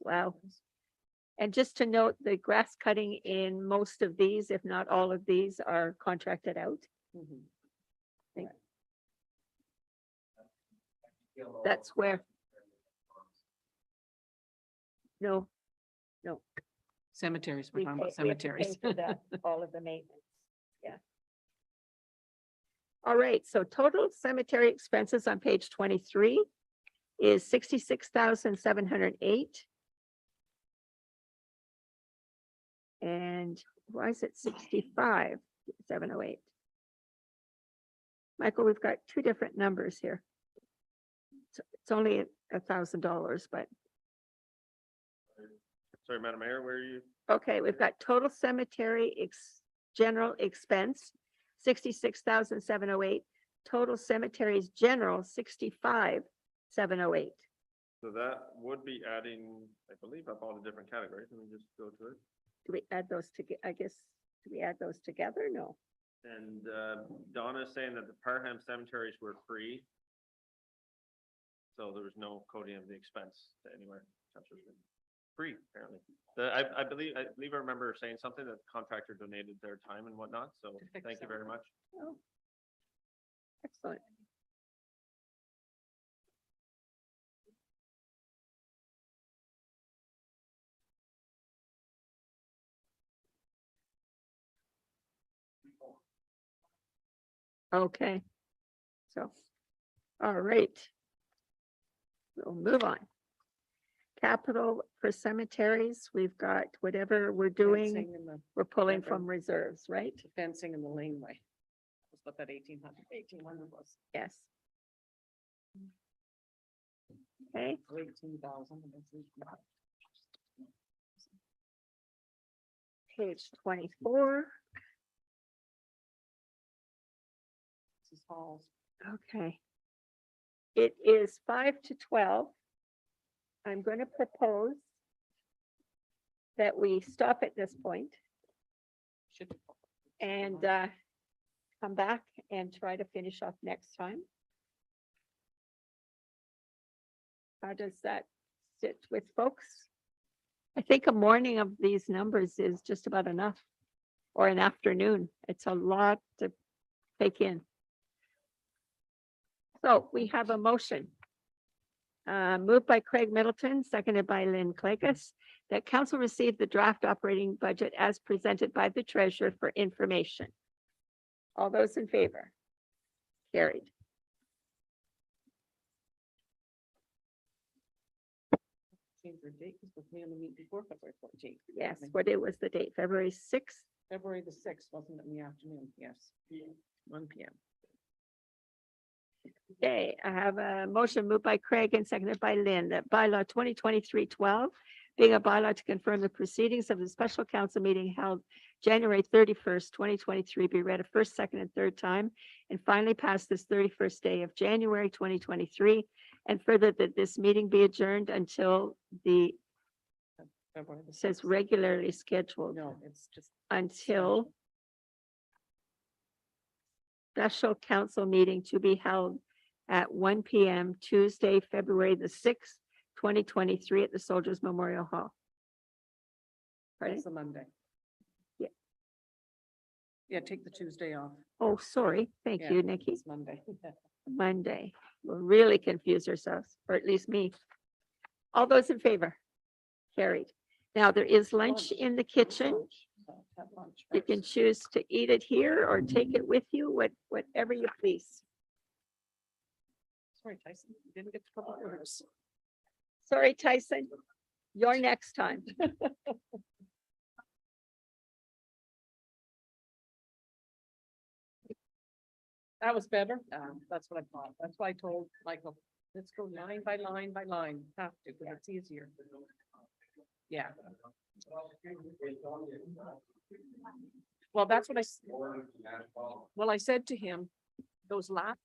Wow. And just to note, the grass cutting in most of these, if not all of these, are contracted out. Mhm. That's where. No. No. Cemeteries, we're we talking pay- about we have to pay cemeteries. for the- All of the maintenance, yeah. All right, so total cemetery expenses on page 23 is 66,708. And why is it 65,708? Michael, we've got two different numbers here. It's only $1,000, but Sorry, Madam Mayor, where are you? okay, we've got total cemetery general expense, 66,708. Total cemeteries general, 65,708. So that would be adding, I believe, up all the different categories. Let me just go to it. Do we add those together? I guess, do we add those together? No. And Donna's saying that the Parham cemeteries were free. So there was no coding of the expense to anywhere. Councillor Smith. Free, apparently. I believe I remember saying something that the contractor donated their time and whatnot. So To fix thank you them. very much. Oh. Excellent. Okay. So, all right. We'll move on. Capital for cemeteries, we've got whatever we're doing, Fencing and the- we're pulling yeah, from reserves, right? the fencing and the laneway. That's what that 1,800 was. Yes. Okay, 18,000. page 24. This is halls. Okay. It is 5 to 12. I'm going to propose that we stop at this point Should be. and come back and try to finish off next time. How does that sit with folks? I think a morning of these numbers is just about enough, or an afternoon. It's a lot to take in. So we have a motion. Moved by Craig Middleton, seconded by Lynn Clagus, that council receive the draft operating budget as presented by the treasurer for information. All those in favor? Carried. Change your date, because we're on the meet before February 14th. Yes, what it was the date, February 6th? February the 6th, wasn't it, in the afternoon? Yes. 1 p.m. Okay, I have a motion moved by Craig and seconded by Lynn that bylaw 2023-12, being a bylaw to confirm the proceedings of the special council meeting held January 31st, 2023, be read a first, second, and third time, and finally passed this 31st day of January 2023, and further that this meeting be adjourned until the, February the it says 6th. regularly scheduled, No, it's just. until special council meeting to be held at 1 p.m. Tuesday, February the 6th, 2023 at the Soldiers Memorial Hall. Pardon? It's a Monday. Yeah. Yeah, take the Tuesday off. Oh, sorry. Thank Yeah, you, Nikki. It's Monday. Monday. We'll really confuse ourselves, or at least me. All those in favor? Carried. Now, there is lunch in the kitchen. Have lunch You can first. choose to eat it here or take it with you, whatever you please. Sorry, Tyson, you didn't get the public orders. Sorry, Tyson. Your next time. That was better. That's what I thought. That's why I told Michael, let's go line by line by line. Have to, because it's easier. Yeah. Well, that's what I said to him, those last